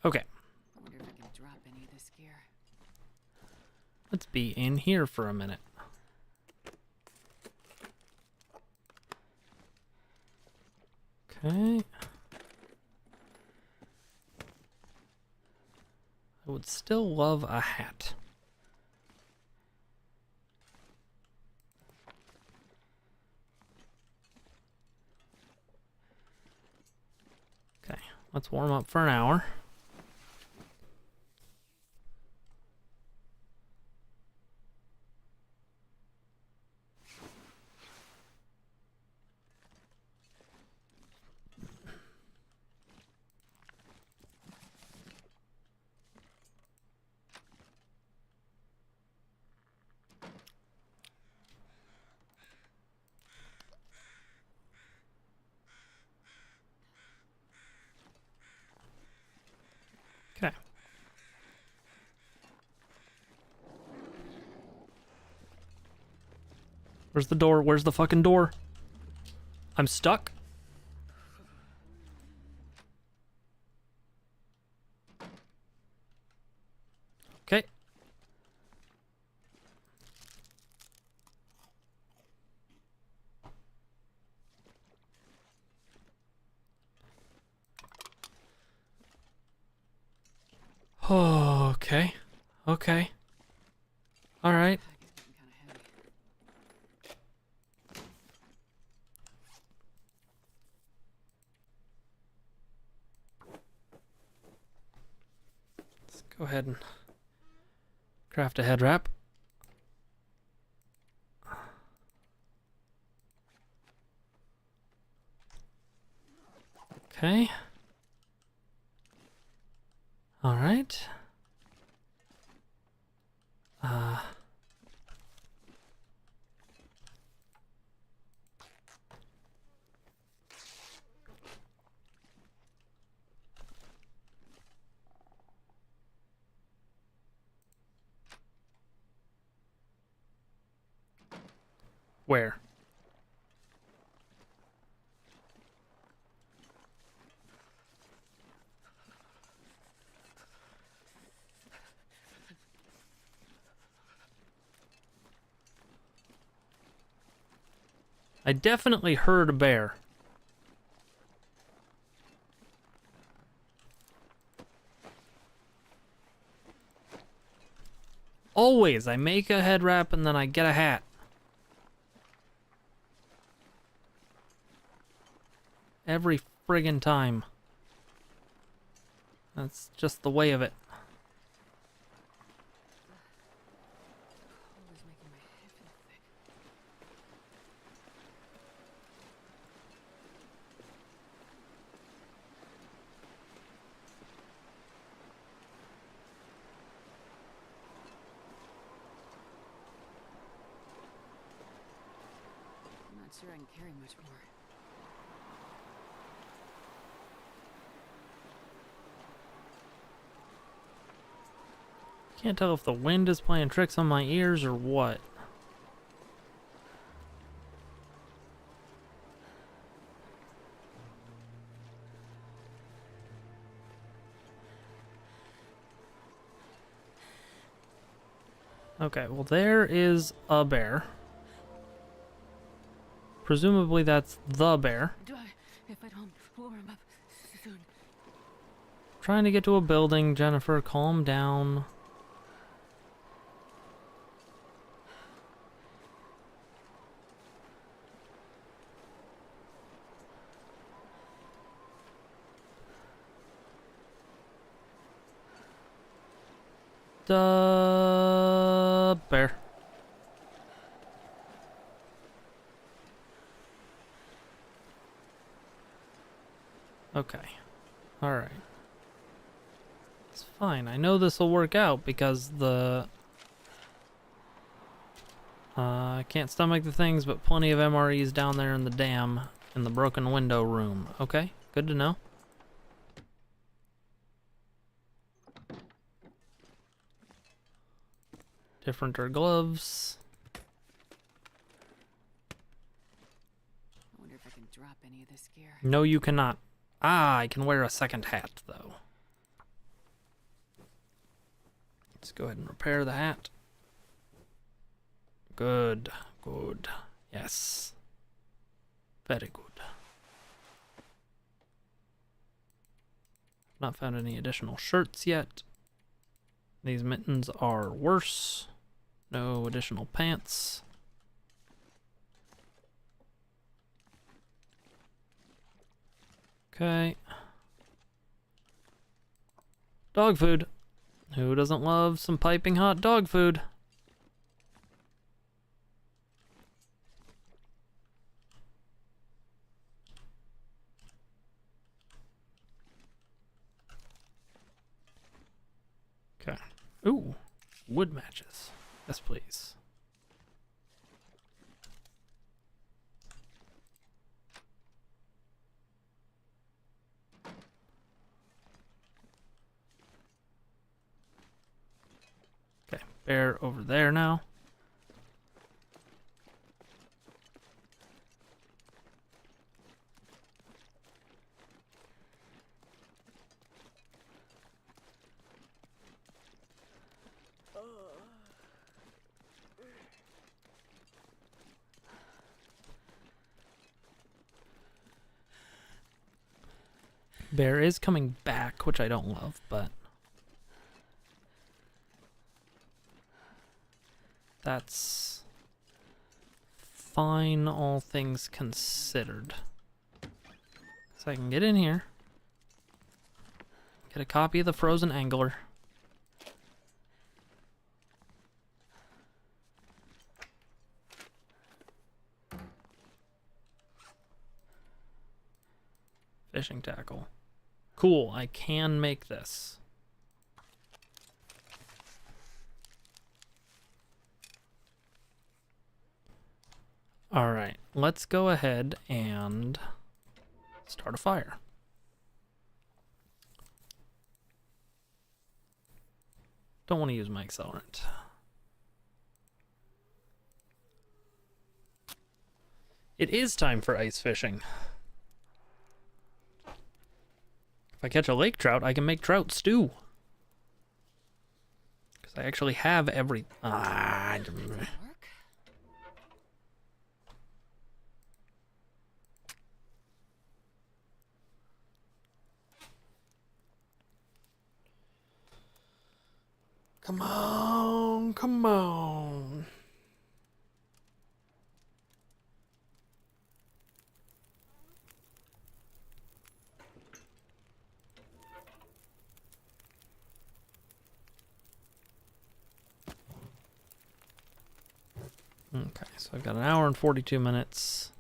[SPEAKER 1] Okay,
[SPEAKER 2] I wonder if I can drop any of this gear.
[SPEAKER 1] let's be in here for a minute. Okay. I would still love a hat. Okay, let's warm up for an hour. Okay. Where's the door? Where's the fucking door? I'm stuck. Okay. Oh, okay. Okay. All right.
[SPEAKER 2] Pack is getting kind of heavy.
[SPEAKER 1] Let's go ahead and craft a head wrap. Okay. All right. Where? I definitely heard a bear. Always, I make a head wrap and then I get a hat. Every friggin' time. That's just the way of it.
[SPEAKER 2] Cold is making my head feel thick. I'm not sure I can carry much more.
[SPEAKER 1] Can't tell if the wind is playing tricks on my ears or what. Okay, well there is a bear. Presumably that's the bear.
[SPEAKER 2] If I don't warm up soon.
[SPEAKER 1] Trying to get to a building, Jennifer, calm down. Bear. Okay. Alright. It's fine. I know this will work out because the... I can't stomach the things, but plenty of MREs down there in the dam in the broken window room. Okay, good to know. Differenter gloves.
[SPEAKER 2] I wonder if I can drop any of this gear.
[SPEAKER 1] No, you cannot. Ah, I can wear a second hat, though. Let's go ahead and repair the hat. Good, good. Yes. Very good. Not found any additional shirts yet. These mittens are worse. No additional pants. Okay. Dog food. Who doesn't love some piping hot dog food? Okay. Ooh, wood matches. Yes, please. Okay, bear over there now. Bear is coming back, which I don't love, but that's fine, all things considered. So I can get in here, get a copy of the Frozen Angler. Fishing tackle. Cool, I can make this. All right, let's go ahead and start a fire. Don't want to use my accelerant. It is time for ice fishing. If I catch a lake trout, I can make trout stew. Because I actually have every...
[SPEAKER 2] Does that work?
[SPEAKER 1] Come on, come on. Okay, so I've got an hour and 42 minutes.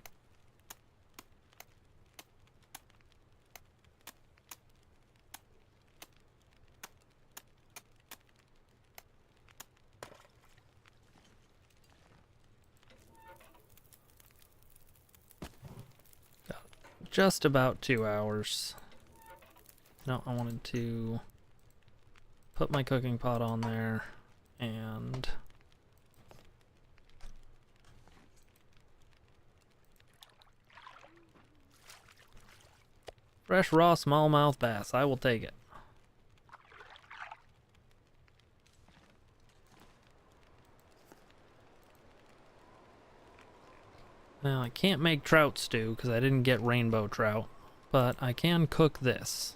[SPEAKER 1] Got just about 2 hours. No, I wanted to put my cooking pot on there and... Fresh, raw, smallmouth bass. I will take it. Now, I can't make trout stew because I didn't get rainbow trout, but I can cook this.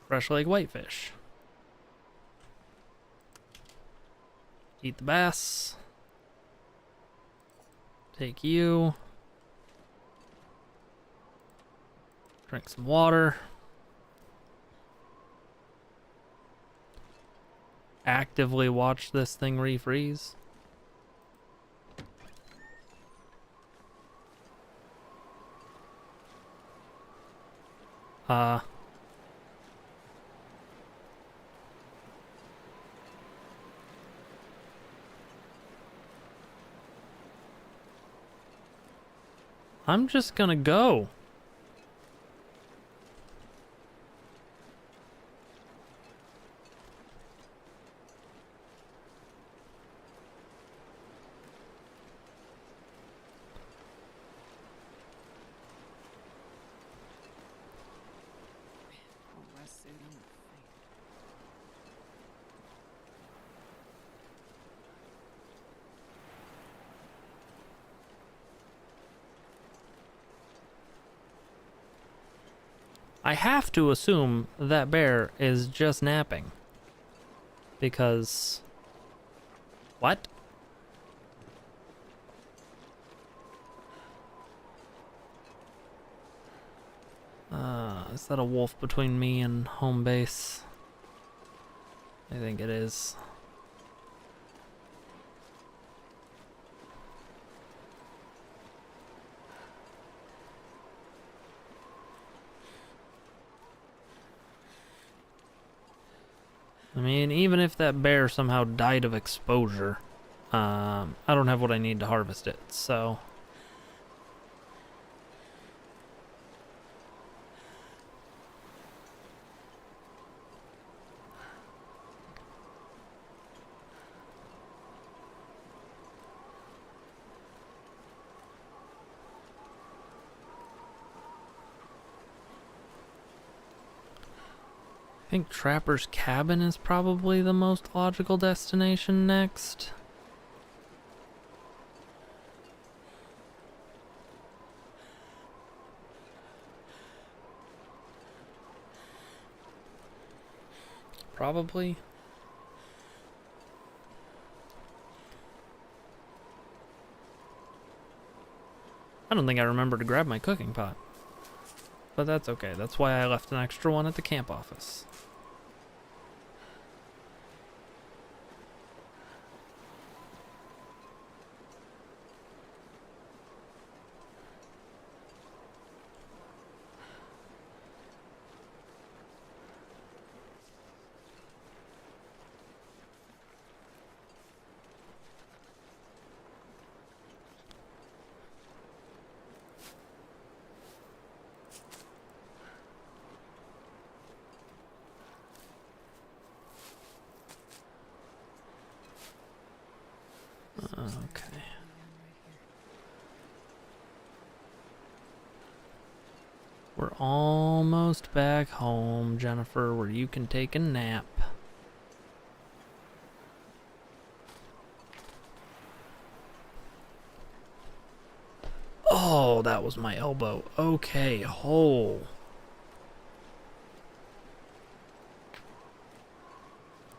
[SPEAKER 1] Fresh lake whitefish. Eat the bass. Take you. Drink some water. Actively watch this thing refreeze. I'm just gonna go.
[SPEAKER 2] Poor wetsuit, I'm gonna faint.
[SPEAKER 1] I have to assume that bear is just napping. Because... What? Is that a wolf between me and home base? I think it is. I mean, even if that bear somehow died of exposure, I don't have what I need to harvest it, so... I think Trapper's Cabin is probably the most logical destination next. Probably. I don't think I remember to grab my cooking pot. But that's okay. That's why I left an extra one at the camp office. Okay. We're almost back home, Jennifer, where you can take a nap. Oh, that was my elbow. Okay, hole.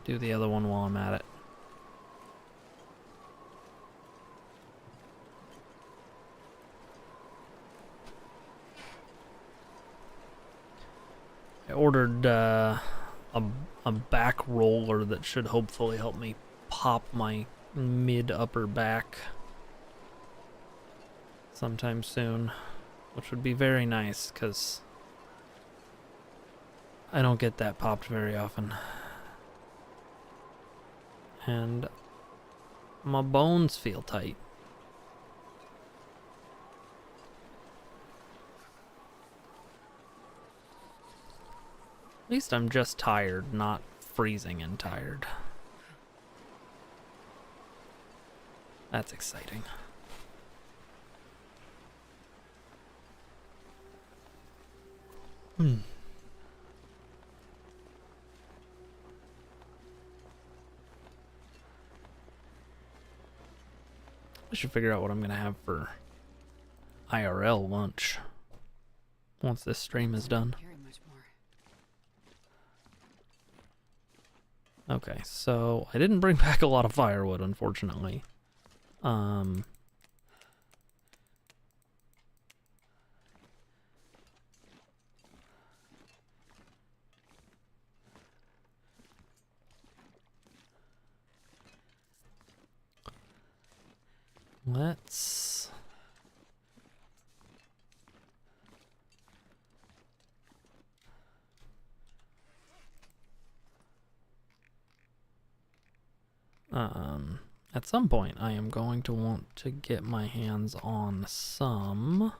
[SPEAKER 1] Do the other one while I'm at it. I ordered a back roller that should hopefully help me pop my mid-upper back sometime soon, which would be very nice because I don't get that popped very often. And my bones feel tight. At least I'm just tired, not freezing and tired. That's exciting. I should figure out what I'm gonna have for IRL lunch once this stream is done.
[SPEAKER 2] Carry much more.
[SPEAKER 1] Okay, so I didn't bring back a lot of firewood, unfortunately. Let's... At some point, I am going to want to get my hands on some...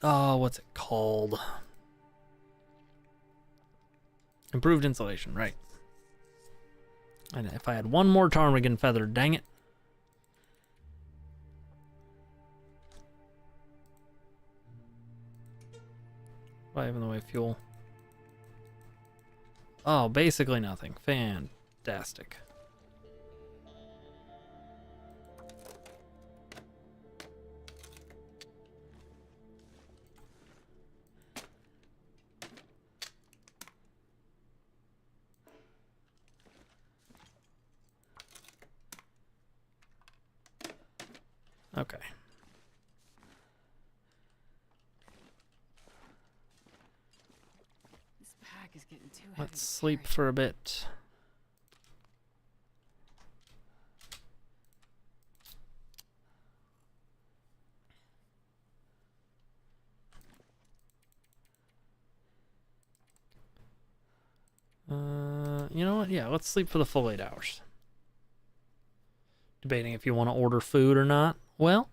[SPEAKER 1] Oh, what's it called? Improved insulation, right. And if I had one more ptarmigan feather, dang it. What do I have in the way of fuel? Oh, basically nothing. Fantastic. Okay.
[SPEAKER 2] This pack is getting too heavy.
[SPEAKER 1] Let's
[SPEAKER 2] to
[SPEAKER 1] sleep
[SPEAKER 2] carry.
[SPEAKER 1] for a bit. You know what? Yeah, let's sleep for the full 8 hours. Debating if you want to order food or not. Well,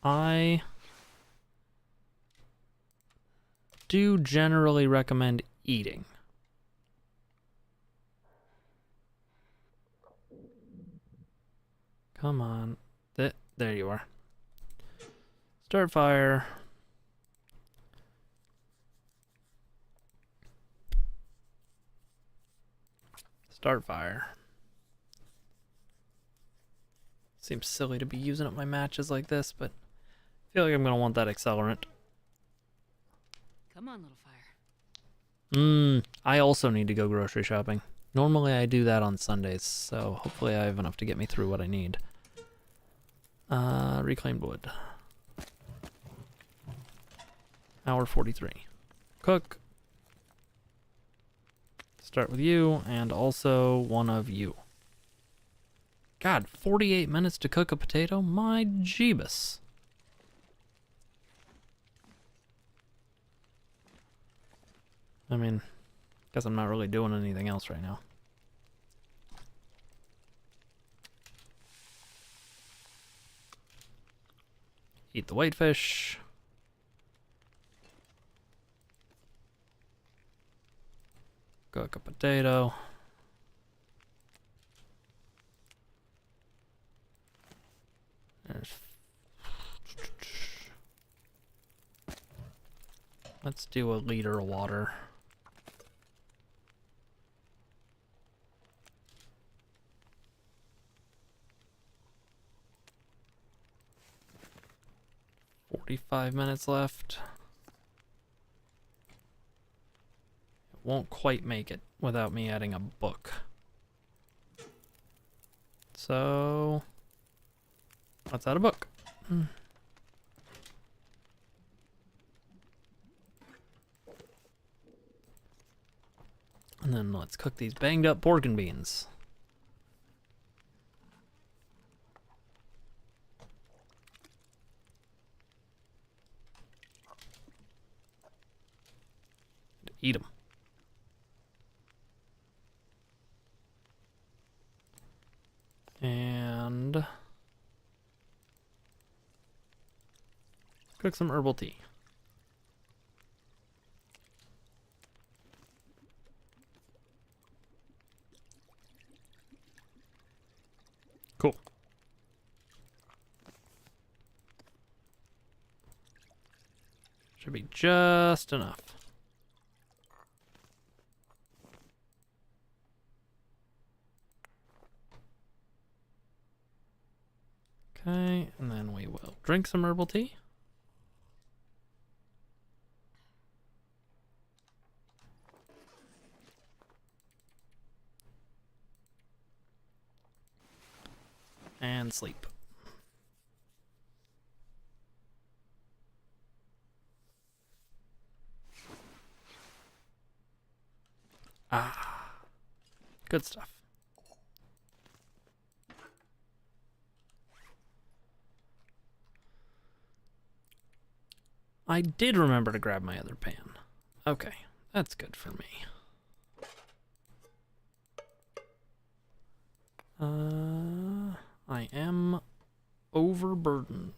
[SPEAKER 1] I do generally recommend eating. Come on. There you are. Start fire. Start fire. Seems silly to be using up my matches like this, but I feel like I'm going to want that accelerant.
[SPEAKER 2] Come on, little fire.
[SPEAKER 1] I also need to go grocery shopping. Normally I do that on Sundays, so hopefully I have enough to get me through what I need. Reclaimed wood. Hour 43. Cook. Start with you, and also one of you. God, 48 minutes to cook a potato? My jeebus. I mean, guess I'm not really doing anything else right now. Eat the whitefish. Cook a potato. There's... Let's do a liter of water. "45 minutes left. It won't quite make it without me adding a book. So let's add a book. And then let's cook these banged up pork and beans. Eat them. And cook some herbal tea. Cool. Should be just enough. Okay, and then we will drink some herbal tea. And sleep. Ah, good stuff. I did remember to grab my other pan. Okay, that's good for me. I am overburdened.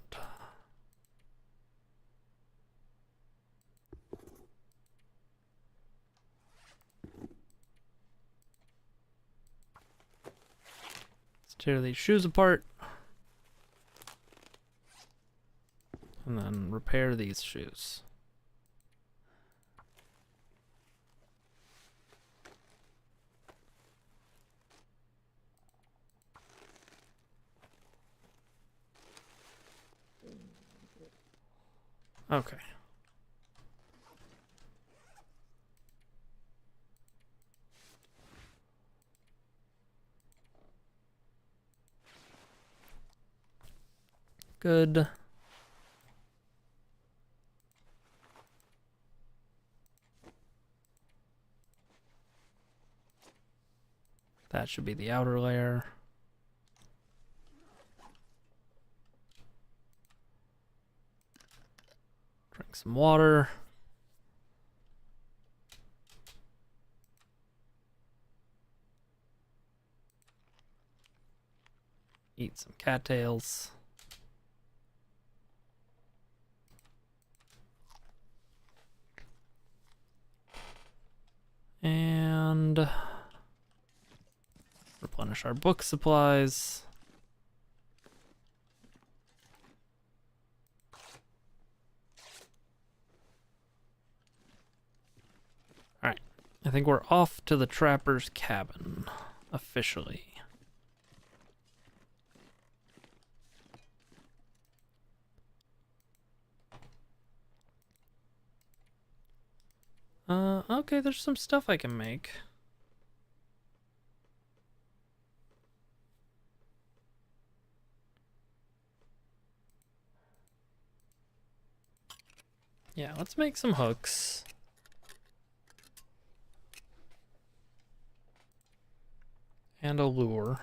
[SPEAKER 1] Let's tear these shoes apart. And then repair these shoes. Okay. Good. That should be the outer layer. Drink some water. Eat some cattails. And replenish our book supplies. Alright, I think we're off to the trapper's cabin, officially. Okay, there's some stuff I can make. Yeah, let's make some hooks. And a lure.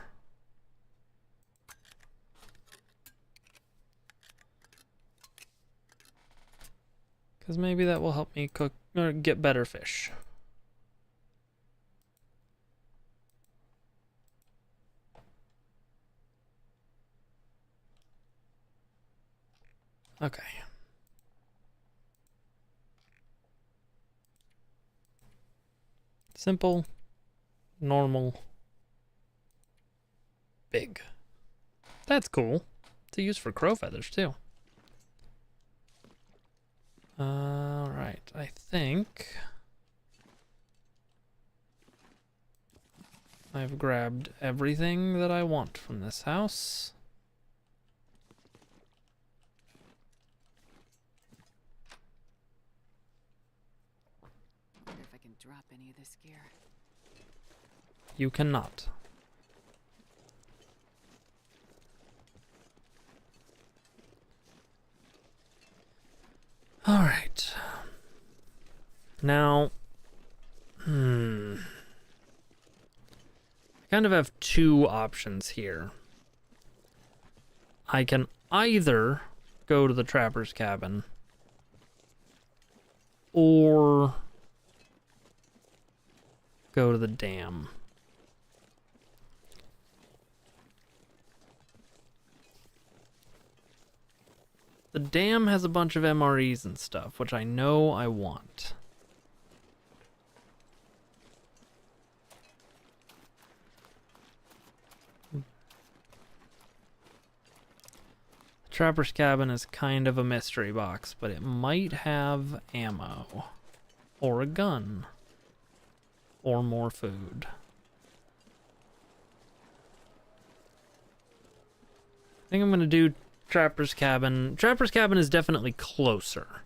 [SPEAKER 1] Because maybe that will help me cook or get better fish. Okay. Simple, normal, big. That's cool. To use for crow feathers too. Alright, I think I've grabbed everything that I want from this house.
[SPEAKER 2] Wonder if I can drop any of this gear.
[SPEAKER 1] You cannot. All right. Now, I kind of have two options here. I can either go to the trapper's cabin or go to the dam. The dam has a bunch of MREs and stuff, which I know I want. The trapper's cabin is kind of a mystery box, but it might have ammo. Or a gun. Or more food. I think I'm gonna do Trapper's cabin. Trapper's cabin is definitely closer.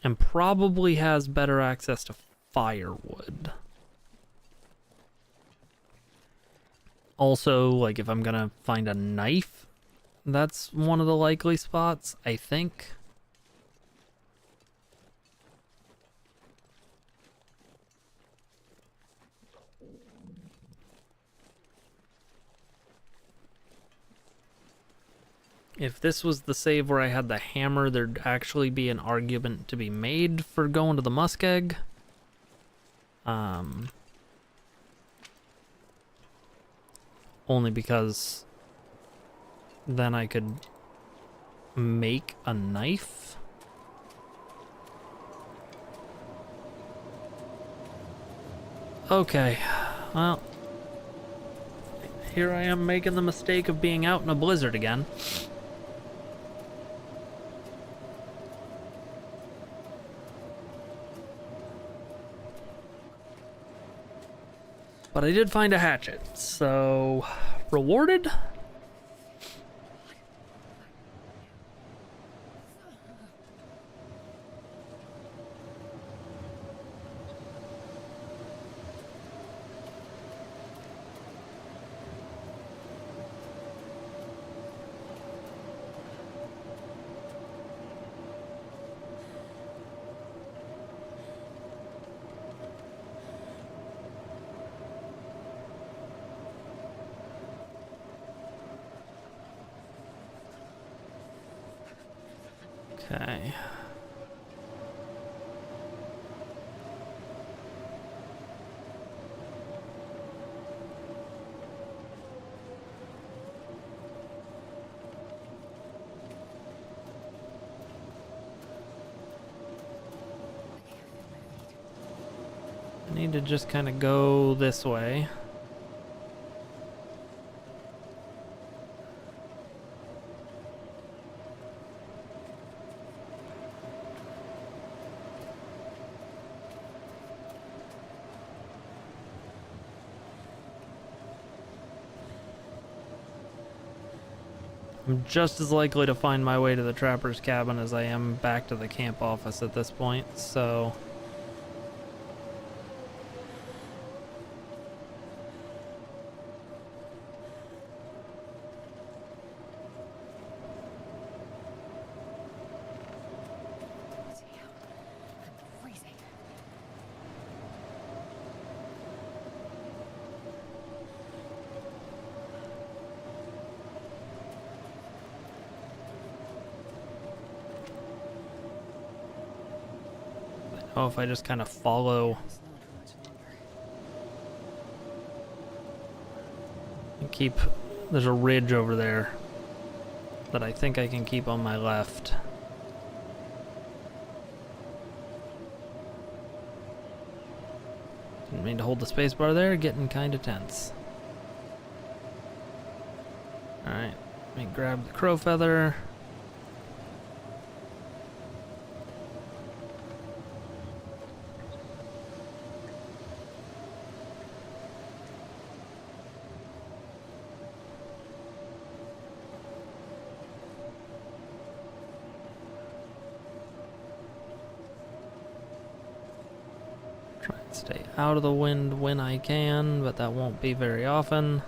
[SPEAKER 1] And probably has better access to firewood. Also, like if I'm gonna find a knife, that's one of the likely spots, I think. if this was the save where I had the hammer, there'd actually be an argument to be made for going to the Muskeg. Only because then I could make a knife. Okay, well, here I am making the mistake of being out in a blizzard again. But I did find a hatchet, so rewarded? Okay. I need to just kind of go this way. I'm just as likely to find my way to the trapper's cabin as I am back to the camp office at this point, so...
[SPEAKER 2] I'm freezing.
[SPEAKER 1] Oh, if I just kind of follow
[SPEAKER 2] It's not for much longer.
[SPEAKER 1] and keep... There's a ridge over there that I think I can keep on my left. Didn't mean to hold the spacebar there, getting kind of tense. Alright, let me grab the crow feather. Try and stay out of the wind when I can, but that won't be very often.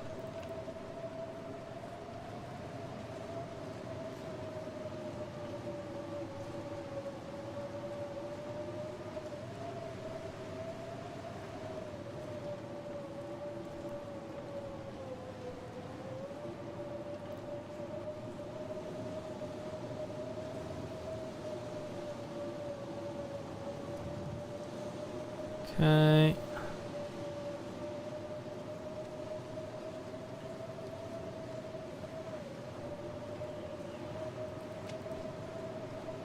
[SPEAKER 1] Okay.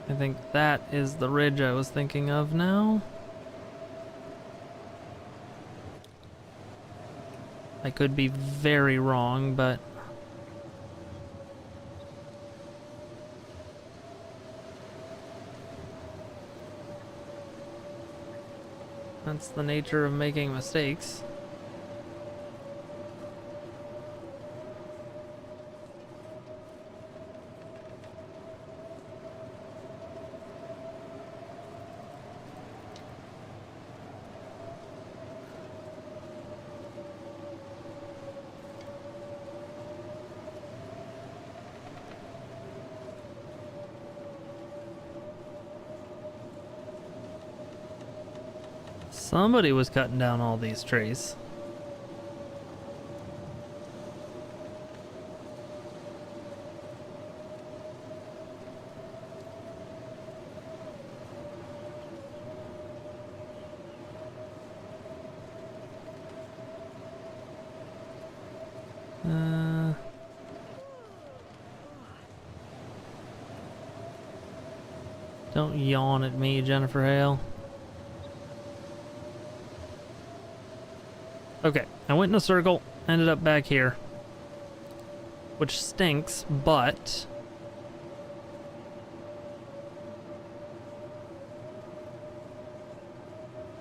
[SPEAKER 1] I think that is the ridge I was thinking of now. I could be very wrong, but... that's the nature of making mistakes. Somebody was cutting down all these trees. Don't yawn at me, Jennifer Hale. Okay, I went in a circle, ended up back here. Which stinks, but...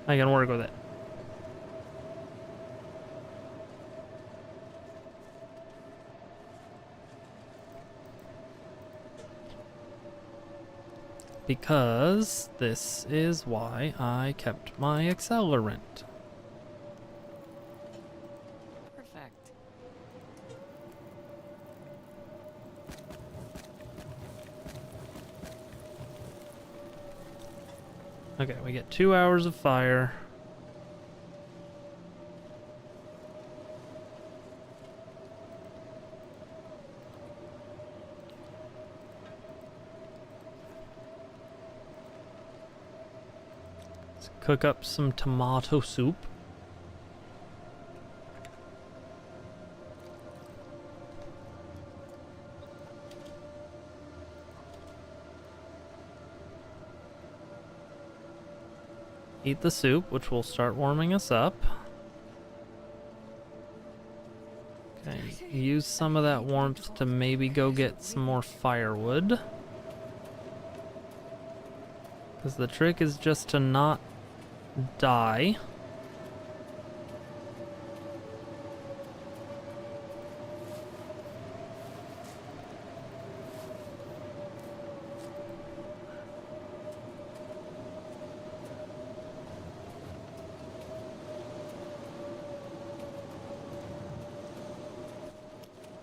[SPEAKER 1] I can work with it. Because this is why I kept my accelerant.
[SPEAKER 2] Perfect.
[SPEAKER 1] Okay, we get 2 hours of fire. Let's cook up some tomato soup. Eat the soup, which will start warming us up. Okay, use some of that warmth to maybe go get some more firewood. Because the trick is just to not die.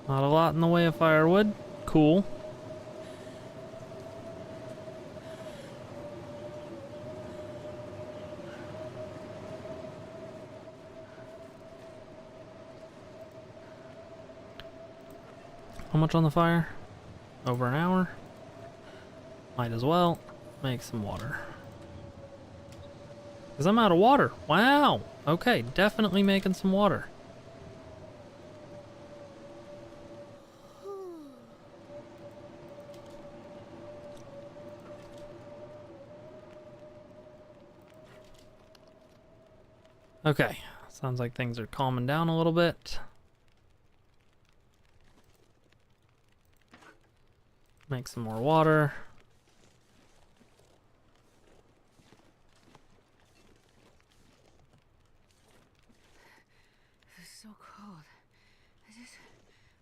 [SPEAKER 1] Not a lot in the way of firewood. Cool. How much on the fire? Over an hour? Might as well make some water. Because I'm out of water. Wow. Okay, definitely making some water. Okay, sounds like things are calming down a little bit. Make some more water.
[SPEAKER 2] It's so cold. I just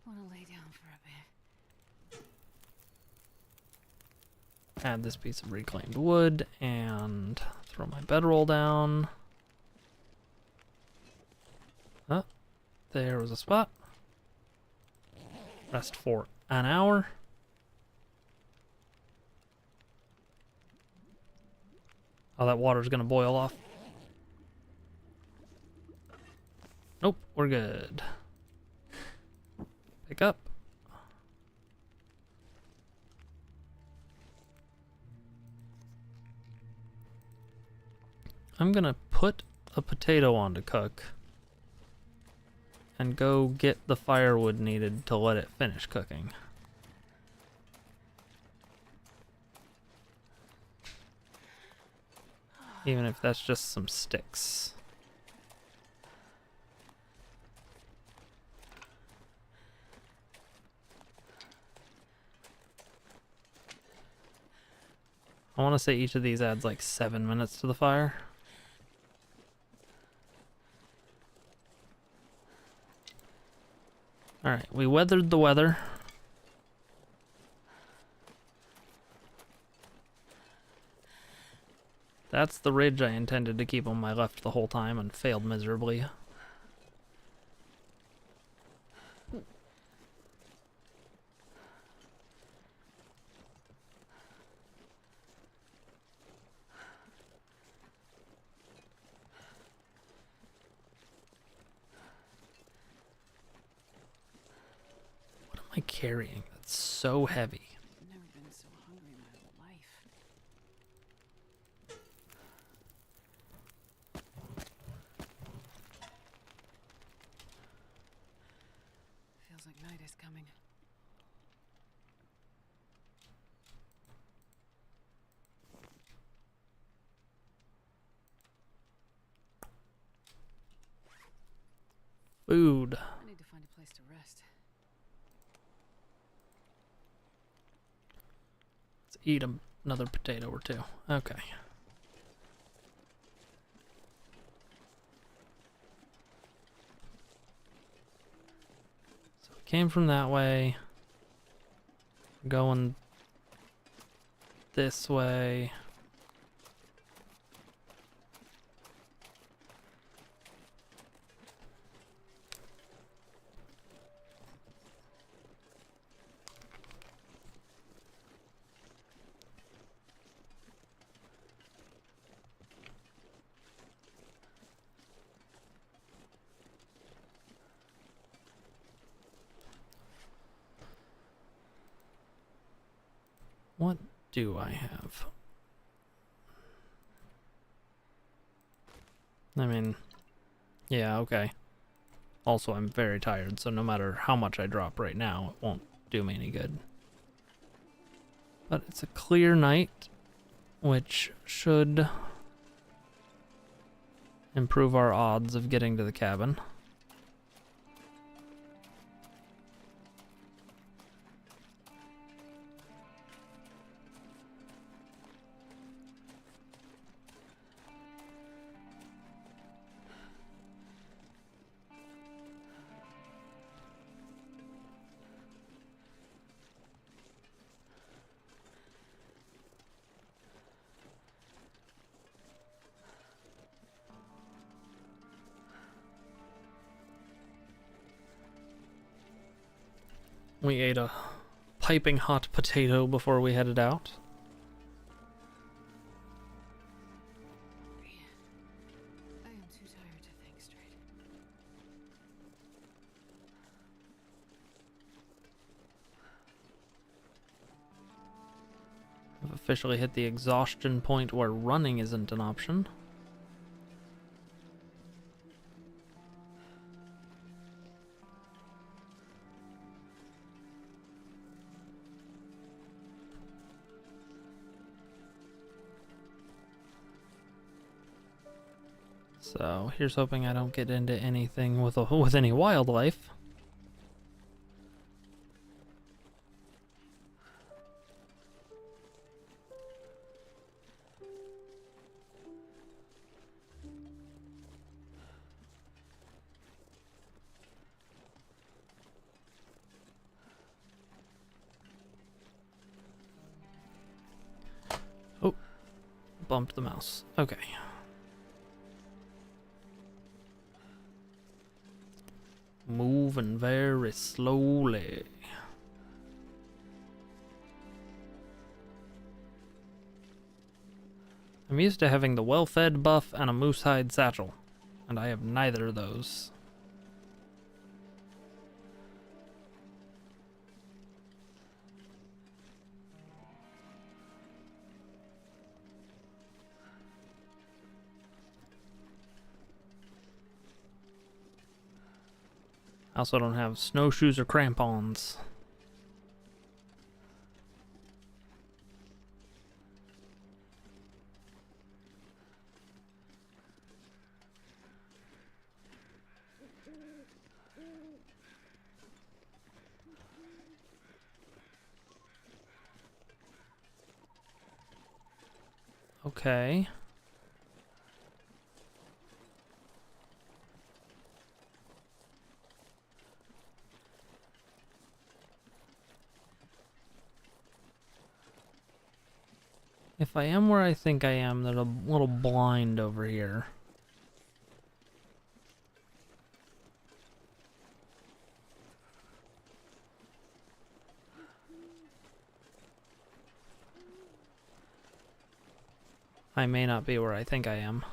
[SPEAKER 2] want to lay down for a bit.
[SPEAKER 1] Add this piece of reclaimed wood and throw my bedroll down. Oh, there was a spot. Rest for an hour. Oh, that water's gonna boil off. Nope, we're good. Pick up. I'm gonna put a potato on to cook and go get the firewood needed to let it finish cooking. Even if that's just some sticks. I want to say each of these adds like 7 minutes to the fire. Alright, we weathered the weather. That's the ridge I intended to keep on my left the whole time and failed miserably. What am I carrying? That's so heavy.
[SPEAKER 2] I've never been so hungry in my whole life. Feels like night is coming.
[SPEAKER 1] Food.
[SPEAKER 2] I need to find a place to rest.
[SPEAKER 1] Let's eat another potato or two. Okay. So we came from that way. Going this way. What do I have? I mean, yeah, okay. Also, I'm very tired, so no matter how much I drop right now, it won't do me any good. But it's a clear night, which should improve our odds of getting to the cabin. We ate a piping hot potato before we headed out.
[SPEAKER 2] I am too tired to think straight.
[SPEAKER 1] I've officially hit the exhaustion point where running isn't an option. So here's hoping I don't get into anything with any wildlife. Oh, bumped the mouse. Okay. Moving very slowly. I'm used to having the well-fed buff and a moosehide satchel, and I have neither of those. I also don't have snowshoes or crampons. Okay. If I am where I think I am, there's a little blind over here. I may not be where I think I am.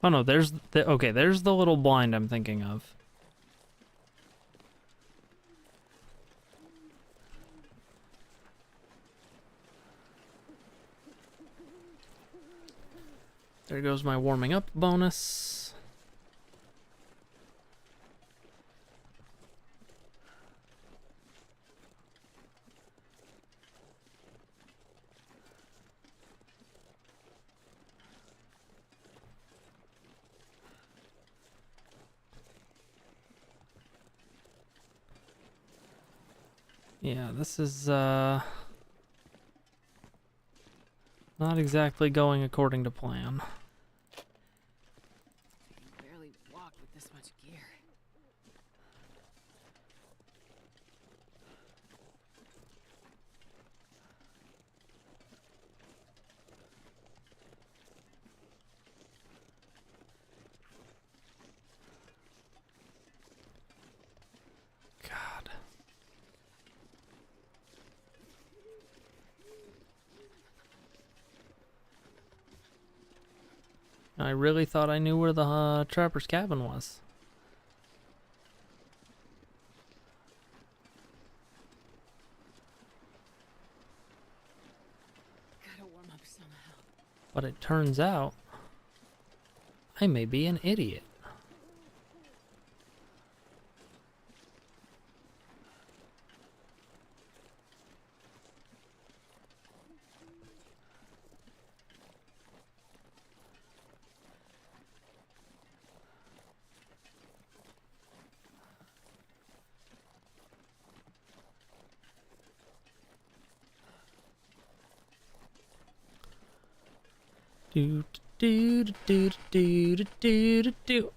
[SPEAKER 1] Oh no, there's the okay, there's the little blind I'm thinking of. There goes my warming up bonus. Yeah, this is not exactly going according to plan.
[SPEAKER 2] I can barely walk with this much gear.
[SPEAKER 1] God. I really thought I knew where the trapper's cabin was.
[SPEAKER 2] Gotta warm up somehow.
[SPEAKER 1] But it turns out I may be an idiot. Do do do do do do do do do.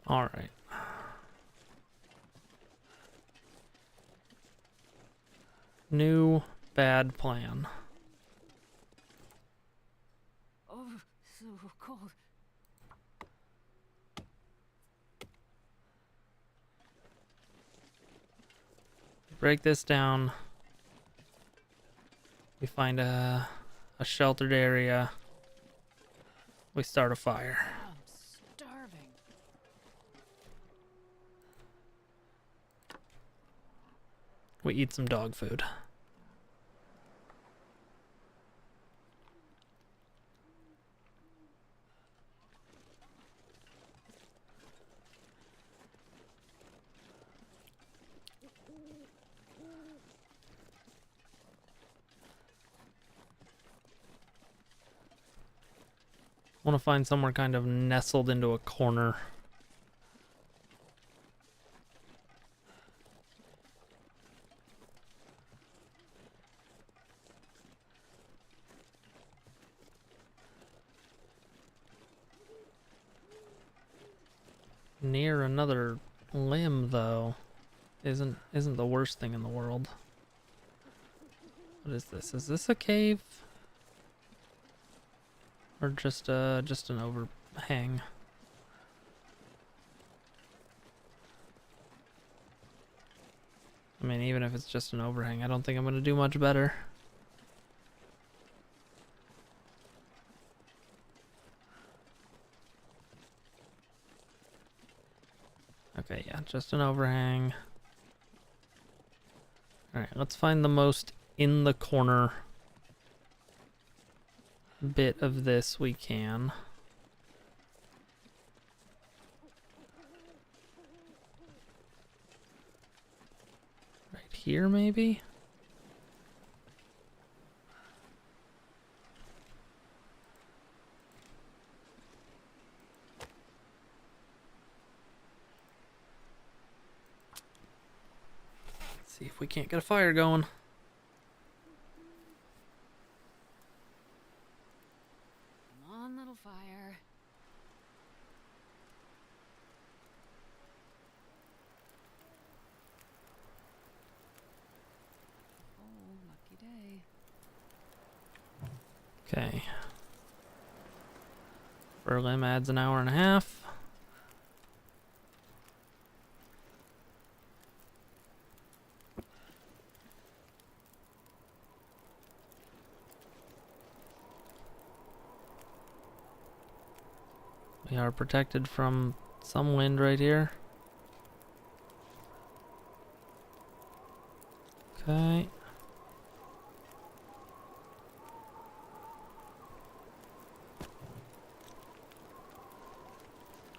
[SPEAKER 1] All right. New bad plan.
[SPEAKER 2] Oh, so cold.
[SPEAKER 1] Break this down. We find a sheltered area. We start a fire.
[SPEAKER 2] I'm starving.
[SPEAKER 1] We eat some dog food. Want to find somewhere kind of nestled into a corner. Near another limb, though, isn't the worst thing in the world. What is this? Is this a cave? Or just an overhang? I mean, even if it's just an overhang, I don't think I'm gonna do much better. Okay, yeah, just an overhang. Alright, let's find the most in the corner bit of this we can. Right here, maybe? Let's see if we can't get a fire going.
[SPEAKER 2] Come on, little fire. Oh, lucky day.
[SPEAKER 1] Okay. Berlim adds an hour and a half. We are protected from some wind right here. Okay.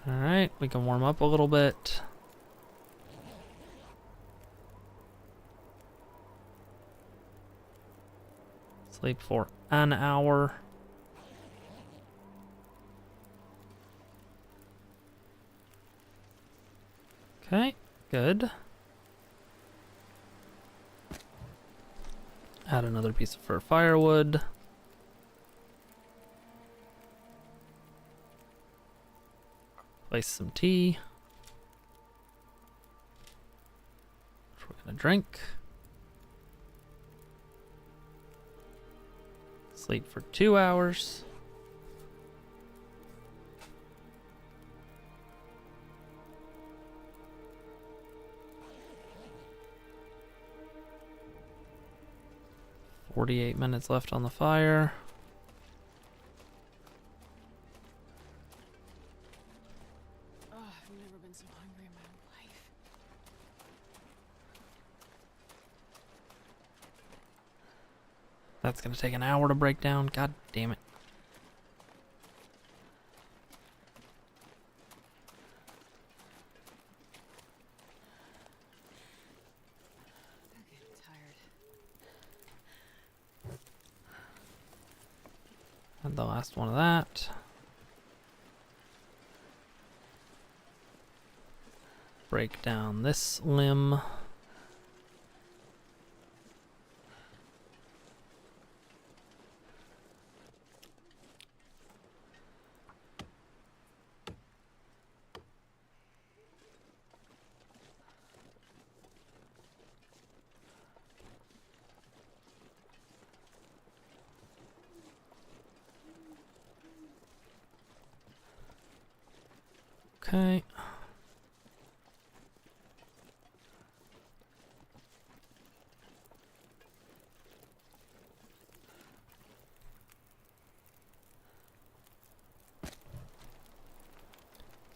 [SPEAKER 1] Alright, we can warm up a little bit. Sleep for an hour. Okay, good. Add another piece of fir firewood. Place some tea. Which we're gonna drink. Sleep for 2 hours. "48 minutes left on the fire.
[SPEAKER 2] Oh, I've never been so hungry in my life.
[SPEAKER 1] That's gonna take an hour to break down. God damn it.
[SPEAKER 2] I'm getting tired.
[SPEAKER 1] And the last one of that. Break down this limb. Okay.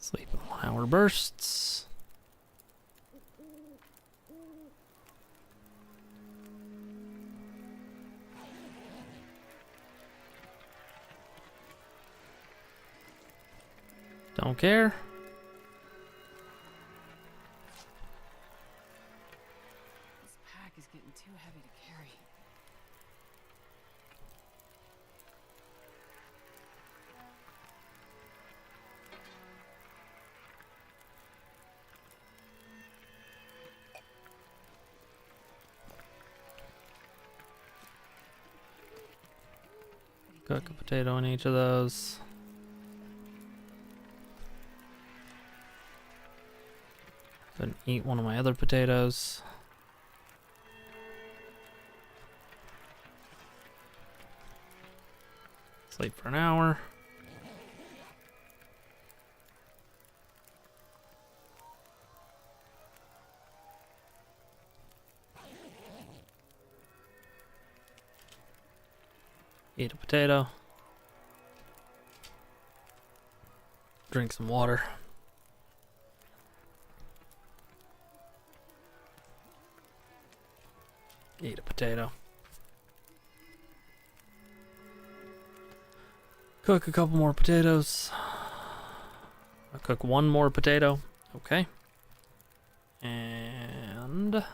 [SPEAKER 1] Sleep in 1 hour bursts. Don't care.
[SPEAKER 2] This pack is getting too heavy to carry.
[SPEAKER 1] Cook a potato in each of those. Couldn't eat one of my other potatoes. Sleep for an hour. Eat a potato. Drink some water. Eat a potato. Cook a couple more potatoes. I'll cook one more potato. Okay. And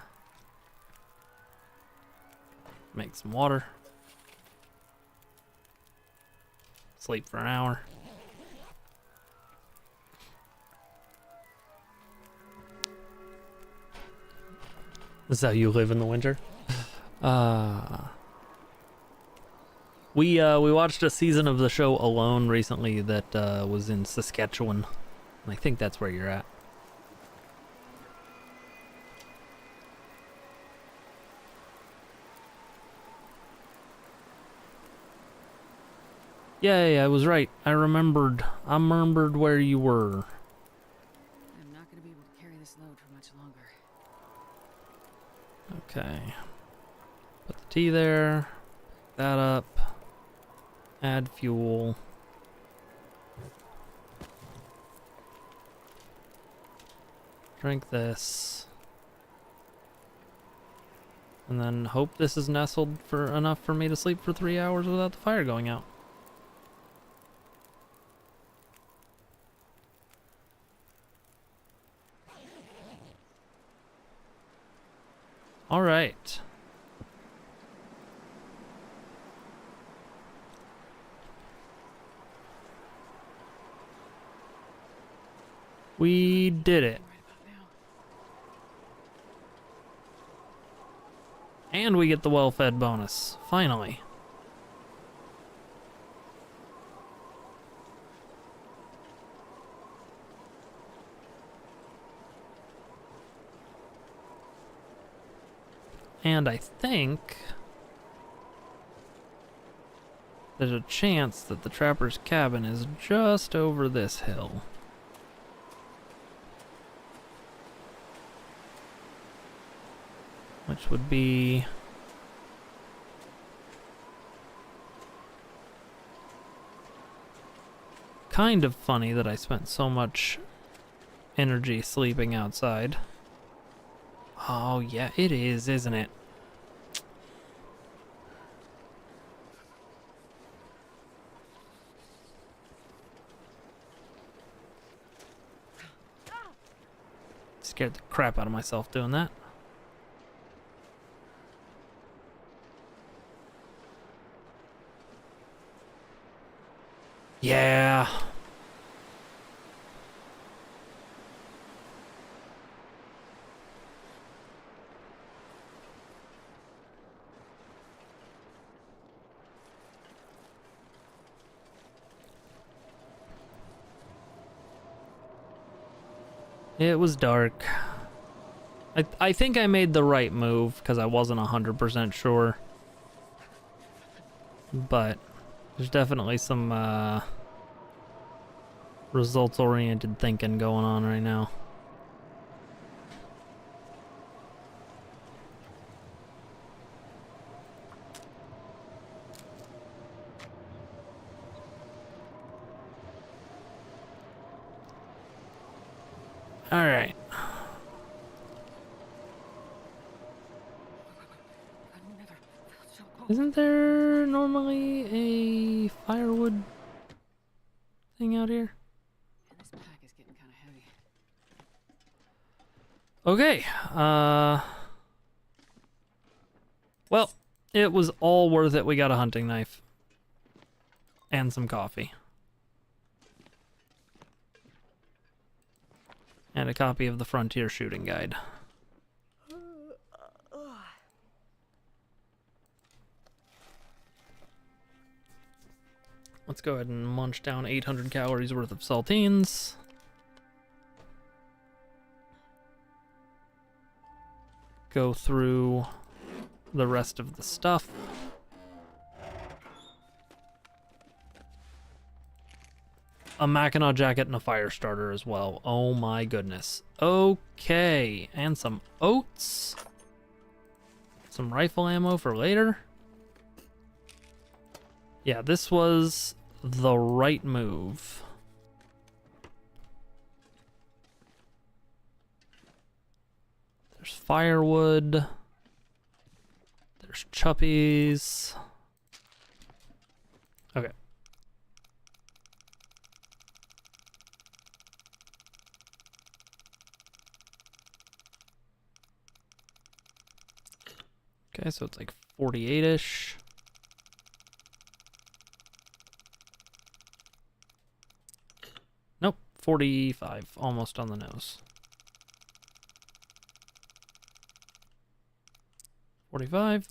[SPEAKER 1] make some water. Sleep for an hour. This is how you live in the winter. We watched a season of the show Alone recently that was in Saskatchewan. And I think that's where you're at. Yeah, I was right. I remembered where you were.
[SPEAKER 2] I'm not going to be able to carry this load for much longer.
[SPEAKER 1] Okay. Put the tea there. Pick that up. Add fuel. Drink this. And then hope this is nestled for enough for me to sleep for 3 hours without the fire going out. All right. We did it.
[SPEAKER 2] Right about now.
[SPEAKER 1] And we get the well-fed bonus. Finally. And I think there's a chance that the trapper's cabin is just over this hill. Which would be kind of funny that I spent so much energy sleeping outside. Oh yeah, it is, isn't it? Scared the crap out of myself doing that. Yeah. It was dark. I think I made the right move because I wasn't 100% sure. But there's definitely some results-oriented thinking going on right now. All right.
[SPEAKER 2] I've never felt so cold.
[SPEAKER 1] Isn't there normally a firewood thing out here?
[SPEAKER 2] And this pack is getting kind of heavy.
[SPEAKER 1] Okay. Well, it was all worth it. We got a hunting knife. And some coffee. And a copy of the Frontier Shooting Guide. Let's go ahead and munch down 800 calories worth of saltines. Go through the rest of the stuff. A Mackinac jacket and a fire starter as well. Oh my goodness. Okay, and some oats. Some rifle ammo for later. Yeah, this was the right move. There's firewood. There's chuppies. Okay. Okay, so it's like 48-ish. Nope, 45, almost on the nose. 45.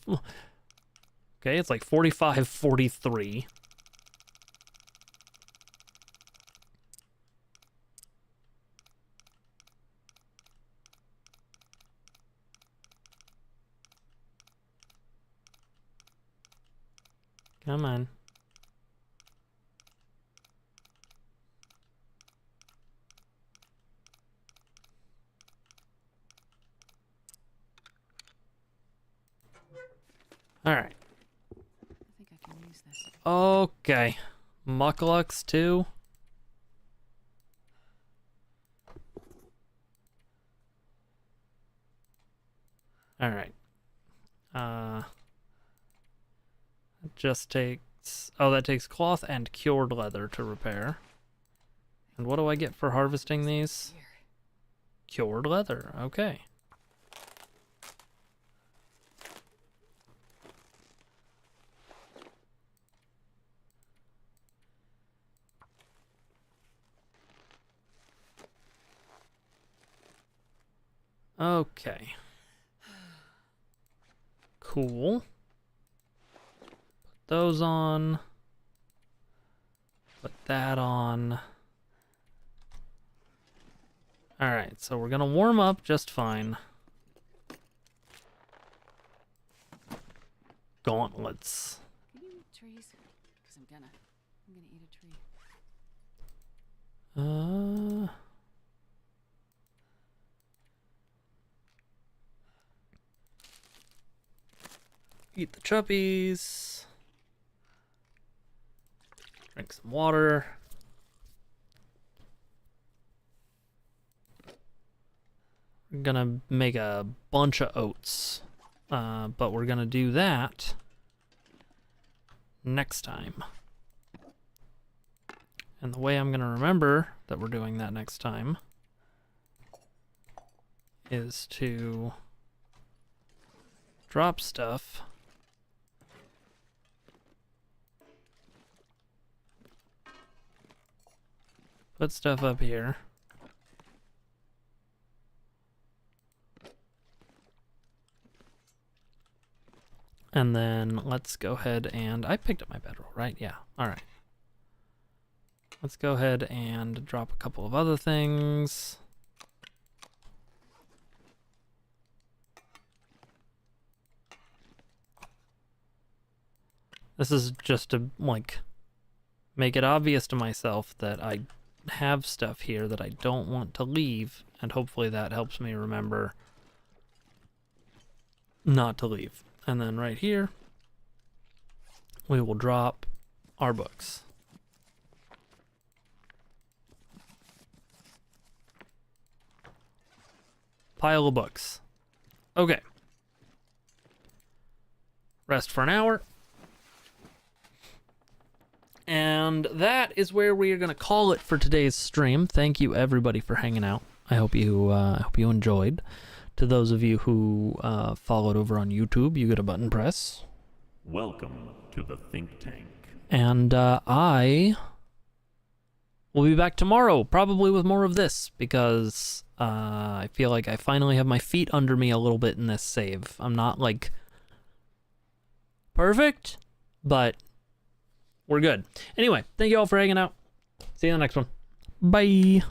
[SPEAKER 1] Okay, it's like 45, 43. Come on. All right.
[SPEAKER 2] I think I can use this.
[SPEAKER 1] Okay. Mucklux too. All right. It just takes, oh, that takes cloth and cured leather to repair. And what do I get for harvesting these?
[SPEAKER 2] Here.
[SPEAKER 1] Cured leather. Okay. Okay. Cool. Put those on. Put that on. Alright, so we're gonna warm up just fine. Gauntlets.
[SPEAKER 2] Can you eat trees? Because I'm gonna eat a tree.
[SPEAKER 1] Eat the chuppies. Drink some water. We're gonna make a bunch of oats. But we're gonna do that next time. And the way I'm gonna remember that we're doing that next time is to drop stuff. Put stuff up here. And then let's go ahead and... I picked up my bedroll, right? Yeah. All right. Let's go ahead and drop a couple of other things. This is just to, like, make it obvious to myself that I have stuff here that I don't want to leave, and hopefully that helps me remember not to leave. And then right here, we will drop our books. Pile of books. Okay. Rest for an hour. And that is where we are going to call it for today's stream. Thank you everybody for hanging out. I hope you enjoyed. To those of you who followed over on YouTube, you get a button press.
[SPEAKER 3] Welcome to the Think Tank.
[SPEAKER 1] And I will be back tomorrow, probably with more of this, because I feel like I finally have my feet under me a little bit in this save. I'm not, like, perfect, but we're good. Anyway, thank you all for hanging out. See you in the next one. Bye.